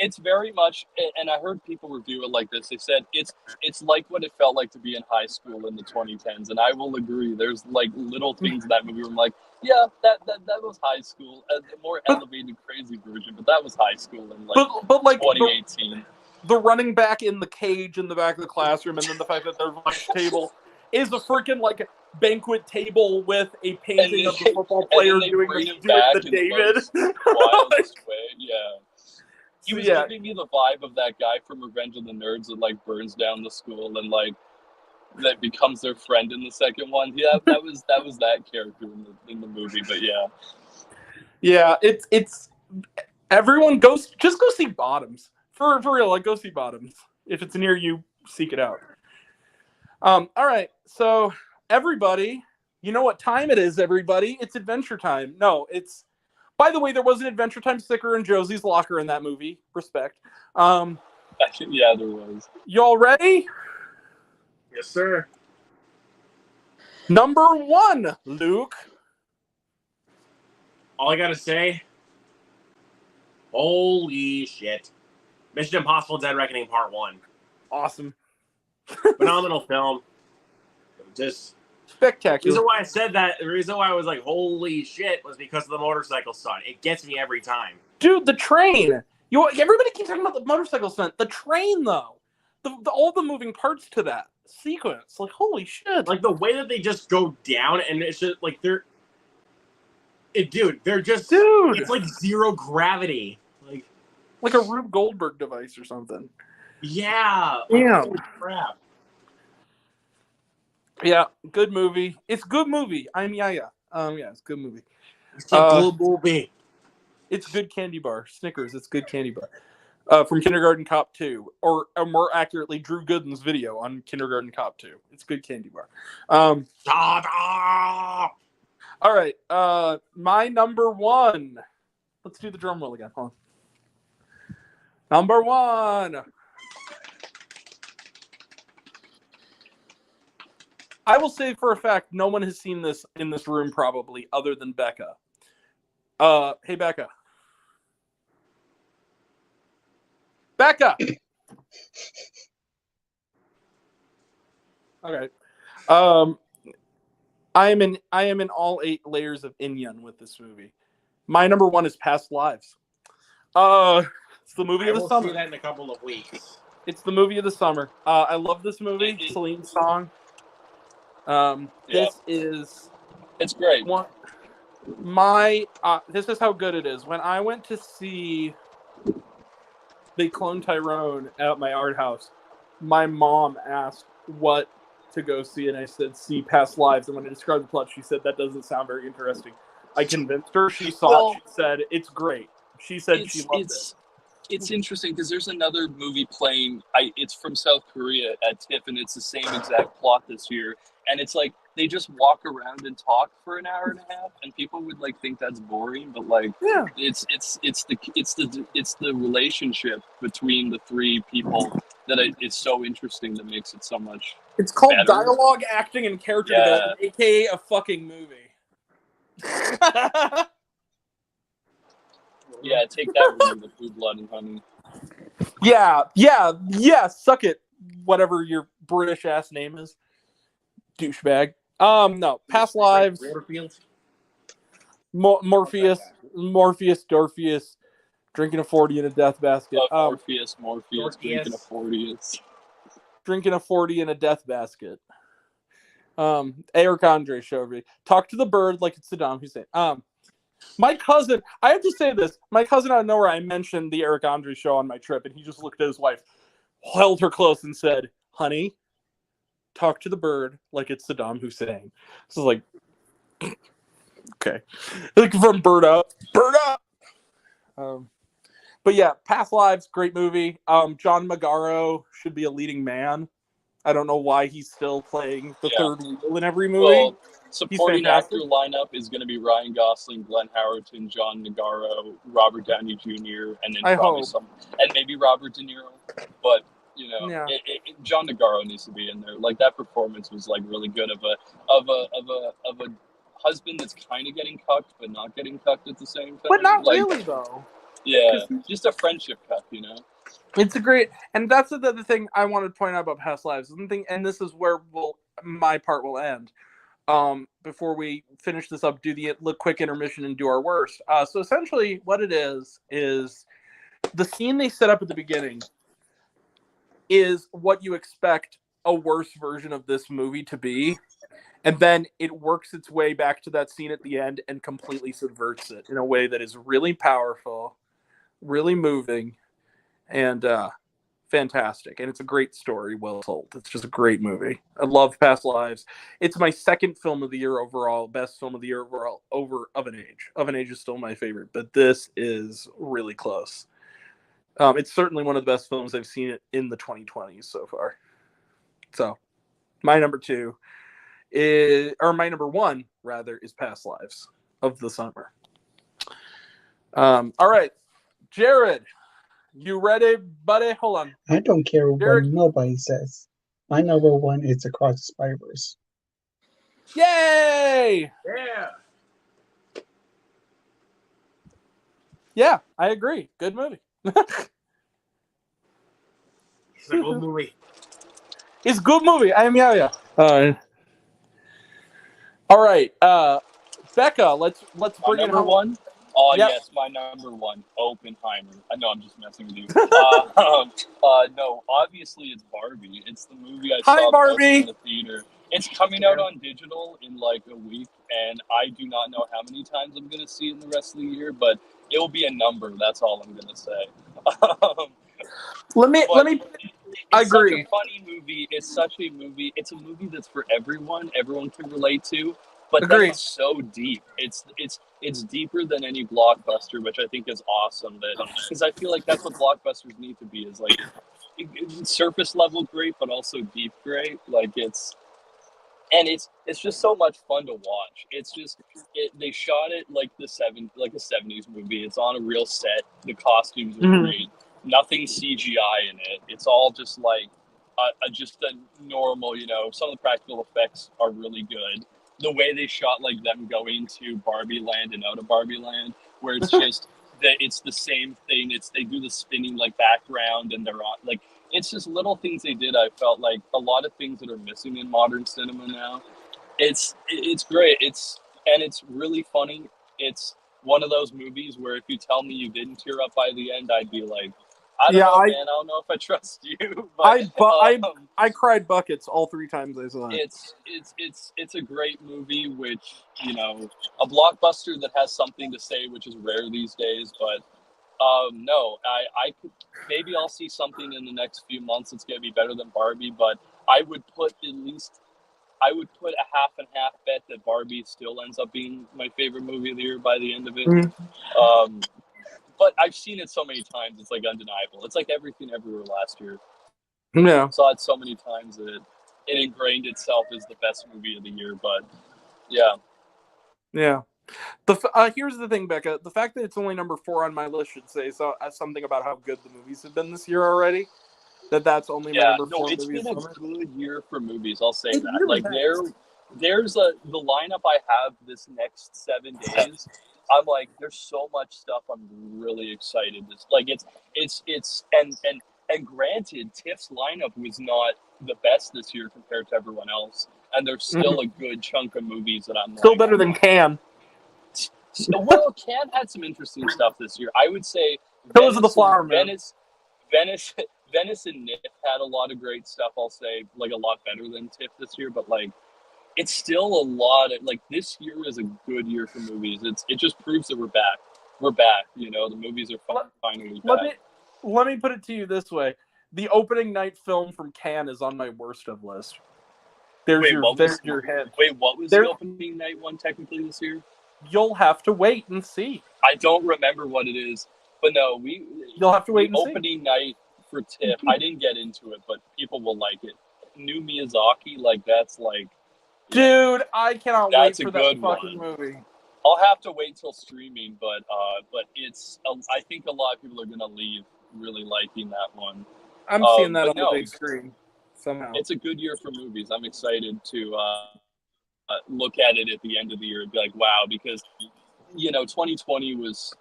it's very much, and I heard people review it like this. They said it's like what it felt like to be in high school in the 2010s, and I will agree. There's like little things in that movie where I'm like, yeah, that was high school, a more elevated, crazy version, but that was high school in like, but like 2018. The running back in the cage in the back of the classroom, and then the fact that their lunch table is a freaking like banquet table with a painting of the football player doing the David. Wildest way, yeah. He was giving me the vibe of that guy from Revenge of the Nerds that like burns down the school and like that becomes their friend in the second one. Yeah, that was that character in the movie. But yeah, it's everyone go see Bottoms for real. Like go see Bottoms if it's near you. Seek it out. All right, so everybody, you know what time it is, everybody. It's Adventure Time. No, it's... By the way, there was an Adventure Time sticker in Josie's locker in that movie. Respect. Yeah, there was. Y'all ready? Yes, sir. Number one, Luke. All I gotta say, holy shit. Mission Impossible Dead Reckoning Part 1. Awesome. Phenomenal film. Just spectacular. The reason why I was like, holy shit, was because of the motorcycle stunt. It gets me every time. Dude, the train. Everybody keeps talking about the motorcycle stunt. The train, though. All the moving parts to that sequence. Like, holy shit. Like, the way that they just go down, and it's just, like, they're just... Dude! It's like zero gravity. Like a Rube Goldberg device or something. Yeah. Yeah. Holy crap. Yeah, good movie. It's good movie. It's good movie. It's a good movie. It's good candy bar. Snickers, it's good candy bar. From Kindergarten Cop 2. Or more accurately, Drew Gooden's video on Kindergarten Cop 2. It's good candy bar. All right. My number one. Let's do the drum roll again. Hold on. Number one. I will say for a fact, no one has seen this in this room probably other than Becca. Hey, Becca. Becca! Okay. I am in all 8 layers of Inyan with this movie. My number one is Past Lives. It's the movie of the summer. See that in a couple of weeks. It's the movie of the summer. I love this movie. Celine's song. This is... It's great. This is how good it is. When I went to see They Clone Tyrone at my art house, my mom asked what to go see, and I said, see Past Lives. And when I described the plot, she said, that doesn't sound very interesting. I convinced her. She saw it. She said, it's great. She said she loved it. It's interesting because there's another movie playing. It's from South Korea at TIFF, and it's the same exact plot this year. And it's like they just walk around and talk for an hour and a half, and people would like think that's boring, but like it's the relationship between the 3 people that it's so interesting that makes it so much. It's called better. Dialogue, acting, and character development, aka a fucking movie. Yeah, take that with the Food, Blood, and Honey. Yeah. Suck it. Whatever your British ass name is, douchebag. No, Past Lives. Morpheus, Dorpheus, drinking a 40 in a death basket. Morpheus, drinking a 40. Drinking a 40 in a death basket. Eric Andre showed me. Talk to the bird like it's Saddam Hussein. My cousin, I have to say this. My cousin out of nowhere, I mentioned the Eric Andre show on my trip, and he just looked at his wife, held her close, and said, "Honey, talk to the bird like it's Saddam Hussein." This is like, okay, like from Bird Up. But yeah, Past Lives, great movie. John Magaro should be a leading man. I don't know why he's still playing the third wheel in every movie. Well, supporting actor lineup is going to be Ryan Gosling, Glenn Howerton, John Magaro, Robert Downey Jr., and then and maybe Robert De Niro. But John Magaro needs to be in there. Like, that performance was like really good of a husband that's kind of getting cucked but not getting cucked at the same time. But not really though. Yeah, just a friendship cuck, It's a great, and that's the thing I wanted to point out about Past Lives. And this is where my part will end. Before we finish this up, do the quick intermission and do our worst. So essentially, what it is the scene they set up at the beginning is what you expect a worse version of this movie to be, and then it works its way back to that scene at the end and completely subverts it in a way that is really powerful, really moving, and fantastic. And it's a great story, well told. It's just a great movie. I love Past Lives. It's my second film of the year overall, best film of the year overall, over Of an Age. Of an Age is still my favorite, but this is really close. It's certainly one of the best films I've seen in the 2020s so far. So my number one is Past Lives of the summer. All right, Jared, you ready, buddy? Hold on. I don't care what nobody says. My number one is Across the Spider-Verse. Yay! Yeah. Yeah, I agree. Good movie. It's a good movie. It's a good movie. All right. Becca, let's bring it home. Yes, my number one, Oppenheimer. I know I'm just messing with you. No, obviously it's Barbie. It's the movie I saw most in the theater. It's coming out on digital in like a week, and I do not know how many times I'm going to see it in the rest of the year, but it will be a number. That's all I'm going to say. Let me. I agree. It's such a funny movie. It's a movie that's for everyone. Everyone can relate to. But then it's so deep. It's deeper than any blockbuster, which I think is awesome. Because I feel like that's what blockbusters need to be, is like surface level great, but also deep great. Like it's just so much fun to watch. It's just they shot it like a 70s movie. It's on a real set. The costumes are great. Nothing CGI in it. It's all just like just a normal. Some of the practical effects are really good. The way they shot like them going to Barbie Land and out of Barbie Land, where it's just it's the same thing. They do the spinning like background, and they're on like it's just little things they did. I felt like a lot of things that are missing in modern cinema now. It's great. It's really funny. It's one of those movies where if you tell me you didn't tear up by the end, I'd be like, I don't know, man. I don't know if I trust you. But, I cried buckets all 3 times I saw it. It's a great movie, which a blockbuster that has something to say, which is rare these days. But no, I could maybe I'll see something in the next few months that's gonna be better than Barbie. But I would put a half and half bet that Barbie still ends up being my favorite movie of the year by the end of it. Mm-hmm. But I've seen it so many times, it's like undeniable. It's like Everything Everywhere last year. Yeah. I saw it so many times that it ingrained itself as the best movie of the year. But yeah. Yeah. Here's the thing, Becca. The fact that it's only number 4 on my list should say something about how good the movies have been this year already. That's only my number 4 it's movies. Been a good year for movies, I'll say that. Really like there's the lineup I have this next 7 days. I'm like, there's so much stuff I'm really excited. It's And granted, TIFF's lineup was not the best this year compared to everyone else, and there's still a good chunk of movies that I'm still better than Cannes. Well, Cannes had some interesting stuff this year. I would say Killers of the Flower Moon. Venice and NIF had a lot of great stuff. I'll say, like, a lot better than TIFF this year, but like, it's still a lot of, like, this year is a good year for movies. It just proves that we're back. We're back. You know, the movies are finally back. Let me put it to you this way: the opening night film from Cannes is on my worst of list. There's your head. Wait, what was the opening night one technically this year? You'll have to wait and see. I don't remember what it is, but no, you'll have to wait and see. Opening night for TIFF, I didn't get into it, but people will like it. New Miyazaki, like, that's like, dude, I cannot wait for that fucking movie. I'll have to wait till streaming, but it's I think a lot of people are gonna leave really liking that one. I'm seeing that on the big screen somehow. It's a good year for movies. I'm excited to look at it at the end of the year and be like, wow, because, you know, 2020 was,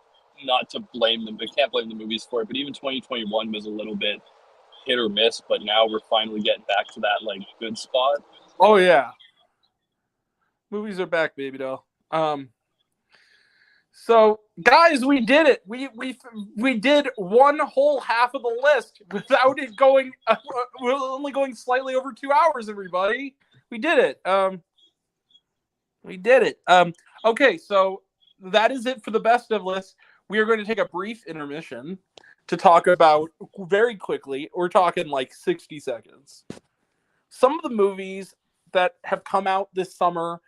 not to blame them, but can't blame the movies for it, but even 2021 was a little bit hit or miss, but now we're finally getting back to that, like, good spot. Oh yeah, movies are back, baby doll. So guys, we did it. We did one whole half of the list without it going. We're only going slightly over 2 hours. Everybody, we did it. We did it. Okay, so that is it for the best of list. We are going to take a brief intermission to talk about, very quickly, we're talking like 60 seconds, some of the movies that have come out this summer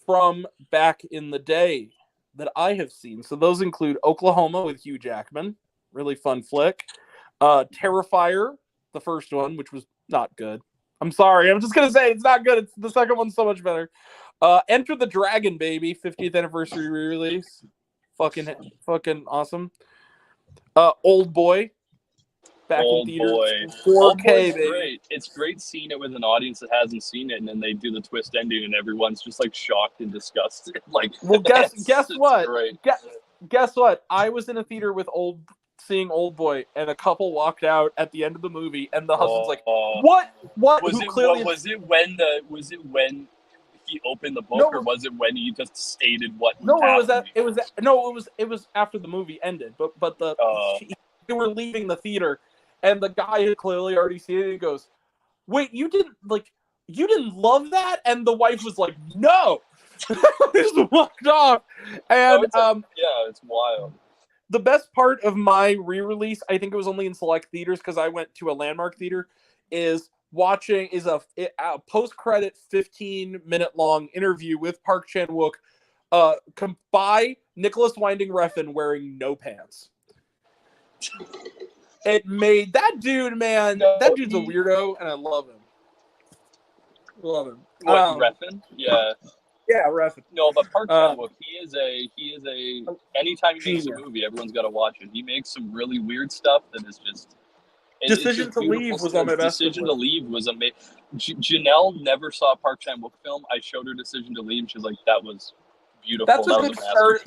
from back in the day that I have seen. So those include Oklahoma with Hugh Jackman, really fun flick. Terrifier, the first one, which was not good. I'm sorry, I'm just going to say it's not good. The second one's so much better. Enter the Dragon, baby, 50th anniversary re-release. Fucking awesome. Old Boy, back in theaters. 4K, baby. Great. It's great seeing it with an audience that hasn't seen it, and then they do the twist ending, and everyone's just like shocked and disgusted. Like, well, guess what? Great. Guess what? I was in a theater with seeing Old Boy, and a couple walked out at the end of the movie, and the husband's like, "What? Was it when he opened the book, or was it when he just stated what? No, it was after the movie ended. But they were leaving the theater, and the guy had clearly already seen it. He goes, "Wait, you didn't love that?" And the wife was like, "No." Just walked off. And it's wild. The best part of my re-release, I think it was only in select theaters because I went to a Landmark theater, is watching a post-credit 15-minute long interview with Park Chan-wook by Nicholas Winding Refn wearing no pants. It made that dude, man, that dude's a weirdo, and I love him. What, Refn? Yeah. Yeah, Refn. No, but Park Chan-wook, he is a anytime he makes a movie, everyone's got to watch it. He makes some really weird stuff that is just... Decision to Leave was on my best. Decision to Leave was amazing. Janelle never saw a Park Chan-wook film. I showed her Decision to Leave. She's like, that was beautiful. That's a good start.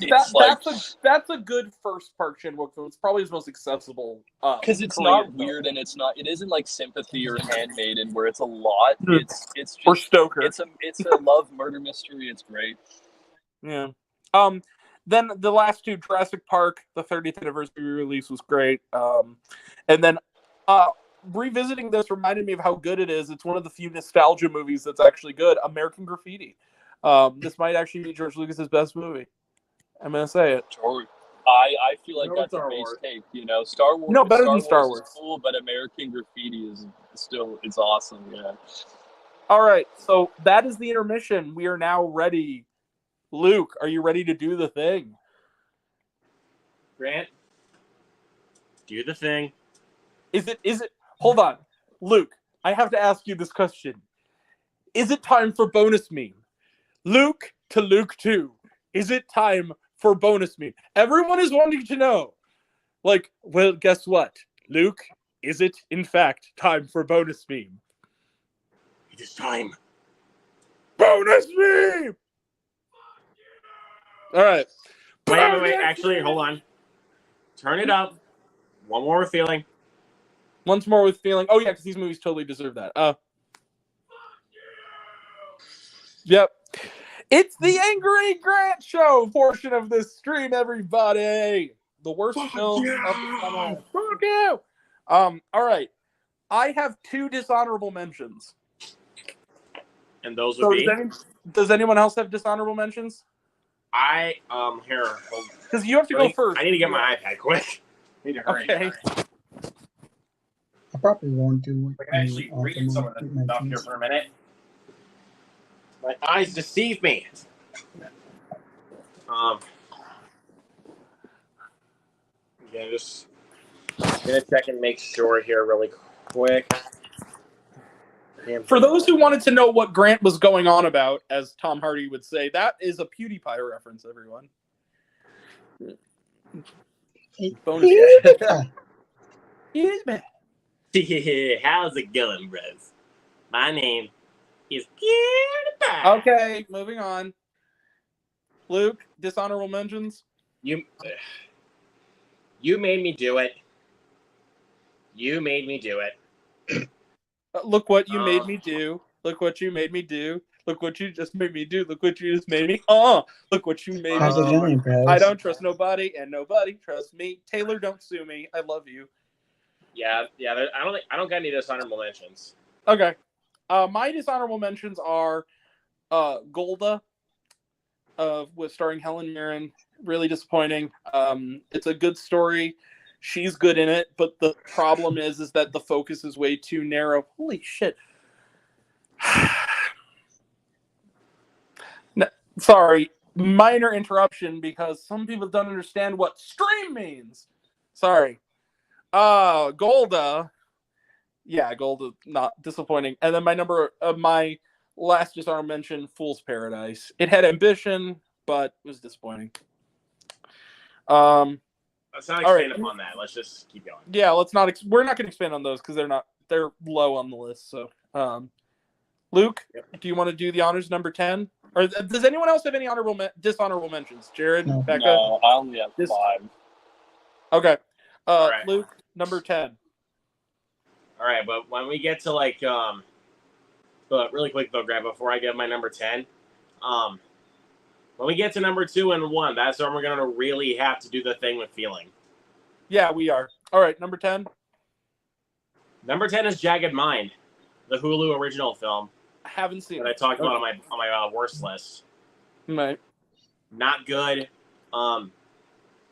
That's a good first Park Chan-wook film. It's probably his most accessible. Because it's not weird, and it isn't like Sympathy or Handmaiden where it's a lot. It's just, or Stoker. It's a love murder mystery. It's great. Yeah. Then the last two, Jurassic Park, the 30th anniversary release was great. And then revisiting this reminded me of how good it is. It's one of the few nostalgia movies that's actually good. American Graffiti. This might actually be George Lucas's best movie. I'm gonna say it. I feel like that's a base take. You know, Star Wars. No, better than Star Wars. Is cool, but American Graffiti is still awesome. Yeah. All right, so that is the intermission. We are now ready. Luke, are you ready to do the thing? Grant, do the thing. Is it? Hold on, Luke. I have to ask you this question. Is it time for bonus meme? Luke to Luke 2. Is it time for bonus meme? Everyone is wanting to know. Like, well, guess what? Luke, is it in fact time for bonus meme? It is time. Bonus meme! All right. Wait. Actually, hold on. Turn it up. One more feeling. Once More with Feeling. Oh, yeah, because these movies totally deserve that. Yep. It's the Angry Grant Show portion of this stream, everybody. The worst film of the summer. Fuck you. All right. I have 2 dishonorable mentions. And those would be? Does anyone else have dishonorable mentions? Here. Because you have to go first. I need to get my iPad quick. I need to hurry. Okay. I probably won't do I can actually read some of the stuff here for a minute. My eyes deceive me. Yeah, just gonna check and make sure here really quick. For those who wanted to know what Grant was going on about, as Tom Hardy would say, that is a PewDiePie reference, everyone. Bonus. How's it going, bros? My name is PewDiePie. Okay, moving on. Luke, dishonorable mentions? You made me do it. You made me do it. Look what you made me do. Look what you made me do. Look what you just made me do. Look what you just made me. Look what you made How's me it going, bros? I don't trust nobody, and nobody trusts me. Taylor, don't sue me. I love you. Yeah. I don't got any dishonorable mentions. Okay. My dishonorable mentions are Golda, with starring Helen Mirren. Really disappointing. It's a good story. She's good in it, but the problem is that the focus is way too narrow. Holy shit. No, sorry, minor interruption because some people don't understand what stream means. Sorry. Golda. Yeah, Golda, not disappointing. And then my last dishonorable mention, Fool's Paradise. It had ambition, but it was disappointing. Let's not expand upon that. Let's just keep going. Yeah, let's not. We're not going to expand on those because they're low on the list. So, Luke, do you want to do the honors number 10? Or does anyone else have any dishonorable mentions? Jared, Becca? No, I only have 5. Okay. Right. Luke, number 10. All right, but when we get to but really quick though, Grab, before I get my number 10, when we get to number 2 and 1, that's when we're gonna really have to do the thing with feeling. Yeah, we are. All right, number 10. Number 10 is Jagged Mind, the Hulu original film. I haven't seen it. That I talked about on my worst list. Right. Not good.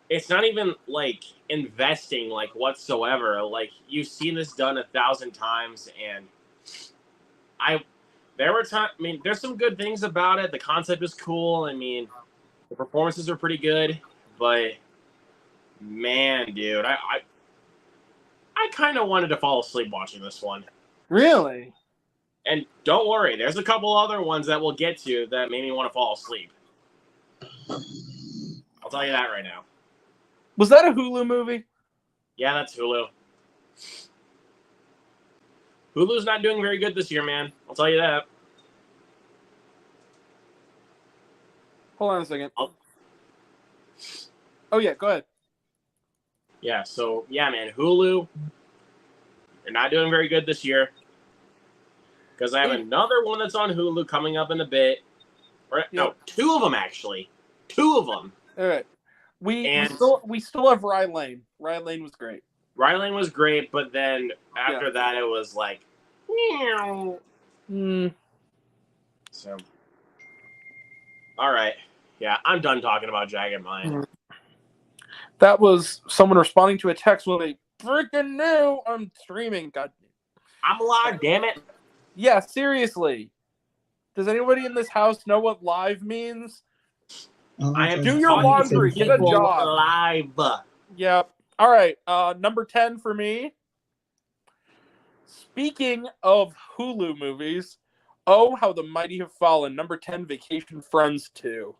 It's not even like investing like whatsoever. Like you've seen this done 1,000 times, and there were times. I mean, there's some good things about it. The concept is cool. I mean, the performances are pretty good, but man, dude, I kind of wanted to fall asleep watching this one. Really? And don't worry, there's a couple other ones that we'll get to that made me want to fall asleep. I'll tell you that right now. Was that a Hulu movie? Yeah, that's Hulu. Hulu's not doing very good this year, man. I'll tell you that. Hold on a second. Oh, yeah, go ahead. Yeah, so, yeah, man, Hulu, they're not doing very good this year. Because I have another one that's on Hulu coming up in a bit. No, 2 of them, actually. 2 of them. All right. We still have Rye Lane. Rye Lane was great. Rye Lane was great, but then after that, it was like, So, all right. Yeah, I'm done talking about Jagged Mind. That was someone responding to a text when they freaking knew I'm streaming. God. I'm alive, damn it. Yeah, seriously. Does anybody in this house know what live means? I am do your laundry. Get a job. Live. Yep. All right. Number 10 for me. Speaking of Hulu movies, Oh, How the Mighty Have Fallen. Number 10, Vacation Friends 2.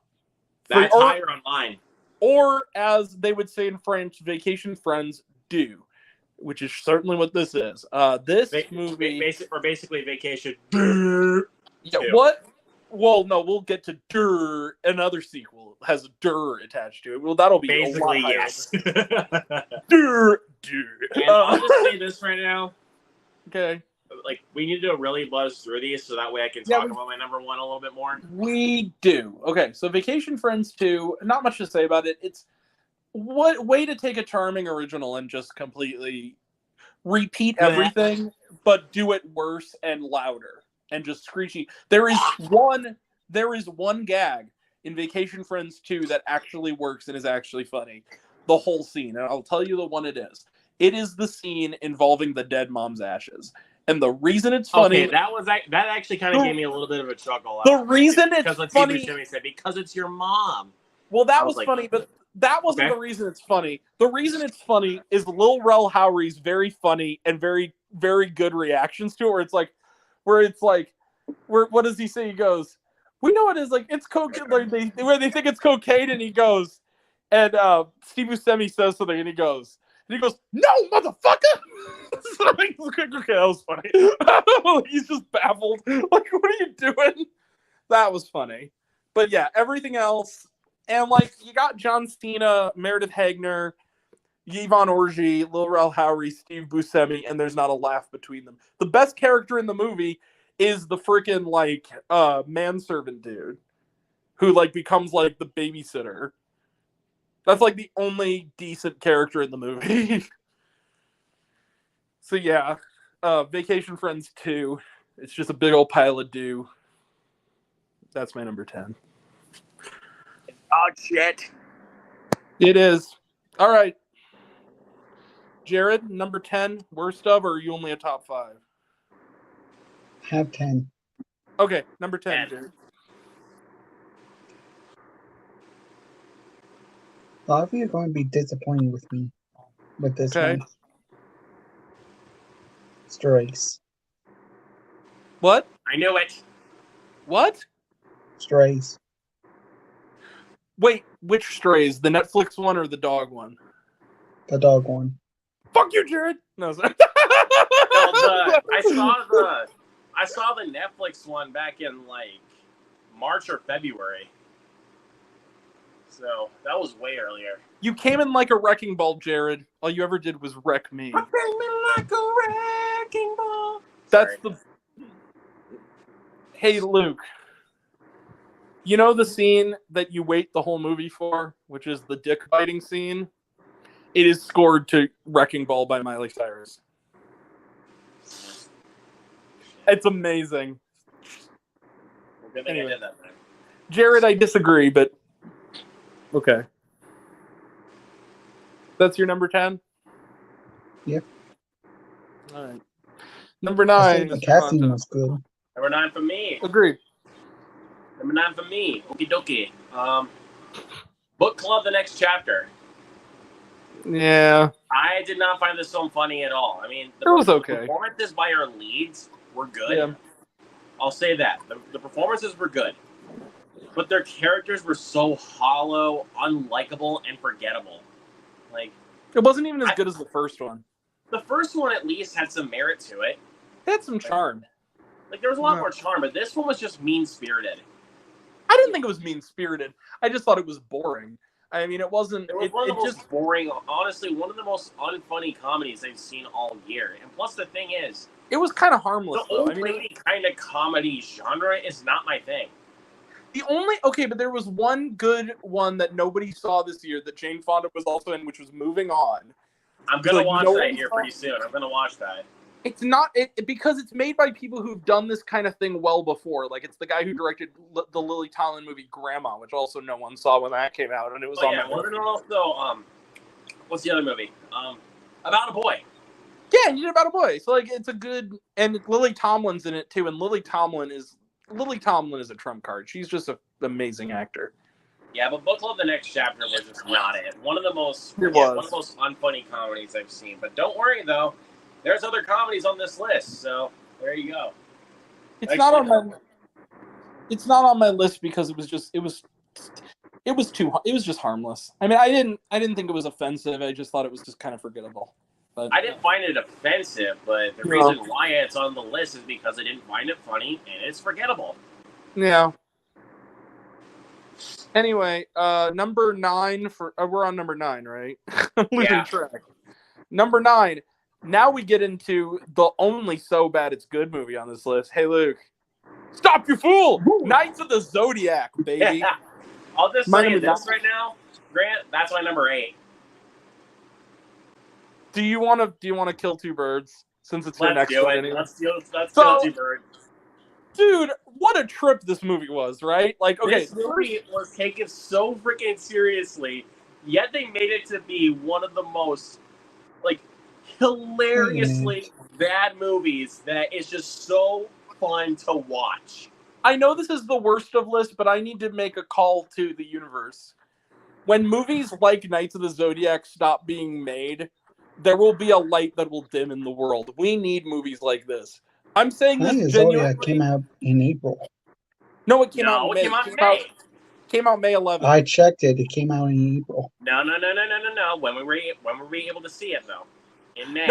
That's higher on mine. Or, as they would say in French, Vacation Friends Do, which is certainly what this is. This movie... Basically Vacation... Yeah, what? Well, no, we'll get to Durr. Another sequel has Durr attached to it. Well, that'll be basically a lot yes. Durr. And I'll just say this right now. Okay. Like, we need to really buzz through these so that way I can talk about my number one a little bit more. We do. Okay, so Vacation Friends 2, not much to say about it. It's what way to take a charming original and just completely repeat everything, but do it worse and louder and just screechy. There is one gag in Vacation Friends 2 that actually works and is actually funny. The whole scene, and I'll tell you the one it is. It is the scene involving the dead mom's ashes. And the reason it's funny... Okay, that actually kind of gave me a little bit of a chuckle. The reason it's funny... Because it's your mom. Well, that was funny, but that wasn't the reason it's funny. The reason it's funny is Lil Rel Howery's very funny and very, very good reactions to it, where what does he say? He goes, we know it is, like, it's cocaine, like, they think it's cocaine, and he goes, and Steve Buscemi says something, and he goes, no, motherfucker! So, like, okay, that was funny. He's just baffled. Like, what are you doing? That was funny. But yeah, everything else, and like, you got John Cena, Meredith Hagner, Yvonne Orji, Lil Rel Howery, Steve Buscemi, and there's not a laugh between them. The best character in the movie is the freaking, like, manservant dude who, like, becomes, like, the babysitter. That's, like, the only decent character in the movie. So, yeah. Vacation Friends 2. It's just a big old pile of dew. That's my number 10. Oh, shit. It is. All right. Jared, number 10, worst of, or are you only a top 5? Have 10. Okay, number 10, Jared. A lot of you are going to be disappointed with me with this one. Strays. What? I knew it. What? Strays. Wait, which Strays? The Netflix one or the dog one? The dog one. Fuck you, Jared. No, sorry. I saw the Netflix one back in like March or February. So that was way earlier. You came in like a wrecking ball, Jared. All you ever did was wreck me. I came in like a wrecking ball. That's the... Hey, Luke. You know the scene that you wait the whole movie for, which is the dick biting scene? It is scored to Wrecking Ball by Miley Cyrus. It's amazing. Anyway. I did that thing. Jared, I disagree, but okay. That's your number 10? Yep. All right. Number 9. The casting was good. Number 9 for me. Agreed. Number 9 for me. Okie dokie. Book Club: The Next Chapter. Yeah. I did not find this film funny at all. I mean, it was okay. The performances by our leads were good. Yeah. I'll say that. The performances were good. But their characters were so hollow, unlikable, and forgettable. Like, it wasn't even as good as the first one. The first one at least had some merit to it. It had some charm. Like, there was a lot more charm, but this one was just mean-spirited. I didn't think it was mean-spirited. I just thought it was boring. I mean, it wasn't... It was one of the most boring, honestly, one of the most unfunny comedies I've seen all year. And plus, the thing is... It was kind of harmless, the old lady kind of comedy genre is not my thing. Okay, but there was one good one that nobody saw this year that Jane Fonda was also in, which was Moving On. I'm going to watch that here pretty soon. I'm going to watch that. It's not... because it's made by people who've done this kind of thing well before. Like, it's the guy who directed the Lily Tomlin movie Grandma, which also no one saw when that came out, and it was on... Also, what's the other movie? About a Boy. Yeah, you did About a Boy. So, like, it's a good... And Lily Tomlin's in it, too, and Lily Tomlin is a trump card. She's just an amazing actor. Yeah, but Book Club: The Next Chapter was just not it. One of the most unfunny comedies I've seen. But don't worry, though. There's other comedies on this list, so there you go. It's not on my list because it was just harmless. I mean, I didn't think it was offensive. I just thought it was just kind of forgettable. But I didn't find it offensive, but the reason why it's on the list is because I didn't find it funny and it's forgettable. Yeah. Anyway, number 9 for we're on number 9, right? Losing track. Number 9. Now we get into the only so bad it's good movie on this list. Hey, Luke. Stop, you fool! Woo. Knights of the Zodiac, baby. Yeah. I'll just say this right now, Grant. That's my number 8. Do you want to kill two birds since it's your next one? Anyway? Let's kill two birds. Dude, what a trip this movie was, right? Like, okay, this movie was taken so freaking seriously, yet they made it to be one of the most, like, hilariously bad movies that is just so fun to watch. I know this is the worst of lists, but I need to make a call to the universe. When movies like Knights of the Zodiac stop being made, there will be a light that will dim in the world. We need movies like this. I'm saying this genuinely. Zodiac came out in April. No, it came out in May. Came out May 11th. I checked it. It came out in April. No. When were we able to see it though? In May.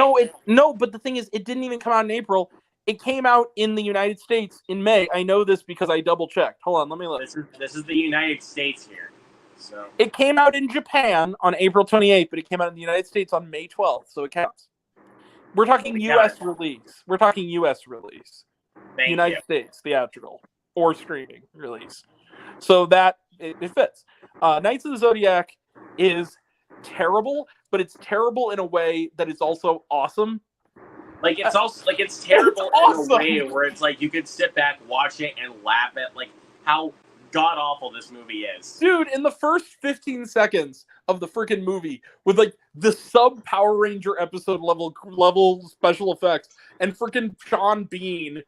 No, but the thing is, it didn't even come out in April. It came out in the United States in May. I know this because I double checked. Hold on, let me look. This is the United States here. So it came out in Japan on April 28th, but it came out in the United States on May 12th, so it counts. We're talking U.S. release. We're talking U.S. release. United States theatrical or streaming release. So that it fits. Knights of the Zodiac is terrible, but it's terrible in a way that is also awesome. Like it's also like it's terrible in a way where it's like you could sit back, watch it, and laugh at like how god awful this movie is. Dude, in the first 15 seconds of the freaking movie, with like the sub Power Ranger episode level special effects, and freaking Sean Bean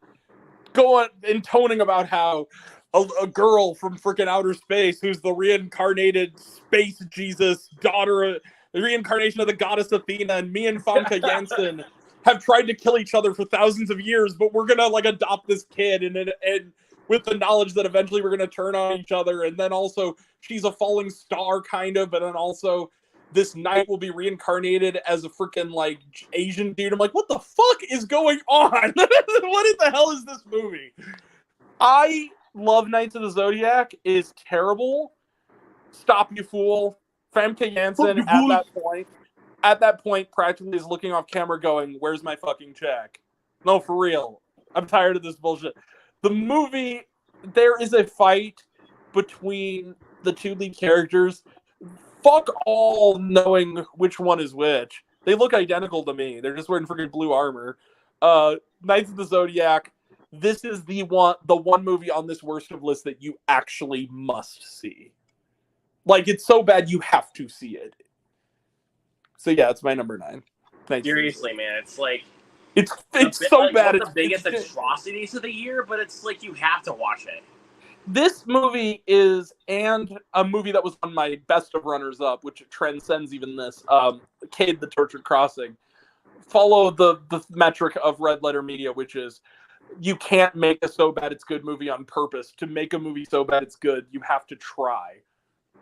going intoning about how a girl from freaking outer space who's the reincarnated space Jesus daughter, the reincarnation of the goddess Athena, and me and Famke Janssen have tried to kill each other for thousands of years, but we're gonna like adopt this kid and with the knowledge that eventually we're going to turn on each other. And then also she's a falling star kind of, but then also this knight will be reincarnated as a freaking like Asian dude. I'm like, what the fuck is going on? What in the hell is this movie? I love Knights of the Zodiac. Is terrible. Stop, you fool. Famke Janssen at that point practically is looking off camera going, where's my fucking check? No, for real. I'm tired of this bullshit. The movie, there is a fight between the two lead characters. Fuck all knowing which one is which. They look identical to me. They're just wearing freaking blue armor. Knights of the Zodiac. This is the one movie on this worst of list that you actually must see. Like, it's so bad you have to see it. So yeah, it's my number 9. Thanks. Seriously, man, it's like it's so like, bad. It's the biggest atrocities of the year, but it's like you have to watch it. This movie is, and a movie that was on my best of runners-up, which transcends even this, Cade the Tortured Crossing, follow the metric of Red Letter Media, which is you can't make a so bad it's good movie on purpose. To make a movie so bad it's good, you have to try.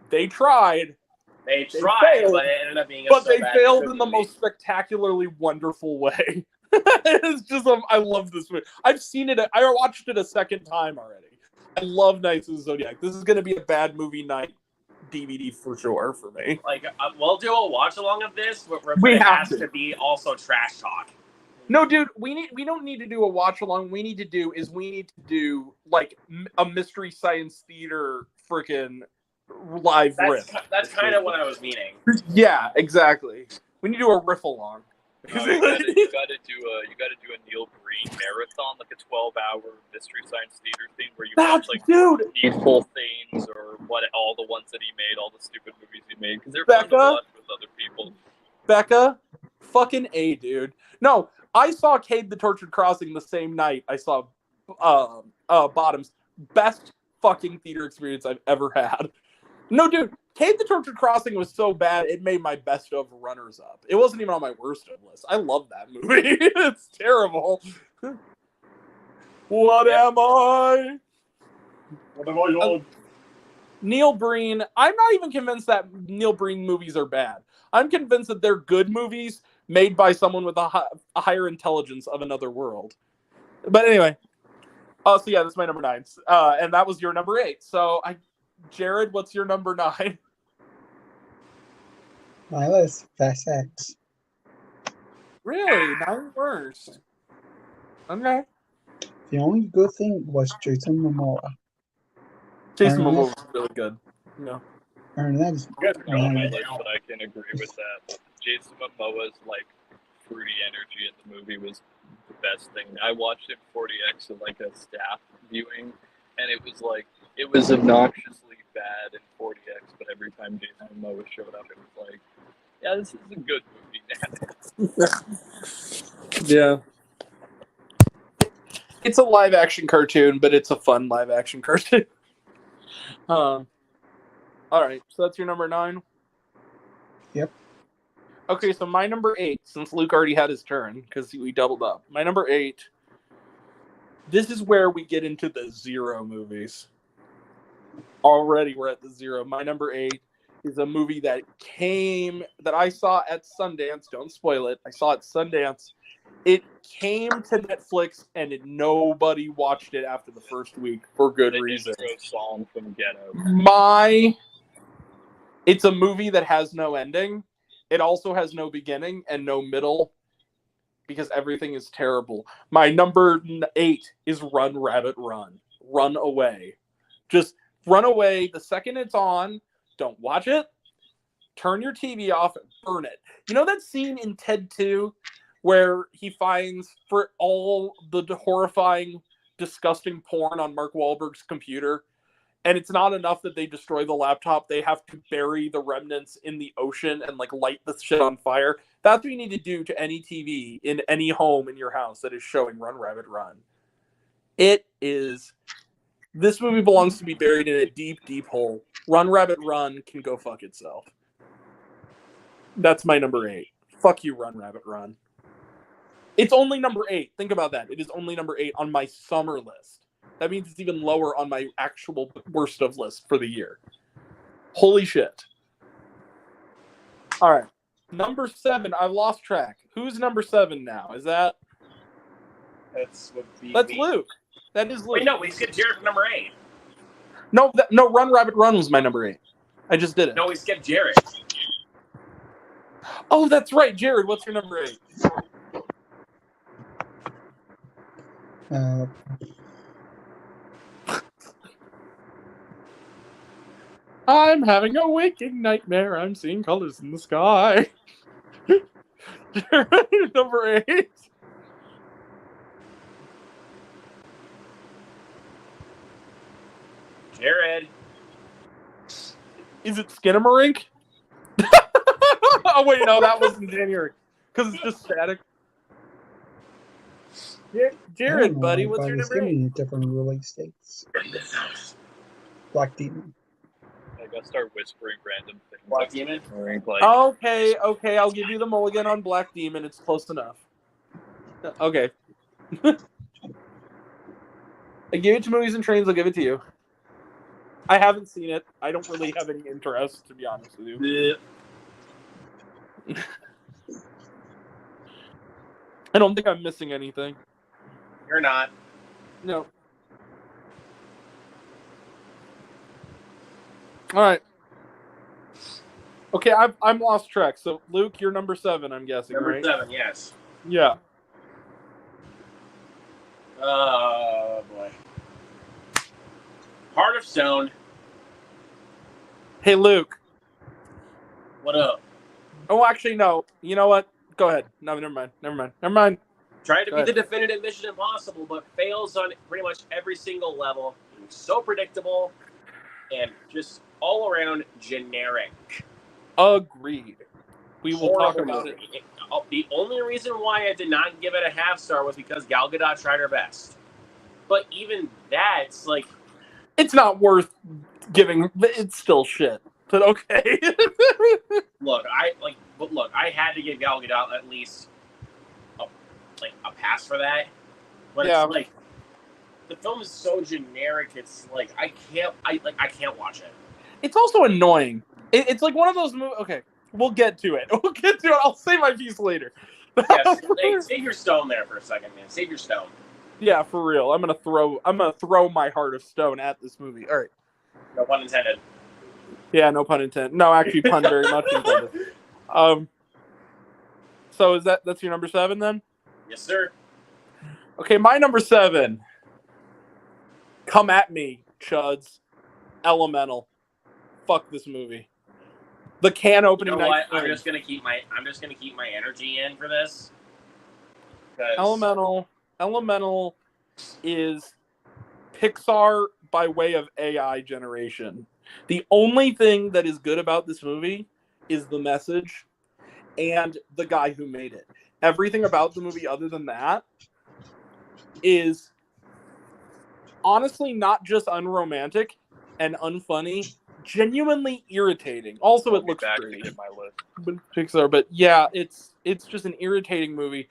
They tried. They tried, but it ended up being But they failed in the most spectacularly wonderful way. It's just, I love this movie. I've seen it. I watched it a second time already. I love Knights of the Zodiac. This is going to be a bad movie night DVD for sure for me. Like, we'll do a watch along of this, but it has to be also trash talk. No, dude, we don't need to do a watch along. We need to do like a Mystery Science Theater freaking live riff. That's kind of what I was meaning. Yeah, exactly. We need to do a riff along. No, you gotta do a Neil Breen marathon, like a 12-hour Mystery Science Theater thing where you watch like Needful Things or all the ones that he made, all the stupid movies he made, because they're fun to watch with other people. Becca, fucking A, dude. No, I saw Cade the Tortured Crossing the same night I saw Bottoms. Best fucking theater experience I've ever had. No, dude, Cade the Tortured Crossing was so bad, it made my best of runners-up. It wasn't even on my worst of list. I love that movie. It's terrible. What am I? What am I on? Neil Breen, I'm not even convinced that Neil Breen movies are bad. I'm convinced that they're good movies made by someone with a higher intelligence of another world. But anyway, Oh, so yeah, that's my number 9. And that was your number 8. So, Jared, what's your number 9? My list, Fast X. Really? 9 worst. Okay. The only good thing was Jason Momoa. Jason Momoa was really good. No. And that is you guys are on my list, but I can agree with that. Jason Momoa's like fruity energy in the movie was the best thing. I watched it 40x at like a staff viewing, and it was obnoxiously bad in 40x. But every time Jason Momoa showed up, it was like, yeah, this is a good movie now. Yeah. It's a live action cartoon, but it's a fun live action cartoon. All right, so that's your number 9? Yep. Okay, so my number 8, since Luke already had his turn, because we doubled up. My number 8, this is where we get into the 0 movies. Already we're at the 0. My number 8 is a movie that I saw at Sundance. Don't spoil it. I saw it at Sundance. It came to Netflix, and nobody watched it after the first week for good reason. Song from Ghetto. It's a movie that has no ending. It also has no beginning and no middle because everything is terrible. My number 8 is Run, Rabbit, Run. Run away. Just run away. The second it's on, don't watch it. Turn your TV off and burn it. You know that scene in Ted 2 where he finds for all the horrifying, disgusting porn on Mark Wahlberg's computer, and it's not enough that they destroy the laptop, they have to bury the remnants in the ocean and like light the shit on fire? That's what you need to do to any TV in any home in your house that is showing Run, Rabbit, Run. This movie belongs to be buried in a deep, deep hole. Run, Rabbit, Run can go fuck itself. That's my number 8. Fuck you, Run, Rabbit, Run. It's only number 8. Think about that. It is only number 8 on my summer list. That means it's even lower on my actual worst of list for the year. Holy shit. All right. Number 7. I've lost track. Who's number 7 now? Is that? That's Luke. That is Luke. Wait, no, we skipped Jared for number 8. No, Run, Rabbit, Run was my number 8. I just did it. No, we skipped Jared. Oh, that's right. Jared, what's your number 8? I'm having a waking nightmare. I'm seeing colors in the sky. Number 8. Jared. Is it Skinamarink? Oh, wait, no, that was in January. Because it's just static. Jared, buddy, what's your number 8? Different release dates. Black Demon. I gotta start whispering random things. Black Demon? Okay, I'll give you the mulligan on Black Demon. It's close enough. Okay. I gave it to Movies and Trains, I'll give it to you. I haven't seen it. I don't really have any interest, to be honest with you. I don't think I'm missing anything. You're not. No. All right. Okay, I'm lost track. So, Luke, you're number 7, I'm guessing, number right? 7, yes. Yeah. Oh, boy. Heart of Stone. Hey, Luke. What up? Oh, actually, no. You know what? Go ahead. No, never mind. Tried to be the definitive Mission Impossible, but fails on pretty much every single level. So predictable and just all around generic. Agreed. We will talk Horrible about movie. it. The only reason why I did not give it a half star was because Gal Gadot tried her best. But even that's like, it's not worth giving. It's still shit. But okay. Look, I had to give Gal Gadot at least a pass for that. But yeah. It's like the film is so generic. It's like I can't watch it. It's also annoying. It's like one of those movies. Okay, we'll get to it. I'll say my piece later. Yes, save your stone there for a second, man. Save your stone. Yeah, for real. I'm gonna throw my heart of stone at this movie. All right. No pun intended. Yeah, no pun intended. No, actually, pun very much intended. So that's your number 7 then? Yes, sir. Okay, my number 7. Come at me, chuds. Elemental. Fuck this movie. The can opening night. I'm just gonna keep my energy in for this. Elemental is Pixar by way of AI generation. The only thing that is good about this movie is the message and the guy who made it. Everything about the movie other than that is honestly not just unromantic and unfunny, genuinely irritating. Also, it looks great. In my list. Pixar, but yeah, it's just an irritating movie.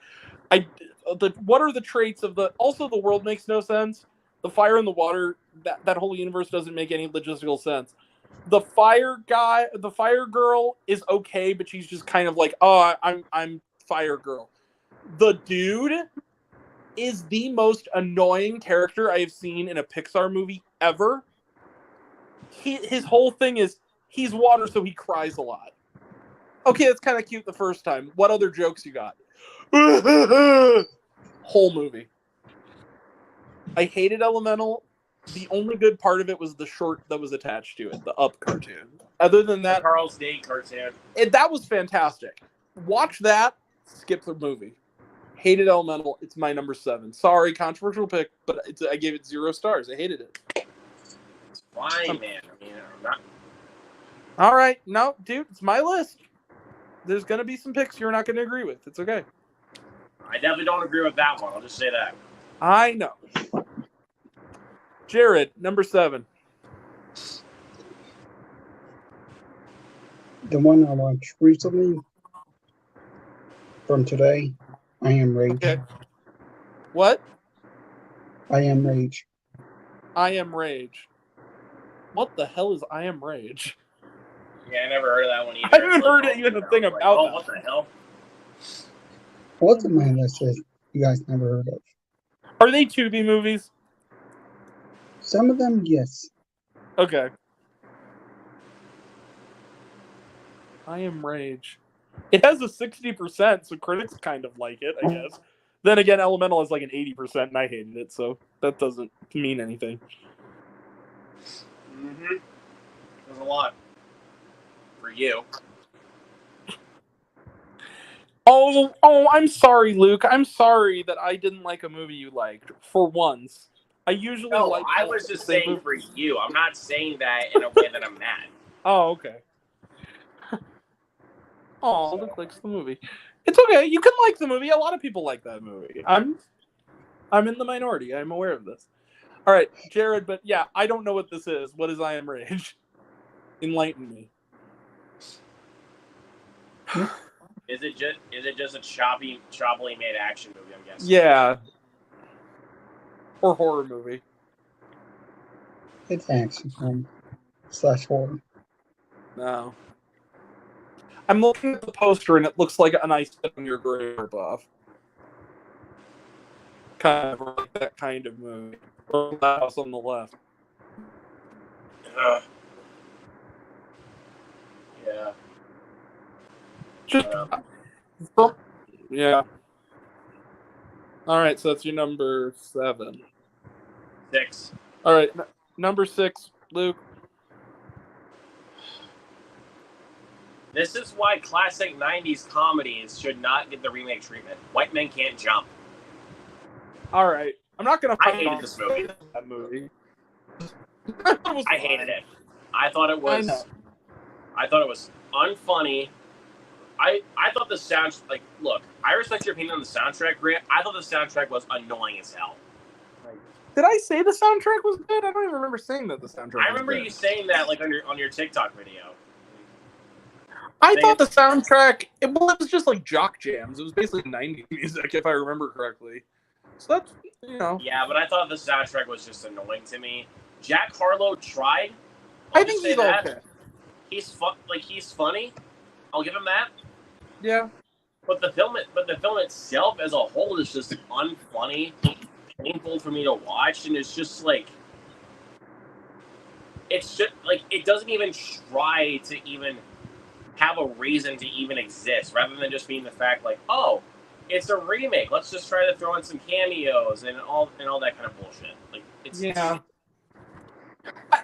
What are the traits of the? Also, the world makes no sense. The fire and the water, that whole universe doesn't make any logistical sense. The fire girl is okay, but she's just kind of like, oh, I'm fire girl. The dude is the most annoying character I have seen in a Pixar movie ever. His whole thing is he's water, so he cries a lot. Okay, that's kind of cute the first time. What other jokes you got? Whole movie. I hated Elemental. The only good part of it was the short that was attached to it, the Up cartoon. Other than that, Carl's Day cartoon. That was fantastic. Watch that. Skip the movie. Hated Elemental. It's my number 7. Sorry, controversial pick, but I gave it 0 stars. I hated it. It's fine, man. I mean, I'm not. All right, no, dude, it's my list. There's gonna be some picks you're not gonna agree with. It's okay. I definitely don't agree with that one. I'll just say that. I know. Jared, number 7. The one I watched recently from today, I Am Rage. Okay. What? I Am Rage. I Am Rage. What the hell is I Am Rage? Yeah, I never heard of that one either. I haven't heard even a thing about that. What the hell? What's in my list that you guys never heard of? Are they Tubi movies? Some of them, yes. Okay. I Am Rage. It has a 60%, so critics kind of like it, I guess. Then again, Elemental is like an 80%, and I hated it, so that doesn't mean anything. Mm-hmm. There's a lot. For you. Oh, I'm sorry, Luke. I'm sorry that I didn't like a movie you liked. For once. I usually like... I was just saying for you. I'm not saying that in a way that I'm mad. Oh, okay. Oh, Luke likes the movie. It's okay. You can like the movie. A lot of people like that movie. I'm in the minority. I'm aware of this. All right, Jared, but yeah, I don't know what this is. What is I Am Rage? Enlighten me. Is it just a choppily made action movie, I'm guessing? Yeah. Or horror movie. It's action film / horror. No. I'm looking at the poster and it looks like an I Spit on Your Grave ripoff. Kind of like that kind of movie. Or the house on the left. Yeah. Just, yeah. All right, so that's your number 7. 6. All right, number 6, Luke. This is why classic 90s comedies should not get the remake treatment. White Men Can't Jump. All right. I'm not going to I hated this movie. That movie. I hated it. I thought it was unfunny. I thought the sound, like, look, I respect your opinion on the soundtrack, Grant. I thought the soundtrack was annoying as hell. Did I say the soundtrack was good? I don't even remember saying that the soundtrack was I remember good. you saying that, like, on your TikTok video. I thought the soundtrack, it was just like jock jams. It was basically 90s music, if I remember correctly. So that's, you know. Yeah, but I thought the soundtrack was just annoying to me. Jack Harlow tried. I think he's okay. He's funny. I'll give him that. Yeah. But the film itself as a whole is just unfunny. painful for me to watch, and it's just like it doesn't even try to even have a reason to even exist, rather than just being the fact like, oh, it's a remake. Let's just try to throw in some cameos and all that kind of bullshit. Like, it's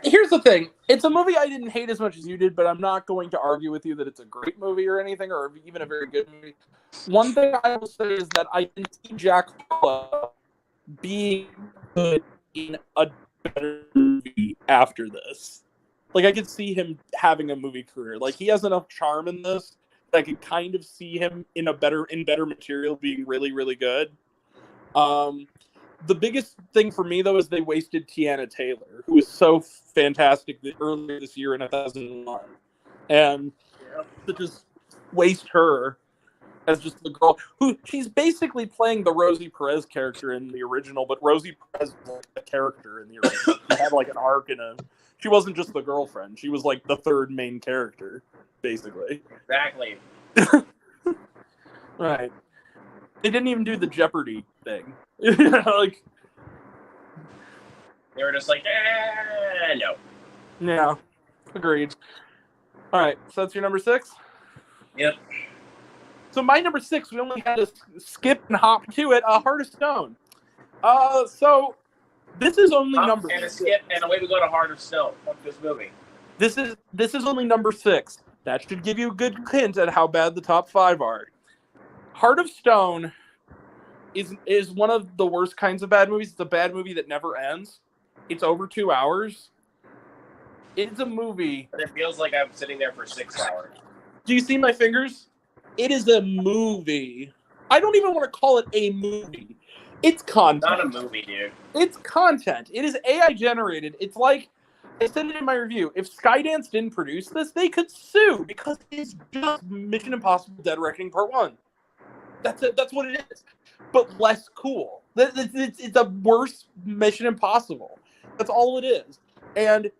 Here's the thing. It's a movie I didn't hate as much as you did, but I'm not going to argue with you that it's a great movie or anything, or even a very good movie. One thing I will say is that I can see Jack Harlow being good in a better movie after this. Like, I could see him having a movie career. Like, he has enough charm in this that I could kind of see him in better material being really, really good. The biggest thing for me, though, is they wasted Tiana Taylor, who was so fantastic earlier this year in 2001. And to just waste her as just the girl who she's basically playing the Rosie Perez character in the original, but Rosie Perez was like a character in the original. She had like an arc she wasn't just the girlfriend. She was like the third main character, basically. Exactly. Right. They didn't even do the Jeopardy thing. Like, they were just like, no. Yeah, agreed. All right, so that's your number 6? Yep. So my number 6, we only had to skip and hop to it, Heart of Stone. So this is only number 6. And a skip, and away we go to Heart of Stone. Fuck this movie. This is only number 6. That should give you a good hint at how bad the top 5 are. Heart of Stone is one of the worst kinds of bad movies. It's a bad movie that never ends. It's over 2 hours. It's a movie. But it feels like I'm sitting there for 6 hours. Do you see my fingers? It is a movie. I don't even want to call it a movie. It's content. Not a movie, dude. It's content. It is AI generated. It's like, I said it in my review, if Skydance didn't produce this, they could sue because it's just Mission Impossible Dead Reckoning Part 1. That's it. That's what it is. But less cool. It's a worse Mission Impossible. That's all it is. And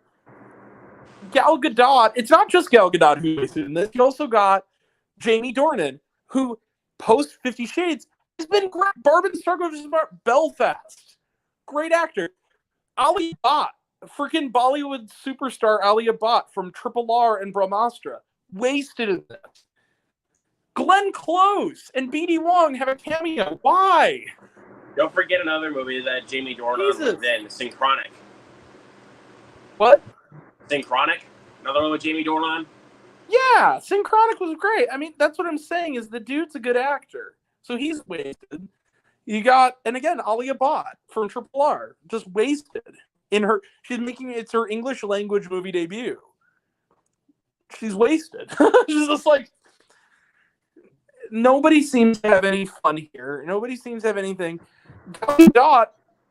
Gal Gadot, it's not just Gal Gadot who's in this. You also got Jamie Dornan, who post 50 Shades has been great. Barbara Streisand, Belfast, great actor. Ali Bhatt, freaking Bollywood superstar Ali Bhatt from Triple R and Brahmastra, wasted in this. Glenn Close and B.D. Wong have a cameo. Why? Don't forget another movie that Jamie Dornan was in, Synchronic. What? Synchronic? Another one with Jamie Dornan? Yeah, Synchronic was great. I mean, that's what I'm saying is the dude's a good actor. So he's wasted. You got, and again, Alia Bhatt from Triple R, just wasted. It's her English language movie debut. She's wasted. She's just like, nobody seems to have any fun here. Nobody seems to have anything. Gal Gadot,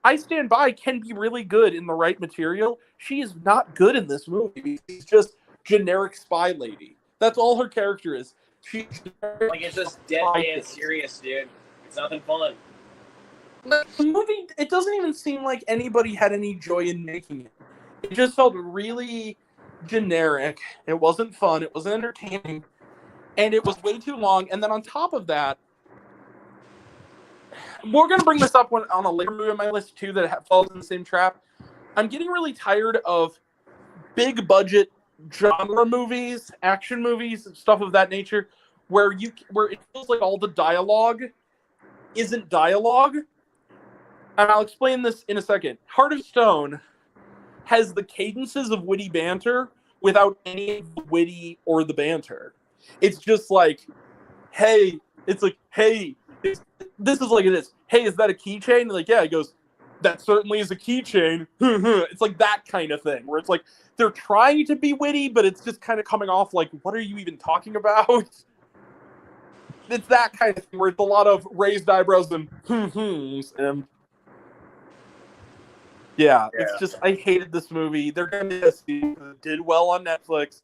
I stand by, can be really good in the right material. She is not good in this movie. She's just generic spy lady. That's all her character is. She's like, it's just deadpan serious, dude. It's nothing fun. The movie, it doesn't even seem like anybody had any joy in making it. It just felt really generic. It wasn't fun. It wasn't entertaining. And it was way too long. And then on top of that, we're going to bring this up on a later movie on my list, too, that falls in the same trap. I'm getting really tired of big budget genre movies, action movies, stuff of that nature, where it feels like all the dialogue isn't dialogue. And I'll explain this in a second. Heart of Stone has the cadences of witty banter without any of the witty or the banter. It's just like, hey, this is like it is. Hey, is that a keychain? Like, yeah, he goes, that certainly is a keychain. It's like that kind of thing, where it's like, they're trying to be witty, but it's just kind of coming off like, what are you even talking about? It's that kind of thing, where it's a lot of raised eyebrows and and yeah, it's just, I hated this movie. They're going to see it did well on Netflix.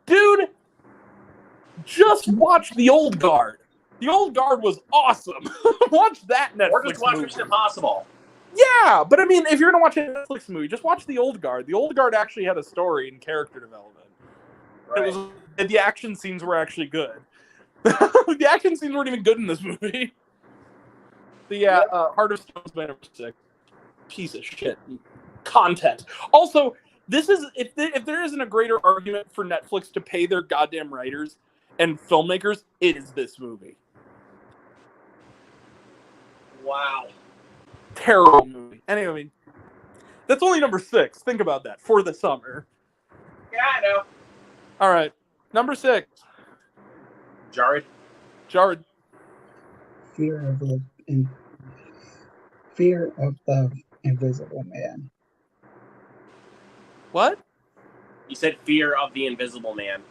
Dude, just watch The Old Guard. The Old Guard was awesome. Watch that Netflix or just watch movie. Mission Impossible. Yeah, but I mean, if you're going to watch a Netflix movie, just watch The Old Guard. The Old Guard actually had a story and character development. Right. The action scenes were actually good. The action scenes weren't even good in this movie. But yeah, Heart of Stone's my number 6. Piece of shit content. Also, this is if there isn't a greater argument for Netflix to pay their goddamn writers and filmmakers, it is this movie. Wow. Terrible movie. Anyway, that's only number 6. Think about that for the summer. Yeah, I know. All right, number 6. Jared. Fear of the Invisible Man. What? You said Fear of the Invisible Man.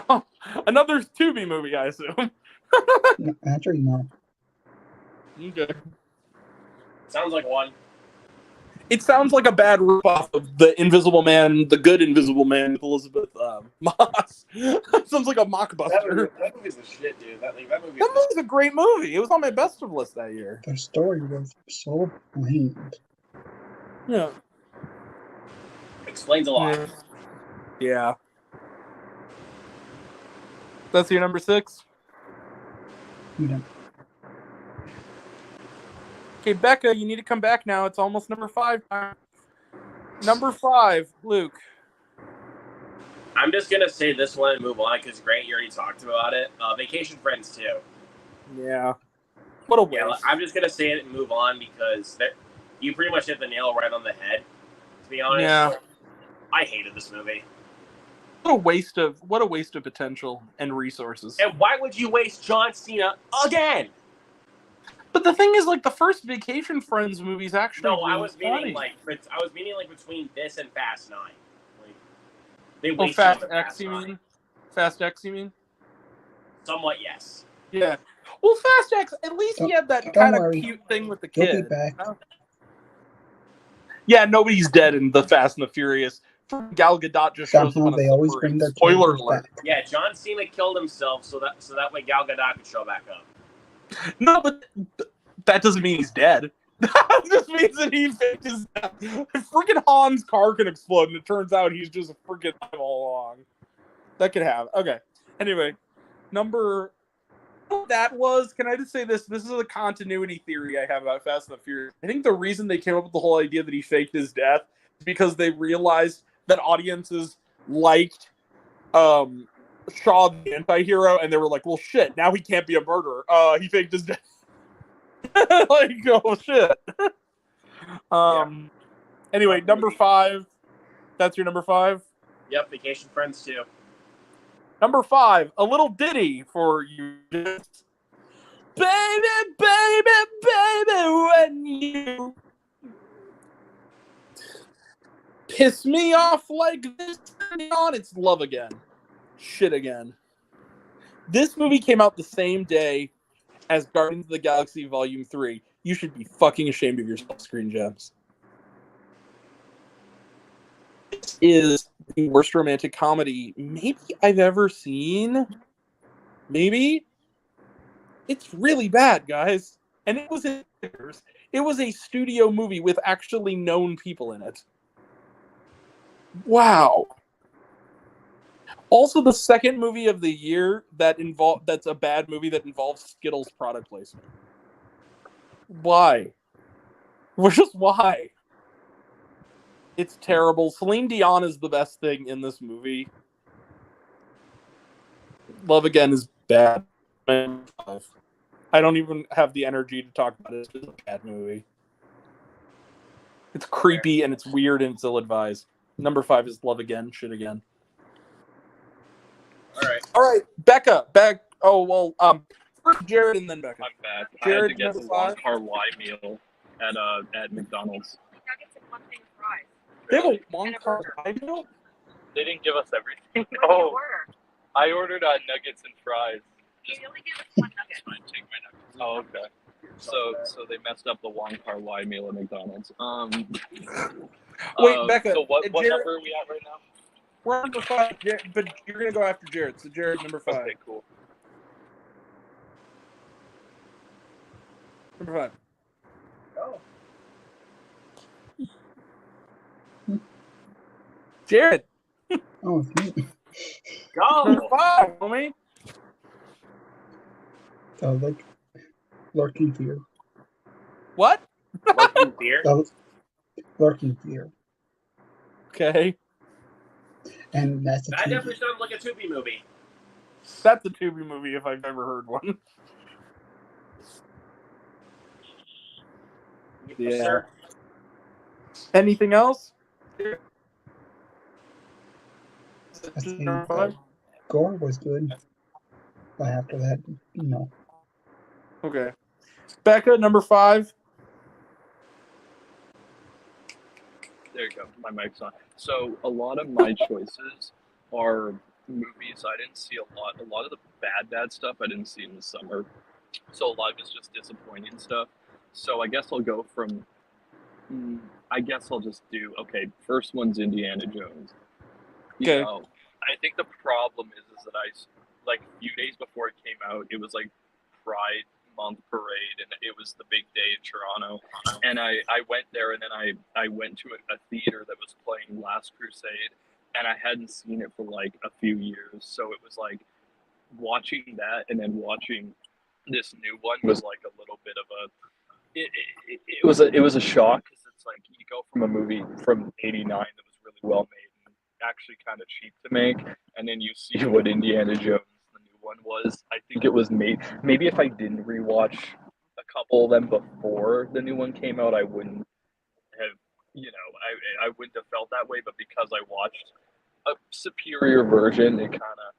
Oh, another Tubi movie, I assume. No, actually, not. Okay. Sounds like one. It sounds like a bad ripoff of The Invisible Man, The Good Invisible Man with Elizabeth Moss. Sounds like a mockbuster. That movie's the shit, dude. That movie. That movie's a great movie. It was on my best of list that year. The story was so bland. Yeah. Explains a lot. Yeah. That's your number 6? Yeah. Okay, Becca, you need to come back now. It's almost number 5 time. Number 5, Luke. I'm just gonna say this one and move on because Grant, you already talked about it. Vacation Friends 2. Yeah. What a waste. Yeah, I'm just gonna say it and move on because you pretty much hit the nail right on the head. To be honest, Yeah. I hated this movie. What a waste of potential and resources. And why would you waste John Cena again? But the thing is, like, the first Vacation Friends movie is actually No, I really was meaning funny. like between this and Fast 9. Like they Oh, wasted Fast on X, you 9. mean? Fast X, you mean? Somewhat, yes. Yeah. Well, Fast X, at least he had that Don't kind of worry. cute thing with the He'll kid. be back. Yeah, nobody's dead in The Fast and the Furious. Gal Gadot just shows up Somehow on a they always submarine. bring their Spoiler characters alert. back. Yeah, John Cena killed himself so that way Gal Gadot could show back up. No, but that doesn't mean he's dead. That just means that he faked his death. Freaking Han's car can explode, and it turns out he's just freaking alive all along. That could happen. Okay. Anyway, that was, can I just say this? This is a continuity theory I have about Fast and the Furious. I think the reason they came up with the whole idea that he faked his death is because they realized that audiences liked Shaw the anti-hero, and they were like, well, shit, now he can't be a murderer. He faked his death. Like, oh, shit. Anyway, number 5. That's your number 5? Yep, Vacation Friends 2. Number 5, a little ditty for you. Baby, baby, baby, when you piss me off like this, it's Love Again. Shit again. This movie came out the same day as Guardians of the Galaxy Volume 3. You should be fucking ashamed of yourself, Screen Gems. This is the worst romantic comedy maybe I've ever seen. Maybe. It's really bad, guys. And it was a studio movie with actually known people in it. Wow. Also, the second movie of the year that's a bad movie that involves Skittles product placement. Why? Just why? It's terrible. Celine Dion is the best thing in this movie. Love Again is bad. I don't even have the energy to talk about it. It's just a bad movie. It's creepy and it's weird and it's ill-advised. Number 5 is Love Again. Shit again. All right, Becca. Oh well. First Jared and then Becca. I'm back. Jared, I had to get the long car Y meal at McDonald's. They have a long car Y meal? They didn't give us everything. No. I ordered nuggets and fries. You only give us one nugget. Fine, take my nuggets. Oh, okay. So they messed up the long car Y meal at McDonald's. Wait, Becca. So what Jared, number are we at right now? We're on number 5, but you're gonna go after Jared. So Jared, number 5. Okay, cool. Number 5. Oh. Jared. Oh, it's me. Number Go! 5, homie. Like Lurking Fear. What? Lurking Fear. Lurking Fear. Okay. And that's a That TV. definitely sounds like a Tubi movie. That's a Tubi movie if I've ever heard one. Yeah. Sure. Anything else? I think Gore was good. But after that, no. Okay. Becca, number 5. There you go. My mic's on. So a lot of my choices are movies I didn't see a lot. A lot of the bad stuff I didn't see in the summer. So a lot of it's just disappointing stuff. So I guess I'll go from. I guess I'll just do first one's Indiana Jones. You Okay. know, I think the problem is that I like a few days before it came out, it was like Pride Month parade, and it was the big day in Toronto. And I went there, and then I went to a theater that was playing Last Crusade, and I hadn't seen it for like a few years. So it was like watching that and then watching this new one was like a little bit of a. It was a shock because it's like you go from a movie from '89 that was really well made and actually kind of cheap to make, and then you see what Indiana Jones the new one was. I think it was made. Maybe if I didn't rewatch a couple of them before the new one came out, I wouldn't have. I wouldn't have felt that way. But because I watched a superior version, it kind of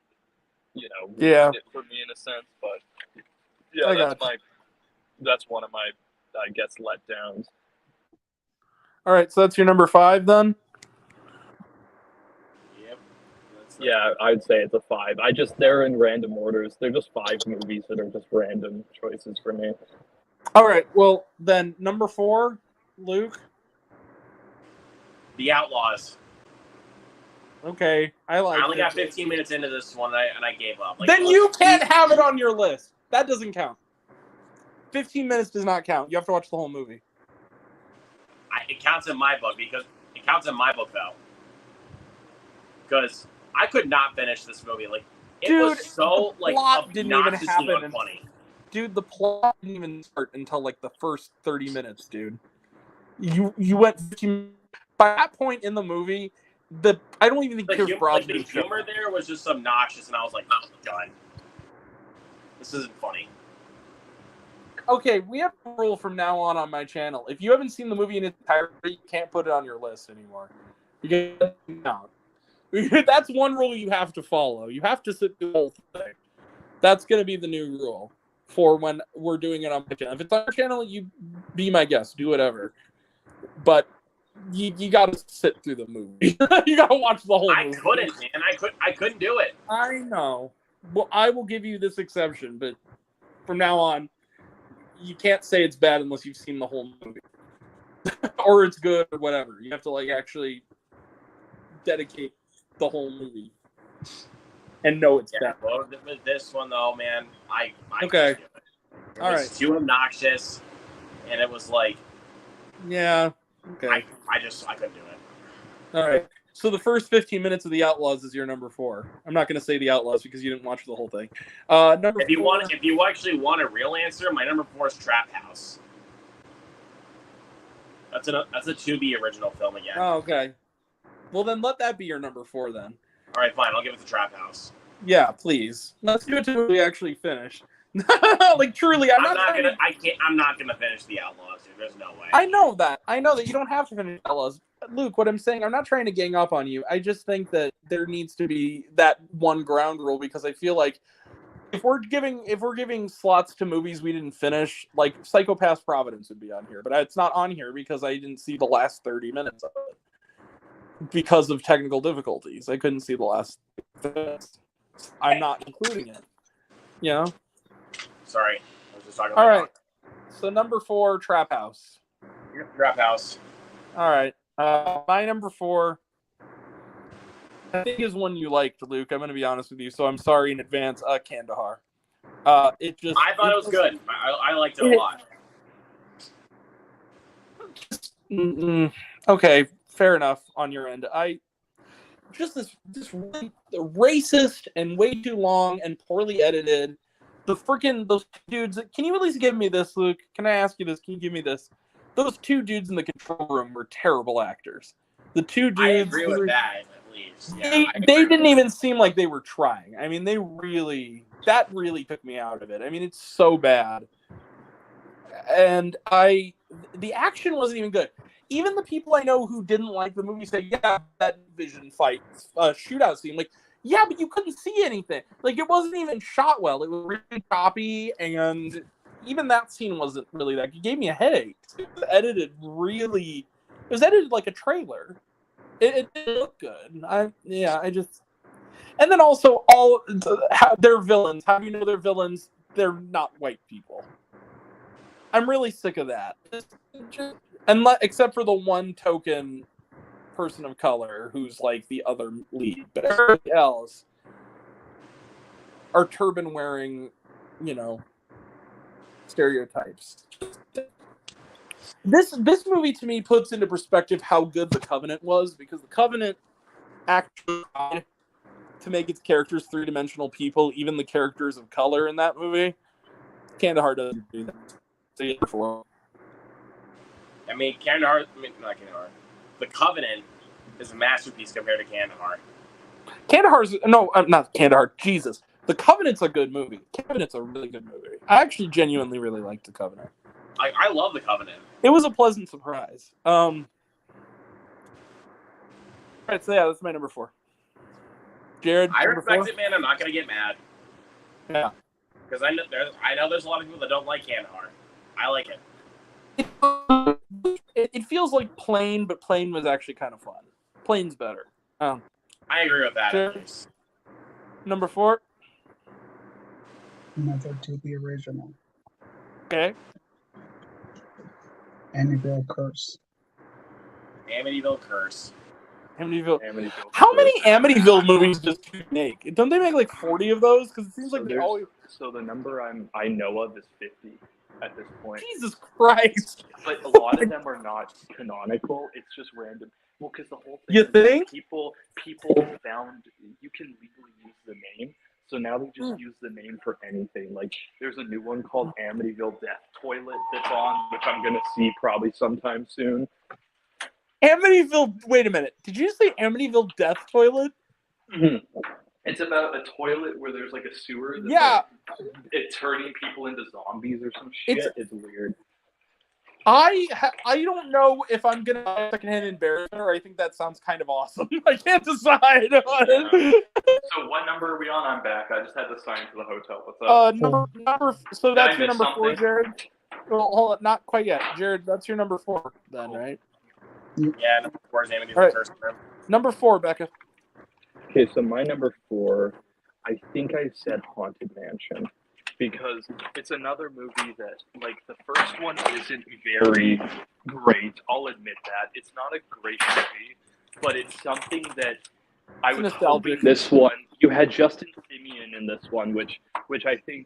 ruined it for me in a sense. But yeah, that's one of my. I guess letdowns. All right, so that's your number 5 then? Yep. Yeah, I'd say it's a 5. They're in random orders. They're just 5 movies that are just random choices for me. All right, well, then number 4, Luke. The Outlaws. Okay, I only got 15 minutes into this one, and I gave up. Then you can't have it on your list. That doesn't count. 15 minutes does not count. You have to watch the whole movie. It counts in my book though. Because I could not finish this movie. Like it was so the plot didn't even happen. Funny. Dude, the plot didn't even start until like the first 30 minutes, dude. You went 15 by that point in the movie. I don't even think Pierce Brosnan. The humor there was just obnoxious, and I was like, "Oh, done. This isn't funny." Okay, we have a rule from now on my channel. If you haven't seen the movie in its entirety, you can't put it on your list anymore. That's one rule you have to follow. You have to sit through the whole thing. That's going to be the new rule for when we're doing it on my channel. If it's on your channel, you be my guest. Do whatever. But you got to sit through the movie. You got to watch the whole movie. I couldn't, man. I couldn't do it. I know. Well, I will give you this exception, but from now on, you can't say it's bad unless you've seen the whole movie. Or it's good or whatever. You have to actually dedicate the whole movie and know it's bad. Well, with this one though, man, I okay. It was too obnoxious, and it was like, yeah, okay. I couldn't do it. All right. So the first 15 minutes of The Outlaws is your number 4. I'm not going to say The Outlaws because you didn't watch the whole thing. If you actually want a real answer, my number 4 is Trap House. That's a Tubi original film again. Oh, okay. Well, then let that be your number 4 then. All right, fine. I'll give it to Trap House. Yeah, please. Let's do it until we actually finish. Truly, I'm not gonna finish The Outlaws, dude. There's no way. I know that you don't have to finish Outlaws. Luke, what I'm saying, I'm not trying to gang up on you. I just think that there needs to be that one ground rule because I feel like if we're giving slots to movies we didn't finish, like Psycho-Pass Providence would be on here, but it's not on here because I didn't see the last 30 minutes of it because of technical difficulties. I couldn't see the last 30 minutes. I'm not including it. You know? Sorry, I was just talking. All right. So number 4, Trap House. Trap House. All right. My number 4, I think is one you liked, Luke. I'm going to be honest with you, so I'm sorry in advance. Kandahar. I thought it was good. I liked it a lot. Okay, fair enough on your end. This really racist and way too long and poorly edited those dudes. Can you at least give me this, Luke? Can I ask you this? Can you give me this? Those two dudes in the control room were terrible actors. The two dudes. I agree with that, at least. Yeah, they didn't even seem like they were trying. I mean, that really took me out of it. I mean, it's so bad. And the action wasn't even good. Even the people I know who didn't like the movie say, yeah, that Vision fight, shootout scene, like, yeah, but you couldn't see anything. Like, it wasn't even shot well. It was really choppy, and even that scene wasn't really that. It gave me a headache. It was edited like a trailer. It didn't look good. And then also their villains. How do you know they're villains? They're not white people. I'm really sick of that. Except for the one token person of color who's like the other lead, but everybody else are turban wearing, stereotypes. This movie to me puts into perspective how good The Covenant was, because The Covenant actually tried to make its characters three-dimensional people, even the characters of color in that movie. Kandahar doesn't do that. So I mean, not Kandahar. The Covenant is a masterpiece compared to Kandahar. Not Kandahar. Jesus. The Covenant's a good movie. Covenant's a really good movie. I actually genuinely really liked The Covenant. I love The Covenant. It was a pleasant surprise. Alright, so yeah, that's my number 4. Jared, I number respect 4? it, man. I'm not going to get mad. Yeah. Because I know there's a lot of people that don't like Kandahar. I like it. It feels like Plane, but Plane was actually kind of fun. Plane's better. I agree with that. Jared, number 4? Another to the original. Okay. Amityville Curse. Amityville Curse. Amityville. How many Amityville movies does Tubi make? Don't they make like 40 of those? Because it seems like they always. So the number I know of is 50 at this point. Jesus Christ! But a lot of them are not canonical. It's just random. Well, because the whole thing. You think? People found you can legally use the name. So now they just use the name for anything. Like, there's a new one called Amityville Death Toilet that's on, which I'm going to see probably sometime soon. Amityville, wait a minute. Did you say Amityville Death Toilet? Mm-hmm. It's about a toilet where there's like a sewer that's it's turning people into zombies or some shit. It's weird. I don't know if I'm going to buy a secondhand embarrassment, or I think that sounds kind of awesome. I can't decide. So what number are we on? I'm back. I just had to sign for the hotel. What's up? So that's your number 4, Jared? Well, hold on, not quite yet. Jared, that's your number 4 then, right? Yeah, number 4 is Amityville Curse. Number 4, Becca. Okay, so my number 4, I think I said Haunted Mansion. Because it's another movie that, like, the first one isn't very great. I'll admit that. It's not a great movie, but it's something that I was hoping this one. You had Justin Simien in this one, which I think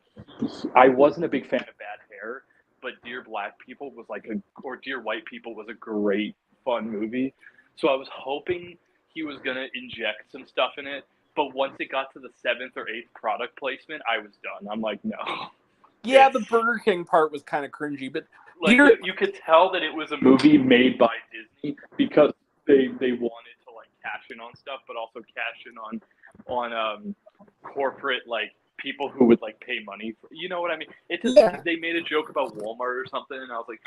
I wasn't a big fan of Bad Hair, but Dear Black People was or Dear White People was a great, fun movie. So I was hoping he was going to inject some stuff in it. But once it got to the 7th or 8th product placement, I was done. I'm like, no. Yeah, the Burger King part was kind of cringy, but like you could tell that it was a movie made by Disney because they wanted to like cash in on stuff, but also cash in on corporate like people who would like pay money for. You know what I mean? It just they made a joke about Walmart or something, and I was like,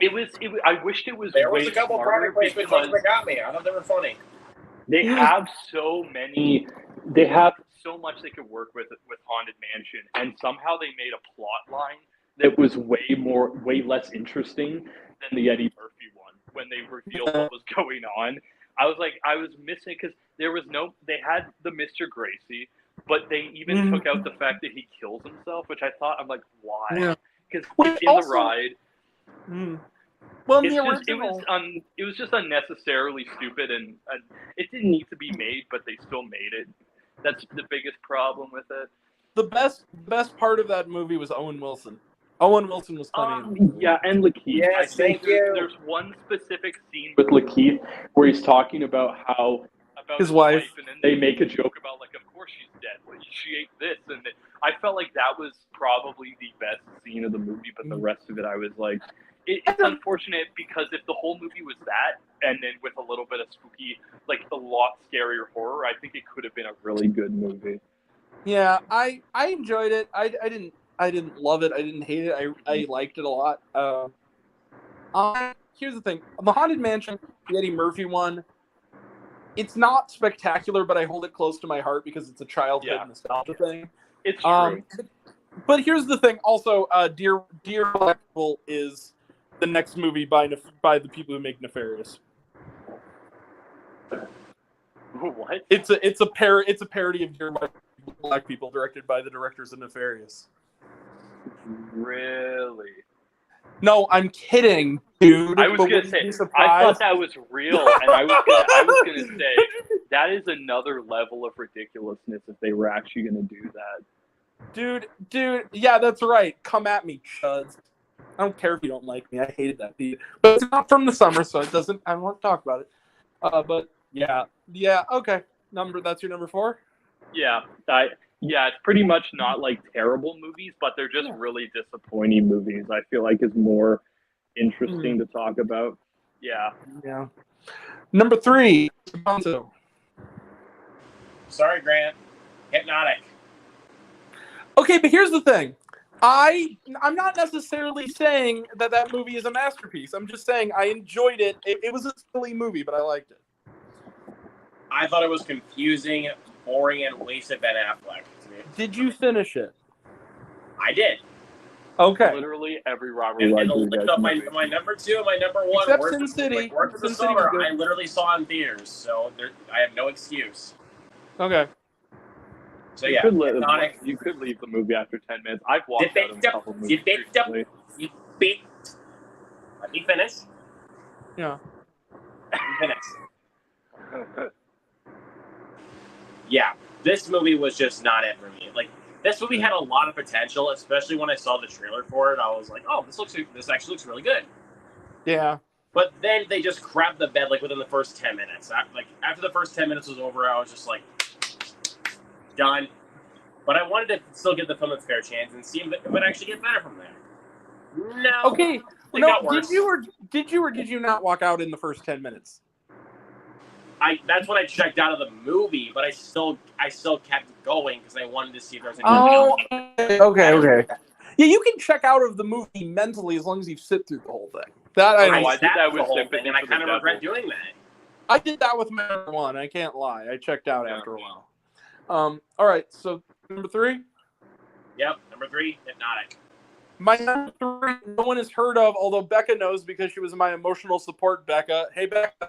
it was. I wished it was. There was a couple product placement jokes that got me. I thought they were funny. They have so many. They have so much they could work with Haunted Mansion, and somehow they made a plot line that was way less interesting than the Eddie Murphy one. When they revealed what was going on, I was missing because they had the Mr. Gracie, but they even took out the fact that he kills himself, which I thought, I'm like, why? Because in the ride. Well, it was just unnecessarily stupid, and it didn't need to be made, but they still made it. That's the biggest problem with it. The best part of that movie was Owen Wilson. Owen Wilson was funny. Yeah, and Lakeith. Yes, thank you. There's one specific scene with Lakeith where he's talking about his wife, and then they make a joke about like, of course she's dead. Well, she ate this, and I felt like that was probably the best scene of the movie, but the rest of it, I was like, it's unfortunate because if the whole movie was that, and then with a little bit of spooky, like a lot scarier horror, I think it could have been a really good movie. Yeah, I enjoyed it. I didn't love it. I didn't hate it. I liked it a lot. Here's the thing: the Haunted Mansion, the Eddie Murphy one. It's not spectacular, but I hold it close to my heart because it's a childhood nostalgia thing. It's true. But here's the thing: also, Dear Black People is the next movie by the people who make Nefarious. What? It's a parody of Dear Black People, directed by the directors of Nefarious. Really? No, I'm kidding, dude. I was gonna say, I thought that was real, and I was gonna say that is another level of ridiculousness if they were actually gonna do that. Dude, yeah, that's right. Come at me, chuds. I don't care if you don't like me. I hated that beat, but it's not from the summer, so it doesn't. I won't talk about it. But yeah, okay. That's your number 4. Yeah, it's pretty much not like terrible movies, but they're just really disappointing movies. I feel like is more interesting to talk about. Yeah. Yeah. Number 3, Bonzo. Sorry, Grant. Hypnotic. Okay, but here's the thing. I'm not necessarily saying that movie is a masterpiece. I'm just saying I enjoyed it. It was a silly movie, but I liked it. I thought it was confusing, boring, and wasted Ben Affleck. Did you finish it? I did. Okay. Literally every Robert And Rodriguez my movie. my number 2 and my number 1 Except were Sin City. Work for the Sin City summer. was good. I literally saw in theaters, so I have no excuse. Okay. So yeah, Hypnotic. You could leave the movie after 10 minutes. I've watched out of a couple movies recently. Let me finish. Yeah. Let me finish. Yeah, this movie was just not it for me. Like, this movie had a lot of potential, especially when I saw the trailer for it. I was like, oh, this actually looks really good. Yeah. But then they just crapped the bed, like, within the first 10 minutes. After the first 10 minutes was over, I was just like, done. But I wanted to still give the film its fair chance and see if it would actually get better from there. No. Okay. Did you or did you not walk out in the first 10 minutes? That's when I checked out of the movie, but I still kept going because I wanted to see if there was anything. Okay. Yeah, you can check out of the movie mentally as long as you sit through the whole thing. I did that with the whole thing, and I kind of regret doing that. I did that with my number 1. I can't lie. I checked out after a while. All right. So number 3. Yep, number 3, Hypnotic. My number 3, no one has heard of, although Becca knows because she was my emotional support. Becca, hey Becca.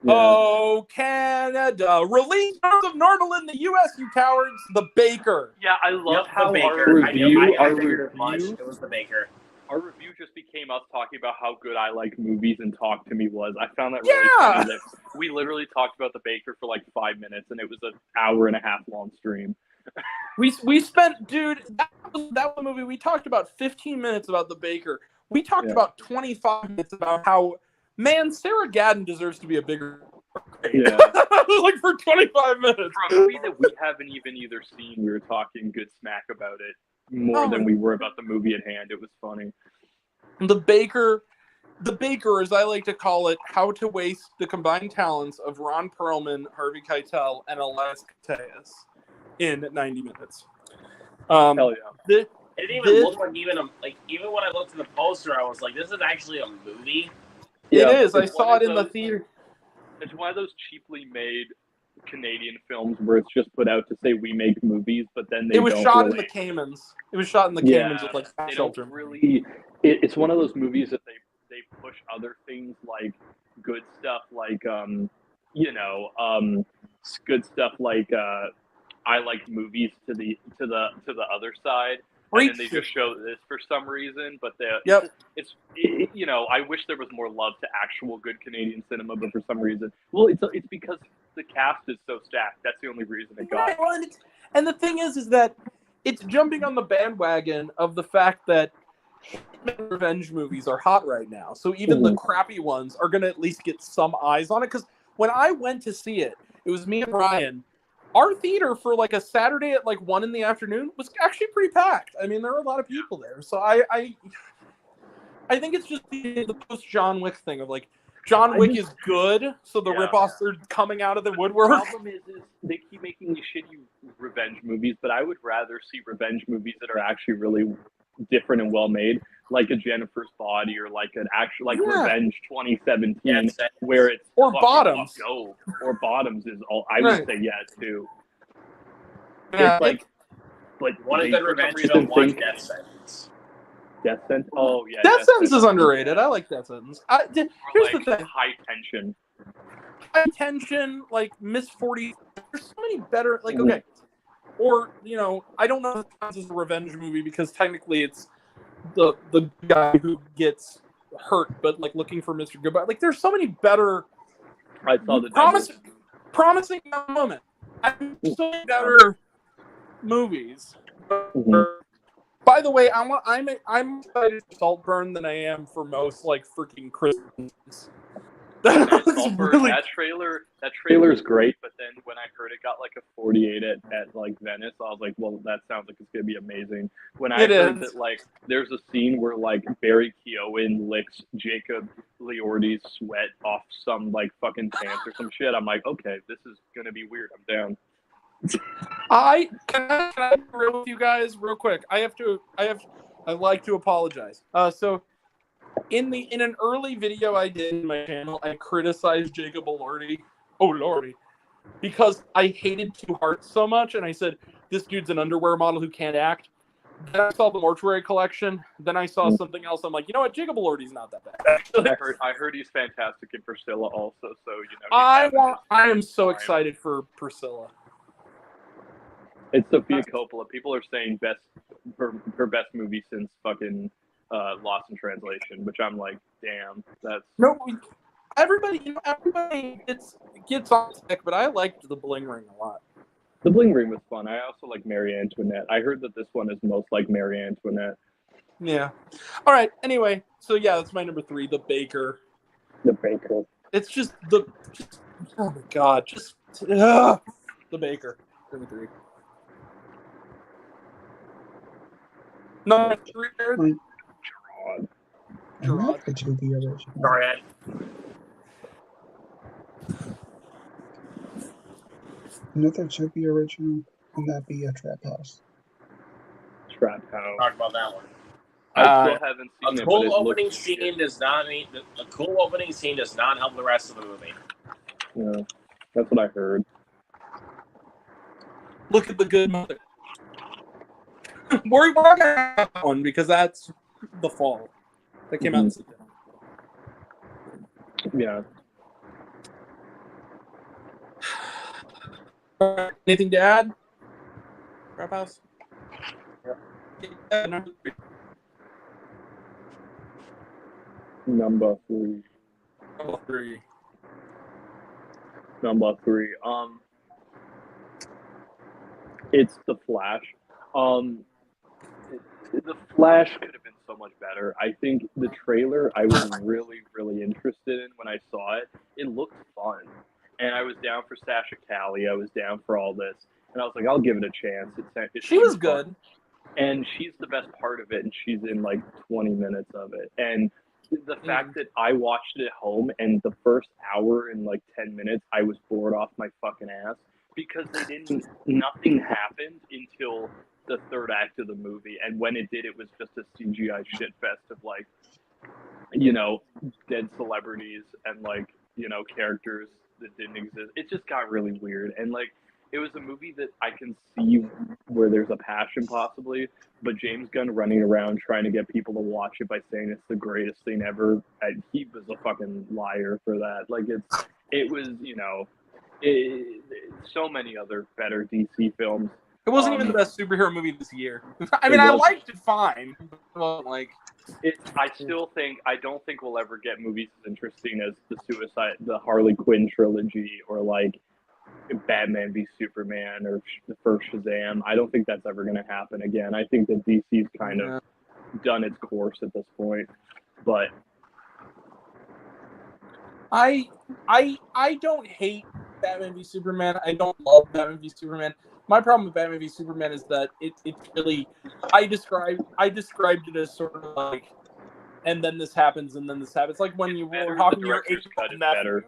Yeah. Oh, Canada. Release Birds of Normal in the U.S., you cowards. The Baker. Yeah, I love how our review... I figured as much. It was The Baker. Our review just became us talking about how good I like movies and Talk to Me was. I found that really funny that we literally talked about The Baker for like 5 minutes, and it was an hour and a half long stream. We spent, dude, that was a movie. We talked about 15 minutes about The Baker. We talked about 25 minutes about how... Man, Sarah Gadon deserves to be a bigger. Yeah. Like for 25 minutes. For a movie that we haven't even either seen, we were talking good smack about it more than we were about the movie at hand. It was funny. The Baker, as I like to call it, how to waste the combined talents of Ron Perlman, Harvey Keitel, and Elias Koteas in 90 minutes. Hell yeah. It didn't even look like even when I looked at the poster, I was like, this is actually a movie. Yeah, it is. I saw it in the theater. It's one of those cheaply made Canadian films where it's just put out to say we make movies, but then they It was shot in the Caymans. It was shot in the Caymans with like they don't really. It's one of those movies that they push other things like good stuff, like good stuff like I like movies to the other side. And then they just show this for some reason, but it's I wish there was more love to actual good Canadian cinema, but for some reason, it's because the cast is so stacked. That's the only reason it got. And the thing is that it's jumping on the bandwagon of the fact that revenge movies are hot right now. So even the crappy ones are going to at least get some eyes on it. Because when I went to see it, it was me and Ryan. our theater for like a Saturday at like 1 p.m. was actually pretty packed. I mean, there were a lot of people there. So I think it's just the post John Wick thing of like John Wick is good, so the ripoffs are coming out of the woodwork. The problem is they keep making these shitty revenge movies, but I would rather see revenge movies that are actually really different and well made, like a Jennifer's Body or like an actual Revenge 2017, where it's or Bottoms. Or Bottoms is all I would say too. Yeah, it's like one of the revenge you don't watch Death Sentence. Death Sentence? Oh yeah. Death Sentence is underrated. I like Death Sentence. Here's the thing. High Tension. High Tension, like Miss 40. There's so many better. Like okay, or I don't know if this is a revenge movie because technically it's the guy who gets hurt, but like looking for Mr. Goodbye. Like there's so many better. I saw the promising moment. I'm so many better movies. By the way, I'm excited for Saltburn than I am for most like freaking Christmas. That trailer is great, but then when I heard it got like a 48 at like Venice, I was like, well, that sounds like it's gonna be amazing. When I heard that like there's a scene where like Barry Keoghan licks Jacob Elordi's sweat off some like fucking pants or some shit, I'm like, okay, this is gonna be weird. I'm down. Can I agree with you guys real quick? I'd like to apologize. So in an early video I did in my channel, I criticized Jacob Elordi. Oh lordy. Because I hated Two Hearts so much, and I said, this dude's an underwear model who can't act. Then I saw the Mortuary Collection. Then I saw something else. I'm like, you know what? Jacob Elordi's not that bad. I heard he's fantastic in Priscilla also. So I am so excited for Priscilla. It's Sofia Coppola. People are saying her best movie since fucking Lost in Translation, which I'm like, damn, that's everybody gets on stick, but I liked The Bling Ring a lot. The Bling Ring was fun. I also like Marie Antoinette. I heard that this one is most like Marie Antoinette. Yeah. All right. Anyway, so yeah, that's my number 3, The Baker. The Baker. It's just oh my god, The Baker. Number 3. Number 3. Gerard. It should be original. Sorry, Ed. Another should be original, and that be a Trap House. Trap House. Talk about that one. I still haven't seen a it. Cool opening scene does not mean a cool opening scene does not help the rest of the movie. Yeah, that's what I heard. Look at The Good Mother. We're gonna have that one because that's the fall. That came out in September. Yeah. Anything to add? Trap House? Yeah, Number 3. Number 3. It's The Flash. The Flash could have been so much better. I think the trailer I was really, really interested in when I saw it. It looked fun. And I was down for Sasha Calle. I was down for all this. And I was like, I'll give it a chance. She was good. And she's the best part of it. And she's in like 20 minutes of it. And the fact that I watched it at home and the first hour and like 10 minutes, I was bored off my fucking ass. Because nothing happened until the third act of the movie, and when it did, it was just a CGI shitfest of like, dead celebrities and like, characters that didn't exist. It just got really weird, and like, it was a movie that I can see where there's a passion possibly, but James Gunn running around trying to get people to watch it by saying it's the greatest thing ever, he was a fucking liar for that. Like it was, so many other better DC films. It wasn't even the best superhero movie this year. I mean, I liked it fine. Well, like, I don't think we'll ever get movies as interesting as the Harley Quinn trilogy, or like Batman v Superman, or the first Shazam. I don't think that's ever going to happen again. I think that DC's kind of done its course at this point. But I don't hate Batman v Superman. I don't love Batman v Superman. My problem with Batman v Superman is that it's really I described it as sort of like, and then this happens, and then this happens. Like when you were talking to your cut is nephew. better.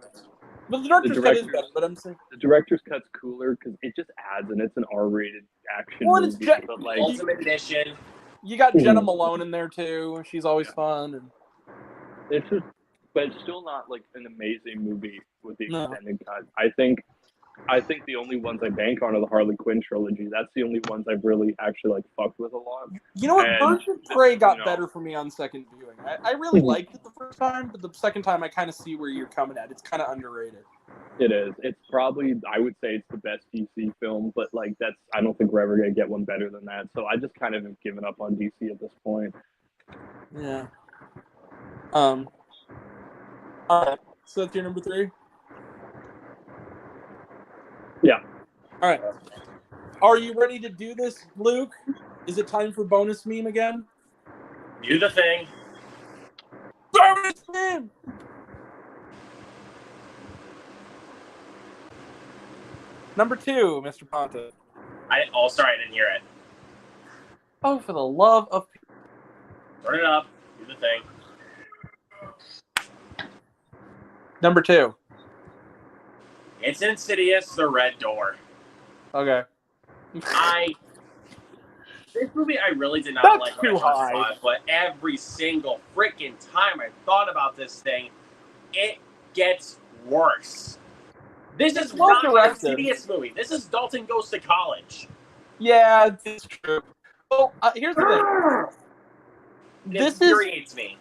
But the director's cut is better. But I'm saying the director's cut's cooler because it just adds, and it's an R-rated action well, movie. But like Ultimate Edition. You got Jenna Malone in there too. She's always fun. And it's just, but it's still not like an amazing movie with the extended cut. I think the only ones I bank on are the Harley Quinn trilogy. That's the only ones I've really actually like fucked with a lot. You know what? Birds of Prey got better for me on second viewing. I really liked it the first time, but the second time I kind of see where you're coming at. It's kind of underrated. It is. It's probably, I would say it's the best DC film, but like I don't think we're ever going to get one better than that. So I just kind of have given up on DC at this point. Yeah. All right. So that's your number 3? Yeah. All right. Are you ready to do this, Luke? Is it time for bonus meme again? Do the thing. Bonus meme! Number 2, Mr. Ponta. Sorry, I didn't hear it. Oh, for the love of... Turn it up. Do the thing. Number 2. It's Insidious, The Red Door. Okay. This movie I really did not That's like too when I high. saw it, but every single freaking time I thought about this thing, it gets worse. This is well not an directed. Insidious movie. This is Dalton Goes to College. Yeah, it's true. Well, here's the thing. It infuriates me.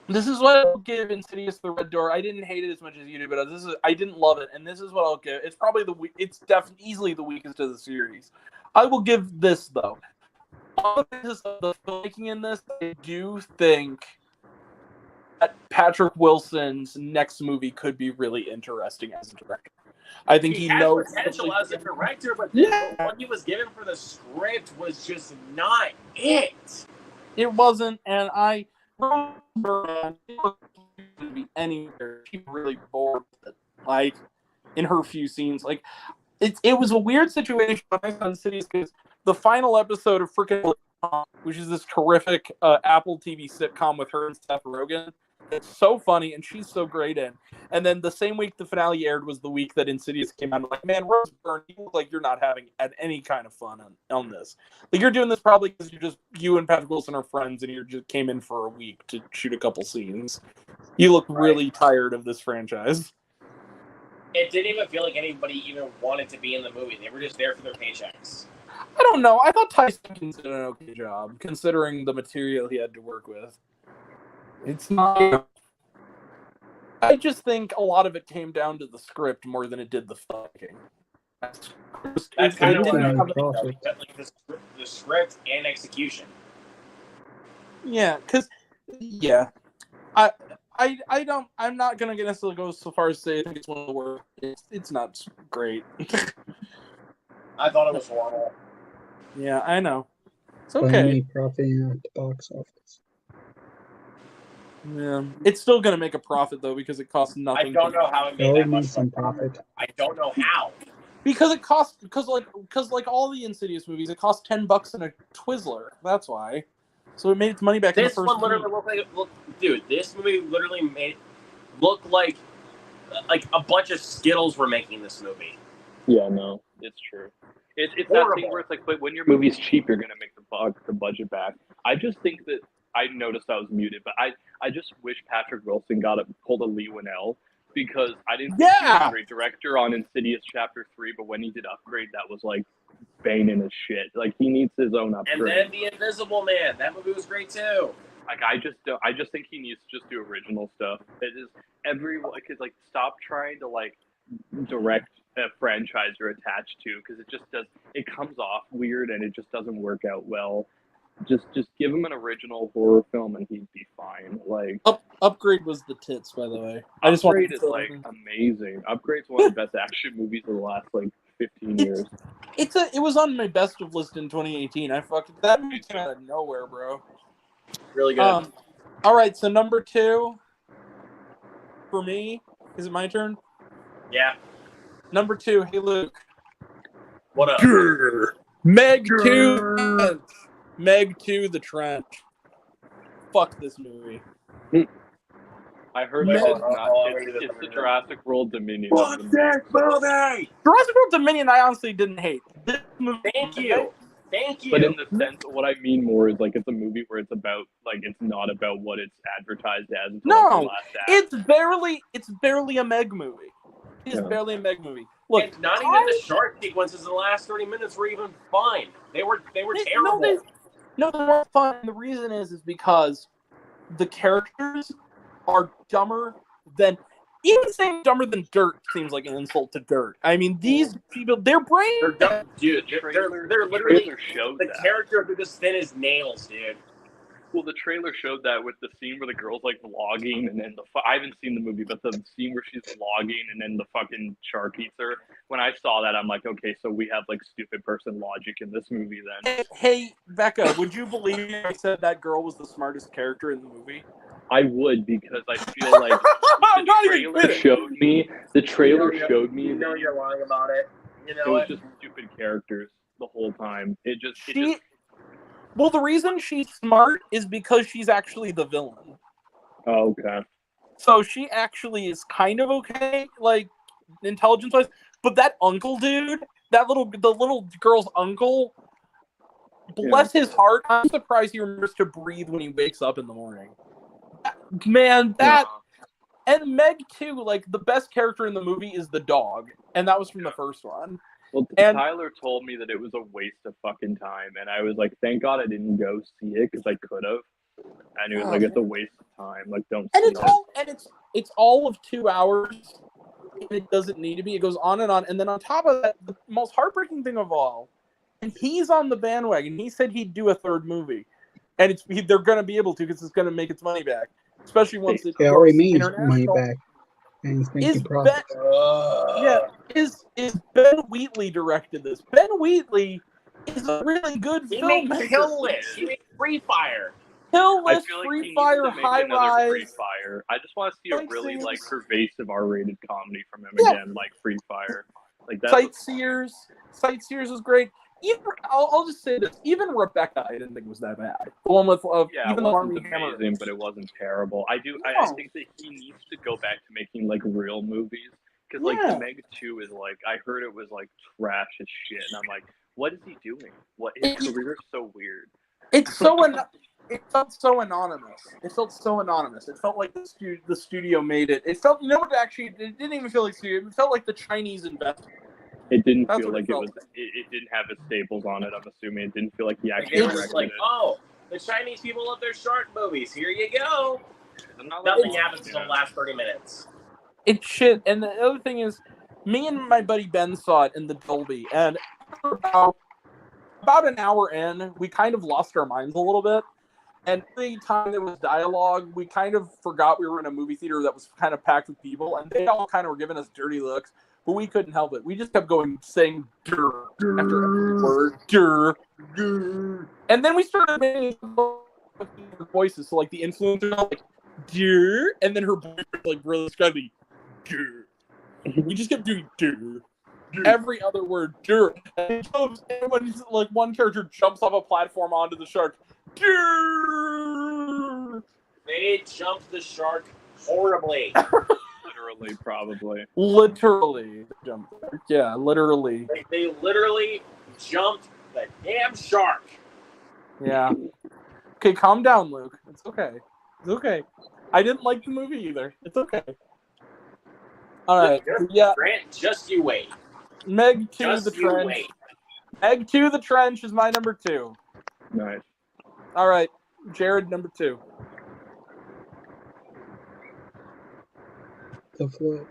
This is what I'll give Insidious: The Red Door. I didn't hate it as much as you did, but I didn't love it, and this is what I'll give. It's probably it's definitely easily the weakest of the series. I will give this though. On the basis of the filmmaking in this, I do think that Patrick Wilson's next movie could be really interesting as a director. I think he has knows potential as a director, but what he was given for the script was just not it. It wasn't, and I remember to be anywhere. She really bored with it. Like in her few scenes, like it was a weird situation when I saw Insidious because the final episode of freaking, which is this terrific Apple TV sitcom with her and Seth Rogen. It's so funny, and she's so great in. And then the same week the finale aired was the week that Insidious came out. I'm like, man, Rose Byrne, you look like you're not having any kind of fun on this. Like you're doing this probably because you and Patrick Wilson are friends, and you just came in for a week to shoot a couple scenes. You look really tired of this franchise. It didn't even feel like anybody even wanted to be in the movie. They were just there for their paychecks. I don't know. I thought Tyson did an okay job, considering the material he had to work with. It's not... I just think a lot of it came down to the script more than it did the filmmaking. That's kind of like the script and execution. Yeah, because I'm not gonna necessarily go so far as to say I think it's one of the worst. It's not great. I thought it was horrible. Yeah, I know. It's okay. Profit at the box office. Yeah, it's still gonna make a profit though because it costs nothing. I don't know how it made that much some profit. I don't know how. Because like all the Insidious movies, it cost $10 in a Twizzler. That's why. So it made its money back in the first. This one literally looked like dude. This movie literally made it look like a bunch of Skittles were making this movie. Yeah, no, it's true. It's that thing where it's like, but when your movie's cheap, you're gonna make the budget back. I just think that I noticed I was muted, but I just wish Patrick Wilson pulled a Lee Winnell because I didn't think he was a great director on Insidious Chapter 3, but when he did Upgrade, that was like bane in his shit. Like he needs his own Upgrade. And then The Invisible Man, that movie was great too. Like I just think he needs to just do original stuff. It is stop trying to like direct a franchise you're attached to because it comes off weird and it just doesn't work out well. Just give him an original horror film and he'd be fine. Like Upgrade was the tits, by the way. Upgrade is like amazing. Upgrade's one of the best action movies of the last like 15 years. It was on my best of list in 2018. That movie came out of nowhere, bro. Really good. All right, so number 2 for me. Is it my turn? Yeah. Number 2, hey Luke. What up? Meg 2. Meg 2, The Trench. Fuck this movie. I heard Meg- it's the Jurassic World Dominion. Fuck that movie! Jurassic World Dominion, I honestly didn't hate. This movie, Thank you. Thank you. But in the sense, what I mean more is like it's a movie where it's about like it's not about what it's advertised as. Until, like, No, the last act. it's barely a Meg movie. It's barely a Meg movie. Look, and not even the shark sequences in the last 30 minutes were even fine. They were terrible. No, they weren't fun. The reason is because the characters are dumber than even saying dumber than dirt seems like an insult to dirt. I mean, these people, their brains. They're dumb, dude. They're literally showed the that. character who just thin as nails, dude. Well, the trailer showed that with the scene where the girl's like vlogging, and then I haven't seen the movie, but the scene where she's vlogging, and then the fucking shark eats her. When I saw that, I'm like, okay, so we have like stupid person logic in this movie then. Hey, Becca, would you believe I said that girl was the smartest character in the movie? I would, because I feel like the trailer showed me. You know you're lying about it. You know it was just stupid characters the whole time. Well, the reason she's smart is because she's actually the villain. Oh, okay. So she actually is kind of okay, like intelligence-wise. But that uncle dude, the little girl's uncle, bless his heart, I'm surprised he remembers to breathe when he wakes up in the morning. Man, and Meg too. Like the best character in the movie is the dog, and that was from the first one. Well, Tyler told me that it was a waste of fucking time, and I was like, thank God I didn't go see it because I could have. And it was like, it's a waste of time. Like, don't. It's all of 2 hours. And it doesn't need to be. It goes on, and then on top of that, the most heartbreaking thing of all, and he's on the bandwagon. He said he'd do a third movie, and they're going to be able to because it's going to make its money back, especially once it already made money back. And he's making profit. Is Ben Wheatley directed this? Ben Wheatley is a really good filmmaker. He made Kill List. He made Free Fire. Kill List, Free Fire, High Rise. Free Fire. I just want to see a really like pervasive R-rated comedy from him again, like Free Fire. Like that. Sightseers is great. Even I'll just say this. Even Rebecca, I didn't think was that bad. The one with even it wasn't amazing, but it wasn't terrible. I think that he needs to go back to making like real movies because like the Meg 2 is like I heard it was like trash as shit, and I'm like, what is he doing? What his career is so weird. It felt so anonymous. It felt like the studio made it. It felt it didn't even feel like studio. It felt like the Chinese investor. It didn't feel like it was. It didn't have his staples on it. I'm assuming it didn't feel like he actually directed like, it. Oh, the Chinese people love their shark movies. Here you go. Nothing happens until the last 30 minutes. It's shit. And the other thing is, me and my buddy Ben saw it in the Dolby, and about an hour in, we kind of lost our minds a little bit. And every time there was dialogue, we kind of forgot we were in a movie theater that was kind of packed with people, and they all kind of were giving us dirty looks. But we couldn't help it. We just kept saying "dur" after every word, "dur." And then we started making voices. So like the influencer, like "dur," and then her voice like really scrubbly, "dur." We just kept doing "dur." Every other word, "dur." And when like one character jumps off a platform onto the shark, "dur." They jumped the shark horribly. Literally, probably. Literally jumped. Yeah, literally. They literally jumped the damn shark. Yeah. Okay, calm down, Luke. It's okay. It's okay. I didn't like the movie either. It's okay. All right. Grant, just you wait. Meg 2, The Trench. Wait. Meg 2, The Trench is my number 2. Nice. All right. Jared, number 2. The Flood.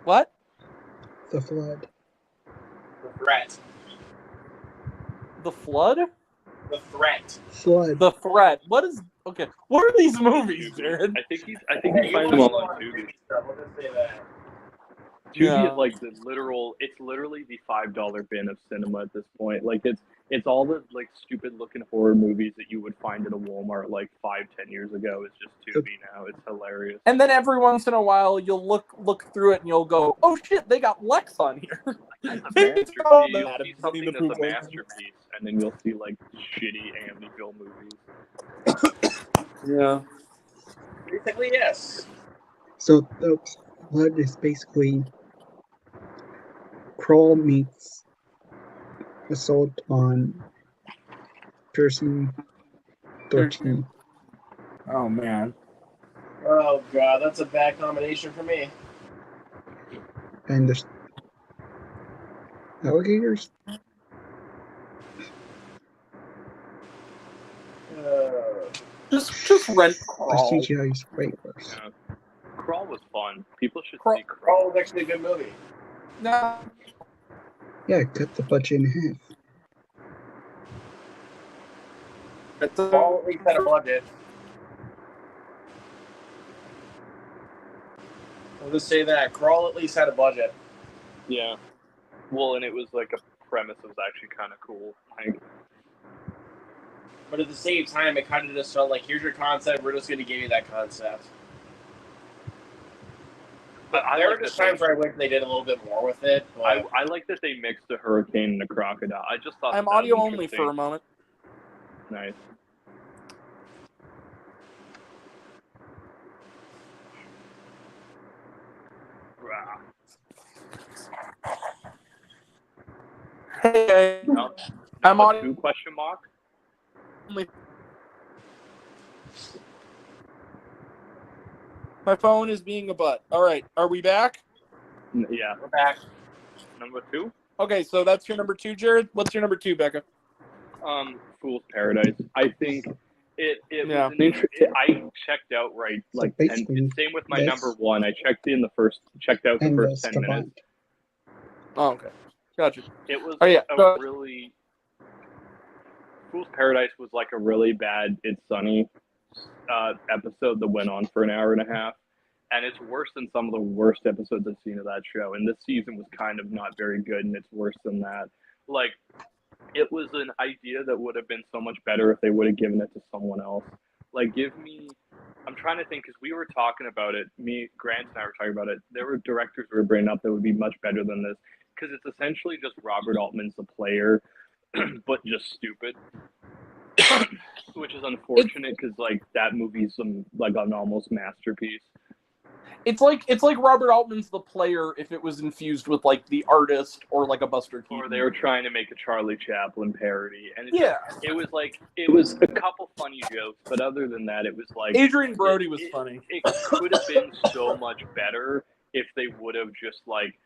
What? The Flood. The Threat. The Flood? The Threat. Flood. The Threat. What is... Okay. What are these movies, Jared? I think he's finding them all on Tubi. We'll just say that. Tubi is like the literal. It's literally the $5 bin of cinema at this point. Like it's all the like stupid looking horror movies that you would find at a Walmart like 5-10 years ago. It's just Tubi now. It's hilarious. And then every once in a while, you'll look through it and you'll go, "Oh shit, they got Lex on here." That's a masterpiece. You'll see something that's a masterpiece, and then you'll see like shitty Amityville movies. Yeah. Basically, yes. So the plot is basically Crawl meets Assault on Person 13. Oh man. Oh god, that's a bad combination for me. And there's alligators. Just rent The Crawl. CGI is way worse. Yeah. Crawl was fun. People should Crawl- see Crawl. Crawl was actually a good movie. No. Yeah, cut the budget in half. Crawl at least had a budget. I'll just say that. Crawl at least had a budget. Yeah. Well, and it was like a premise that was actually kind of cool. Like, But at the same time, it kind of just felt like, here's your concept, we're just going to give you that concept. but I There were like just that times where I wish they did a little bit more with it. But I like that they mixed a hurricane and a crocodile. I just thought I'm that was audio only interesting. for a moment. Nice. Rah. Hey, No, I'm number audio 2 question mark? only. My phone is being a butt. All right, are we back? Yeah. we're back. Number 2? Okay, so that's your number 2, Jared. What's your number 2, Becca? Fool's Paradise. I think it Yeah. was I checked out right So like basically, same with my this number 1. I checked out the And first the 10 minutes. combined. Oh, okay, gotcha. It was Oh, yeah, go ahead. really Fool's Paradise was like a really bad It's Sunny episode that went on for an hour and a half, and it's worse than some of the worst episodes I've seen of that show. And this season was kind of not very good, and it's worse than that. Like, it was an idea that would have been so much better if they would have given it to someone else. Like, I'm trying to think, because we were talking about it, Grant and I were talking about it, there were directors we were bringing up that would be much better than this, because it's essentially just Robert Altman's the player, but just stupid. Which is unfortunate, because, like, that movie's an almost masterpiece. It's like Robert Altman's The Player if it was infused with like The Artist or like a Buster Keaton. Or they were trying to make a Charlie Chaplin parody, and it was a couple funny jokes, but other than that, it was like Adrian Brody was funny. It could have been so much better if they would have just like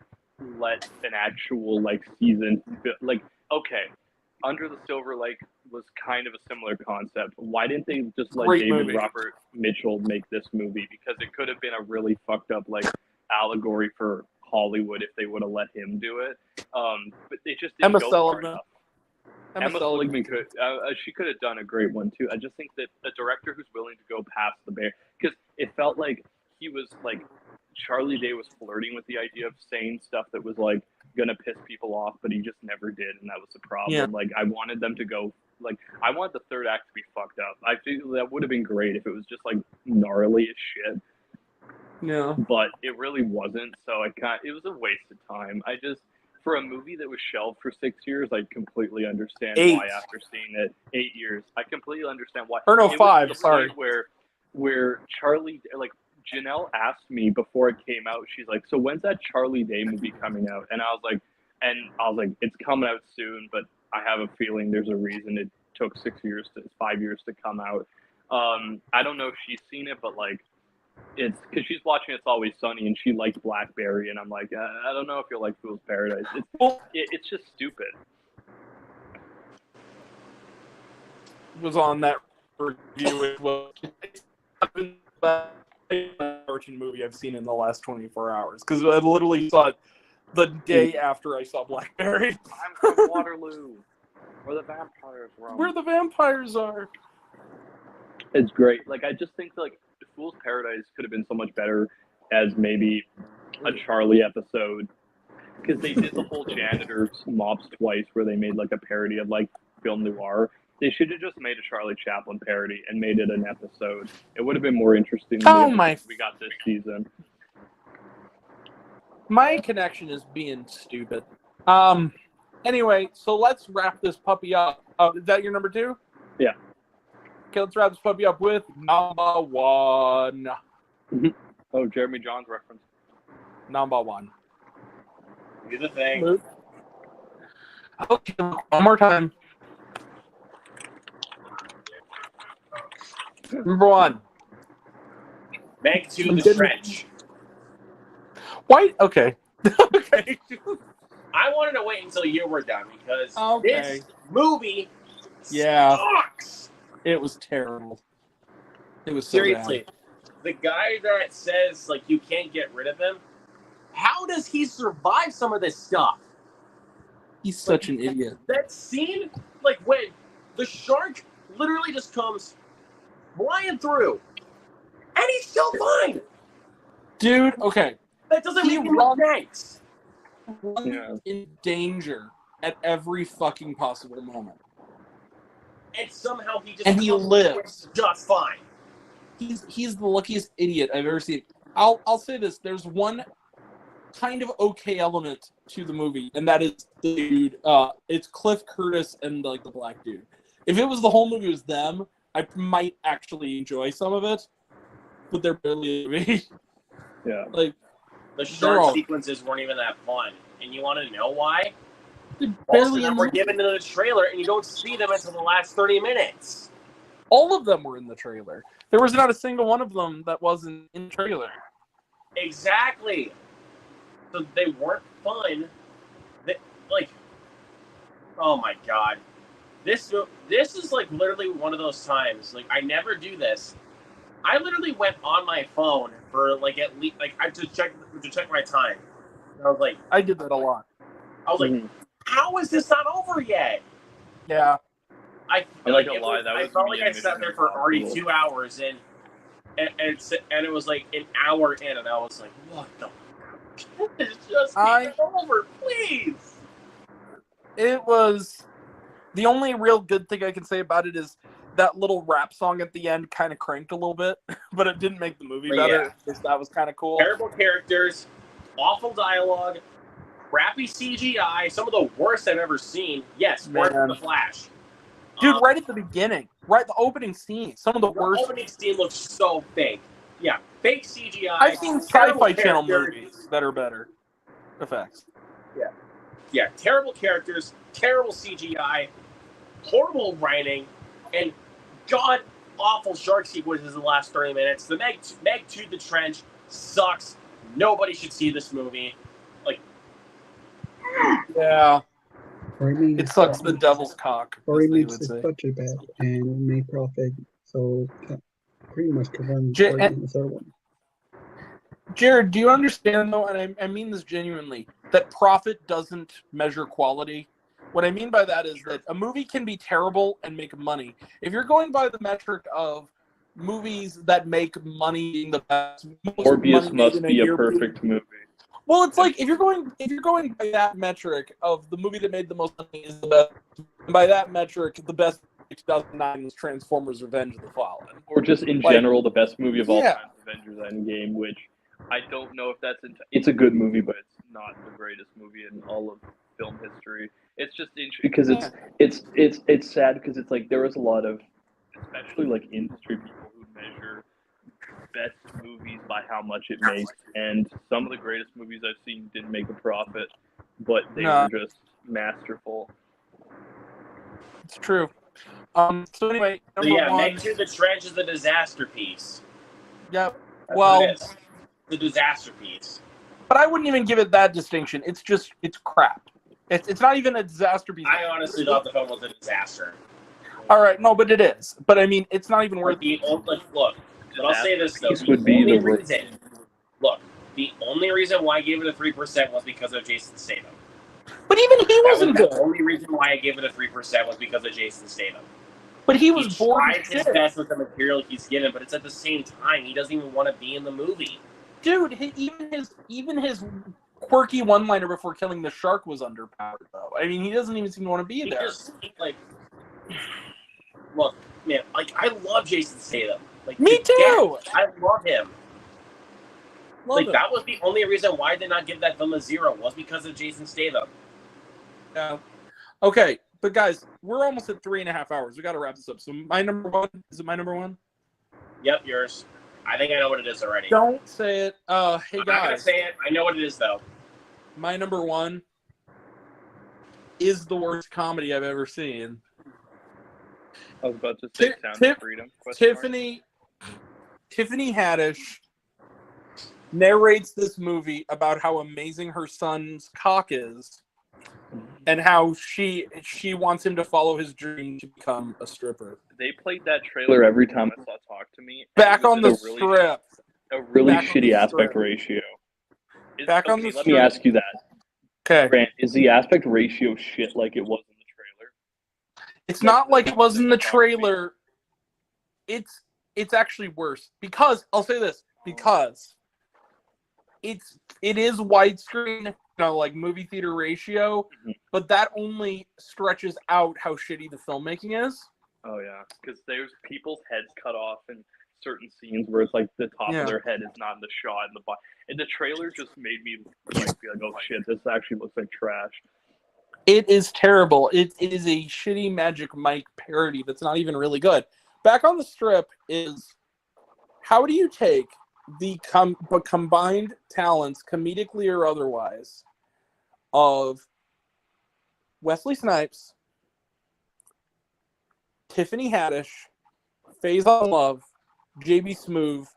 let an actual like season like okay. Under the Silver Lake was kind of a similar concept. Why didn't they just let David Robert Mitchell make this movie? Because it could have been a really fucked up like allegory for Hollywood if they would have let him do it. But they just didn't go far enough. Emma Seligman could she could have done a great one too. I just think that a director who's willing to go past the bear, because it felt like he was like Charlie Day was flirting with the idea of saying stuff that was like gonna piss people off, but he just never did, and that was the problem. Yeah. Like I wanted them to go like I want the third act to be fucked up. I feel that would have been great if it was just like gnarly as shit. Yeah. But it really wasn't, so it was a waste of time. For a movie that was shelved for 6 years, I completely understand why after seeing it 8 years. I completely understand why. Or no, 5, sorry. Where Charlie, like, Janelle asked me before it came out, she's like, so when's that Charlie Day movie coming out? And I was like, it's coming out soon, but I have a feeling there's a reason it took 5 years to come out. I don't know if she's seen it, but like, it's because she's watching It's Always Sunny and she liked Blackberry, and I'm like, I don't know if you'll like Fool's Paradise. It's just stupid. Was on that review as well. It's the best movie I've seen in the last 24 hours because I literally saw it the day after I saw Blackberry. I'm from Waterloo, where the vampires roam. Where the vampires are. It's great. Like I just think like Fool's Paradise could have been so much better as maybe a Charlie episode, because they did the whole Janitors Mops Twice, where they made like a parody of like film noir. They should have just made a Charlie Chaplin parody and made it an episode. It would have been more interesting than we got this season. My connection is being stupid. Anyway, so let's wrap this puppy up. Is that your number 2? Yeah. Okay, let's wrap this puppy up with number 1. Oh, Jeremy John's reference. Number 1. Do the thing. Okay, one more time. Number 1. Meg to the trench. White? Okay. Okay. I wanted to wait until you were done because this movie sucks. It was terrible. It was so seriously. bad. The guy that says like you can't get rid of him, how does he survive some of this stuff? He's such an idiot. That scene, like when the shark literally just comes flying through, and he's still fine. Dude, okay. That doesn't make any sense. In danger at every fucking possible moment. And somehow he lives just fine. He's the luckiest idiot I've ever seen. I'll say this: there's one kind of okay element to the movie, and that is the dude. It's Cliff Curtis and like the black dude. If it was the whole movie was them, I might actually enjoy some of it, but they're barely a movie. Yeah, like the shark sequences weren't even that fun, and you want to know why? Most of them were given to the trailer, and you don't see them until the last 30 minutes. All of them were in the trailer. There was not a single one of them that wasn't in the trailer. Exactly. So they weren't fun. Oh my god. This is like literally one of those times. Like I never do this. I literally went on my phone for like at least like I to check my time. And I was like, I did that a lot. I was like, how is this not over yet? Yeah. I felt like I sat there for already 2 hours and it was like an hour in and I was like, what the fuck? It's just over, please. It was the only real good thing I can say about it is that little rap song at the end kind of cranked a little bit, but it didn't make the movie better. Yeah. That was kind of cool. Terrible characters, awful dialogue, crappy CGI, some of the worst I've ever seen. Yes, worse than The Flash. Dude, right at the beginning, right the opening scene, some of the worst. The opening scene looks so fake. Yeah, fake CGI. I've seen Sci-Fi Channel movies that are better effects. Yeah. Yeah, terrible characters, terrible CGI, horrible writing, and god-awful shark sequences in the last 30 minutes. The Meg to the Trench sucks. Nobody should see this movie. Like, yeah. It sucks the devil's cock. Or he makes his budget bad and made profit, so pretty much confirms the third one. Jared, do you understand though, and I mean this genuinely, that profit doesn't measure quality? What I mean by that is that a movie can be terrible and make money. If you're going by the metric of movies that make money being the best, Morbius must be a perfect movie. Well, it's like if you're going by that metric of the movie that made the most money is the best. And by that metric, the best 2009 was Transformers: Revenge of the Fallen. Or just in general, the best movie of all time, Avengers: Endgame, which I don't know if that's it's a good movie, but it's not the greatest movie in all of film history. It's just interesting because it's sad because it's like there was a lot of, especially like industry people who measure best movies by how much it makes, and some of the greatest movies I've seen didn't make a profit, but they were just masterful. It's true. So anyway, Meg to the Trench is the disaster piece. Yep. Well, the disaster piece. But I wouldn't even give it that distinction. It's crap. It's not even a disaster piece. I honestly thought the film was a disaster. All right, no, but it is. But I mean, it's not even worth. Look. But I'll say this though: the only reason why I gave it a 3% was because of Jason Statham. But even he wasn't good. The only reason why I gave it a 3% was because of Jason Statham. But he was bored. He tried his best with the material he's given, but it's at the same time he doesn't even want to be in the movie. Dude, even his quirky one-liner before killing the shark was underpowered, though. I mean, he doesn't even seem to want to be there. Look, man, like, I love Jason Statham. Like, Me too! I love him. Love him. That was the only reason why I did not give that film a 0, was because of Jason Statham. Yeah. Okay, but guys, we're almost at 3.5 hours. We got to wrap this up. So my number one, is it my number one? Yep, yours. I think I know what it is already. Don't say it. Hey, I'm guys. not going to say it. I know what it is, though. My number one is the worst comedy I've ever seen. I was about to say Sound of Freedom. Tiffany Haddish narrates this movie about how amazing her son's cock is and how she wants him to follow his dream to become a stripper. They played that trailer every time I saw Talk to Me. Back on the strip. A really shitty aspect ratio. Back on the strip. Let me ask you that. Okay. Grant, is the aspect ratio shit like it was in the trailer? It's not like it was in the trailer. It's actually worse. Because, I'll say this, because it is widescreen, like movie theater ratio, but that only stretches out how shitty the filmmaking is. Oh yeah, because there's people's heads cut off in certain scenes where it's like the top of their head is not in the shot, and the trailer just made me like be like, oh shit, this actually looks like trash. It is terrible. It is a shitty Magic Mike parody that's not even really good. Back on the Strip is, how do you take the combined talents, comedically or otherwise, of Wesley Snipes, Tiffany Haddish, Faison Love, JB Smoove,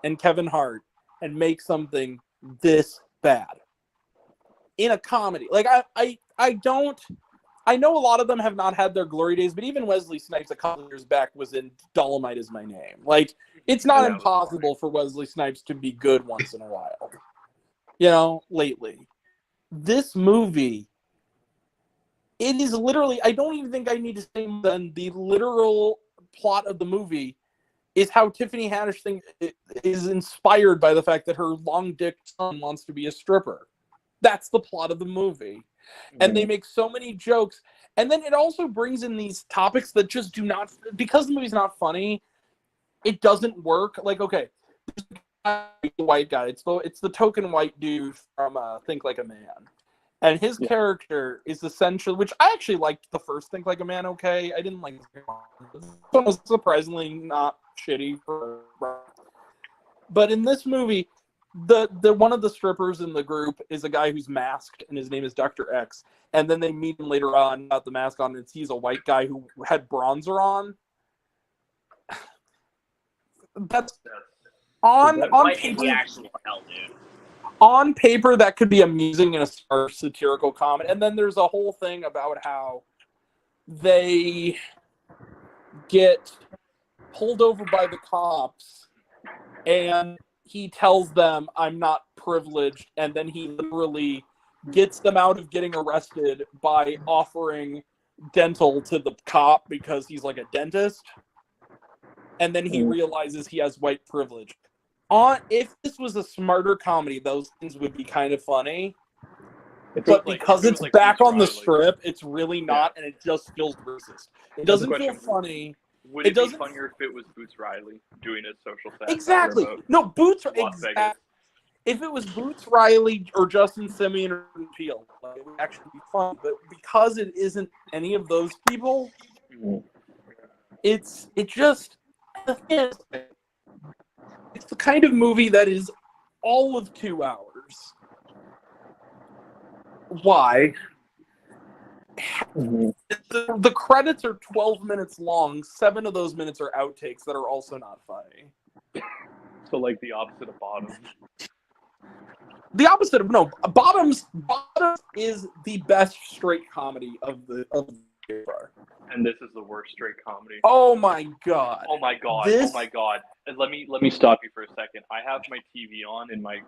and Kevin Hart, and make something this bad in a comedy? Like, I know a lot of them have not had their glory days, but even Wesley Snipes a couple of years back was in Dolomite Is My Name. Like, it's not impossible for Wesley Snipes to be good once in a while. Lately. This movie, it is literally, I don't even think I need to say then the literal plot of the movie is how Tiffany Haddish is inspired by the fact that her long-dicked son wants to be a stripper. That's the plot of the movie. And they make so many jokes. And then it also brings in these topics that just do not, because the movie's not funny, it doesn't work. Like, okay, the white guy, it's the token white dude from Think Like a Man. And his character is essentially, which I actually liked the first Think Like a Man, okay? I didn't like this one. Was surprisingly not shitty. But in this movie, the one of the strippers in the group is a guy who's masked, and his name is Dr. X. And then they meet him later on, without the mask on, and he's a white guy who had bronzer on. That's on paper. On paper, that could be amusing in a satirical comment. And then there's a whole thing about how they get pulled over by the cops, and he tells them, I'm not privileged, and then he literally gets them out of getting arrested by offering dental to the cop because he's like a dentist. And then he realizes he has white privilege. If this was a smarter comedy, those things would be kind of funny. But because it's back on the Strip, it's really not, and it just feels racist. It doesn't feel funny. Would it be funnier if it was Boots Riley doing a social satire? Exactly. No, Boots. If it was Boots Riley or Justin Simeon or Peel, it would actually be fun. But because it isn't any of those people, it's the kind of movie that is all of 2 hours. Why? The credits are 12 minutes long. 7 of those minutes are outtakes that are also not funny. So, like the opposite of Bottoms. Bottoms is the best straight comedy of the era. And this is the worst straight comedy. Oh my god. Oh my god. And let me stop you for a second. I have my TV on in my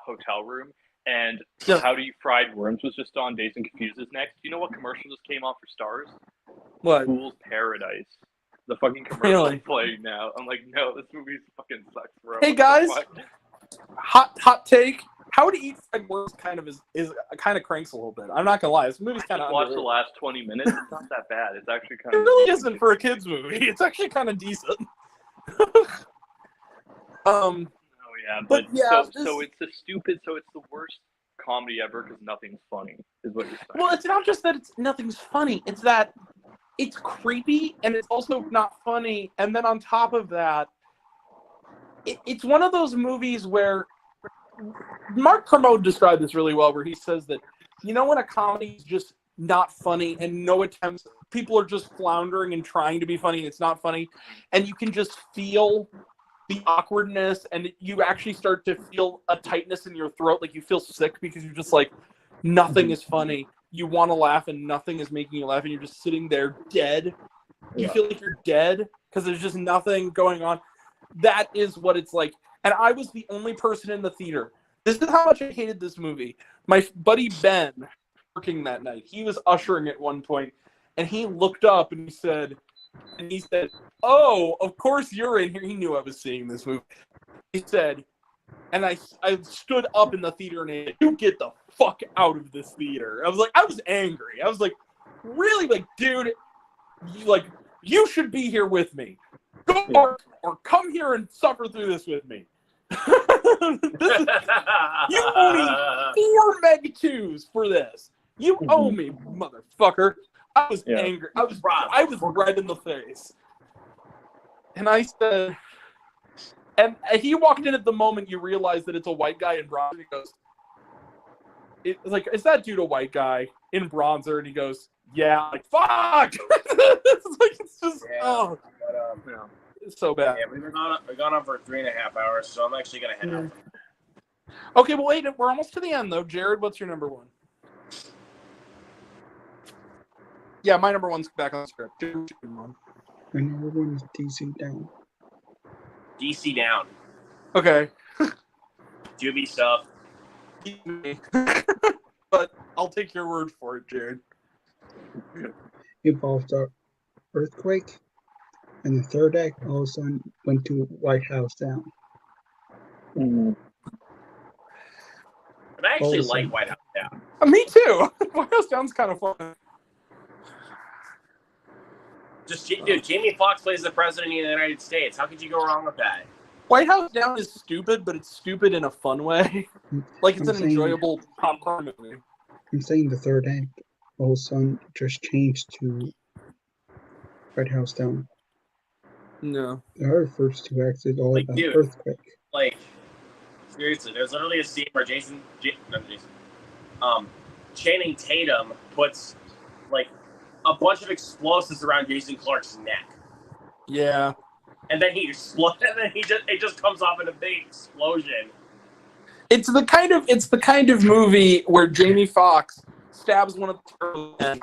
hotel room, and How Do You Fried Worms was just on. Dazed and Confused is next. Do you know what commercial just came on for Stars? What? Fool's Paradise. The fucking commercial is playing now. I'm like, no, this movie fucking sucks, bro. Hey guys, hot take. How to Eat Fried Worms kind of is kind of cranks a little bit. I'm not gonna lie, this movie's kind of. Watch the last 20 minutes. It's not that bad. It's actually kind of. It really isn't for a kids movie. It's actually kind of decent. Oh yeah, but yeah, so it's the worst comedy ever because nothing's funny, is what you're saying. Well, it's not just that nothing's funny. It's that it's creepy and it's also not funny. And then on top of that, it's one of those movies where Mark Kermode described this really well, where he says that, you know, when a comedy is just not funny and no attempts, people are just floundering and trying to be funny and it's not funny, and you can just feel the awkwardness and you actually start to feel a tightness in your throat, like you feel sick because you're just like, nothing is funny. You want to laugh and nothing is making you laugh and you're just sitting there dead. You feel like you're dead because there's just nothing going on. That is what it's like. And I was the only person in the theater. This is how much I hated this movie. My buddy Ben, working that night, he was ushering at one point, and he looked up and he said, "Oh, of course you're in here." He knew I was seeing this movie. He said, and I stood up in the theater and said, "You get the fuck out of this theater." I was angry. I was like, really? Like, dude, you should be here with me. Go or come here and suffer through this with me. You owe me 4 Meg 2s for this. You owe me, motherfucker. I was angry. I was red in the face. And I said, and he walked in at the moment you realize that it's a white guy in bronzer. He goes, is that dude a white guy in bronzer? And he goes, yeah. I'm like, fuck. It's just, it's so bad. Yeah, we've gone on for 3.5 hours, so I'm actually gonna head out. Okay, well, wait, we're almost to the end though. Jared, what's your number one? Yeah, my number one's back on the script. My number one is DC Down. DC Down. Okay. Doobie stuff. But I'll take your word for it, Jared. It involved an earthquake, and the third act all of a sudden went to White House Down. And I actually like White House Down. Me too. White House Down's kind of fun. Dude, Jamie Foxx plays the president of the United States. How could you go wrong with that? White House Down is stupid, but it's stupid in a fun way. Like it's enjoyable popcorn movie. I'm saying the third act all of a sudden just changed to White House Down. No. Our first 2 acts is all about earthquake. Like, seriously, there's literally a scene where Channing Tatum puts like a bunch of explosives around Jason Clarke's neck. Yeah. And then he explodes, and then it just comes off in a big explosion. It's the kind of movie where Jamie Foxx stabs one of the men,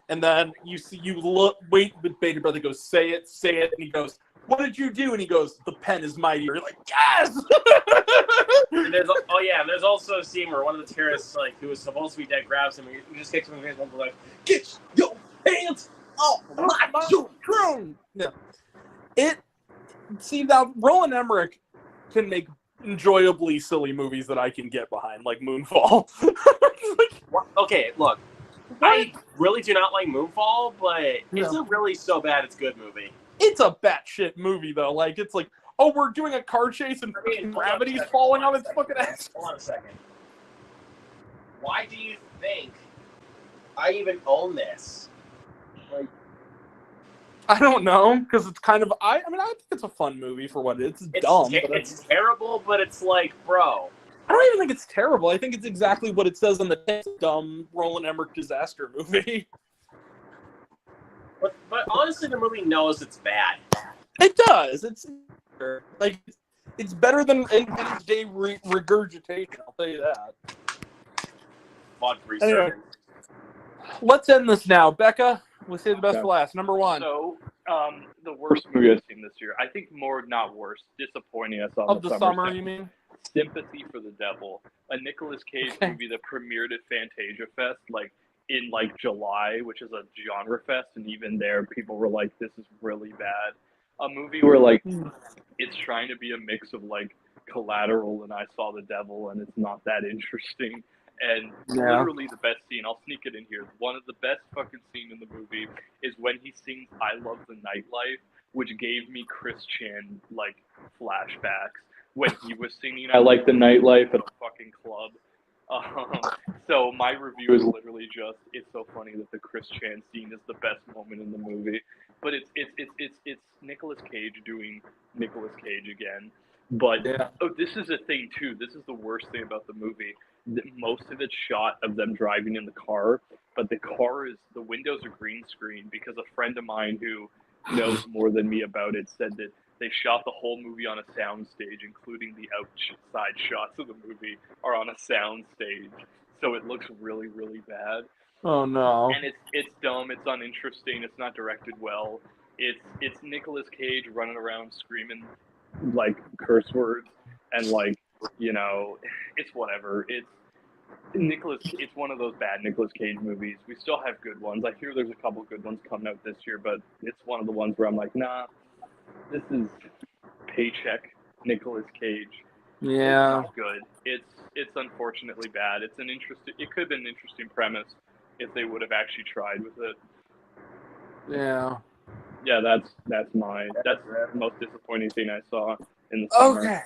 and then wait with bated breath. He goes, say it, and he goes, what did you do? And he goes, the pen is mighty. You're like, yes! And there's also a scene where one of the terrorists, who was supposed to be dead, grabs him and he just kicks him in the face and like, get your hands off my throne! Yeah. See, now, Roland Emmerich can make enjoyably silly movies that I can get behind, like Moonfall. Okay, look. I really do not like Moonfall, but it's a really so bad it's good movie. It's a batshit movie, though. Like, it's like, oh, we're doing a car chase and gravity's falling on its fucking ass. Hold on a second. Why do you think I even own this? I don't know, because it's kind of, I think it's a fun movie for what it is. It's dumb. It's terrible, but it's like, bro. I don't even think it's terrible. I think it's exactly what it says on the dumb Roland Emmerich disaster movie. But honestly, the movie knows it's bad. It does. It's better than Independence Day regurgitation. I'll tell you that. Anyway, let's end this now, Becca. We'll save the best for last. Number one. So, the worst movie I've seen this year. I think not worst. Disappointing. I saw of the summer. You mean? Sympathy for the Devil, a Nicolas Cage movie that premiered at Fantasia Fest. in like July, which is a genre fest, and even there, people were like, "This is really bad." A movie where like it's trying to be a mix of like Collateral and I Saw the Devil, and it's not that interesting. And literally the best scene, I'll sneak it in here. One of the best fucking scene in the movie is when he sings "I Love the Nightlife," which gave me Chris Chan like flashbacks when he was singing "I Like the Nightlife" at a fucking club. So my review is literally just, it's so funny that the Chris Chan scene is the best moment in the movie. But it's Nicolas Cage doing Nicolas Cage again. But this is a thing too. This is the worst thing about the movie. Most of it's shot of them driving in the car, but the windows are green screen because a friend of mine who knows more than me about it said that they shot the whole movie on a sound stage, including the outside shots of the movie are on a sound stage. So it looks really, really bad. Oh no. And it's dumb, it's uninteresting, it's not directed well. It's Nicolas Cage running around screaming like curse words and like, you know, it's whatever. It's one of those bad Nicolas Cage movies. We still have good ones. I hear there's a couple good ones coming out this year, but it's one of the ones where I'm like, nah, this is paycheck Nicolas Cage. Yeah. It's not good. It's unfortunately bad. It could have been an interesting premise if they would have actually tried with it. Yeah. Yeah, that's the most disappointing thing I saw in the summer. Okay.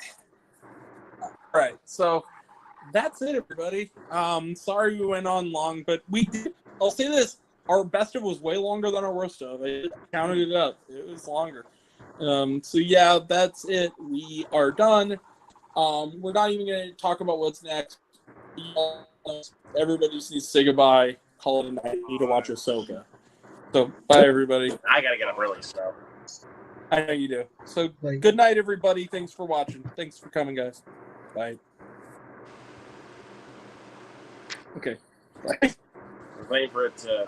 All right. So that's it, everybody. Sorry we went on long, but we did. I'll say this: our best of was way longer than our worst of. I counted it up; it was longer. So yeah, that's it. We are done. We're not even going to talk about what's next. Everybody just needs to say goodbye. Call it a night. Need to watch Ahsoka. So bye, everybody. I gotta get up early, so. I know you do. So good night, everybody. Thanks for watching. Thanks for coming, guys. Bye. Okay. Bye. I was waiting for it to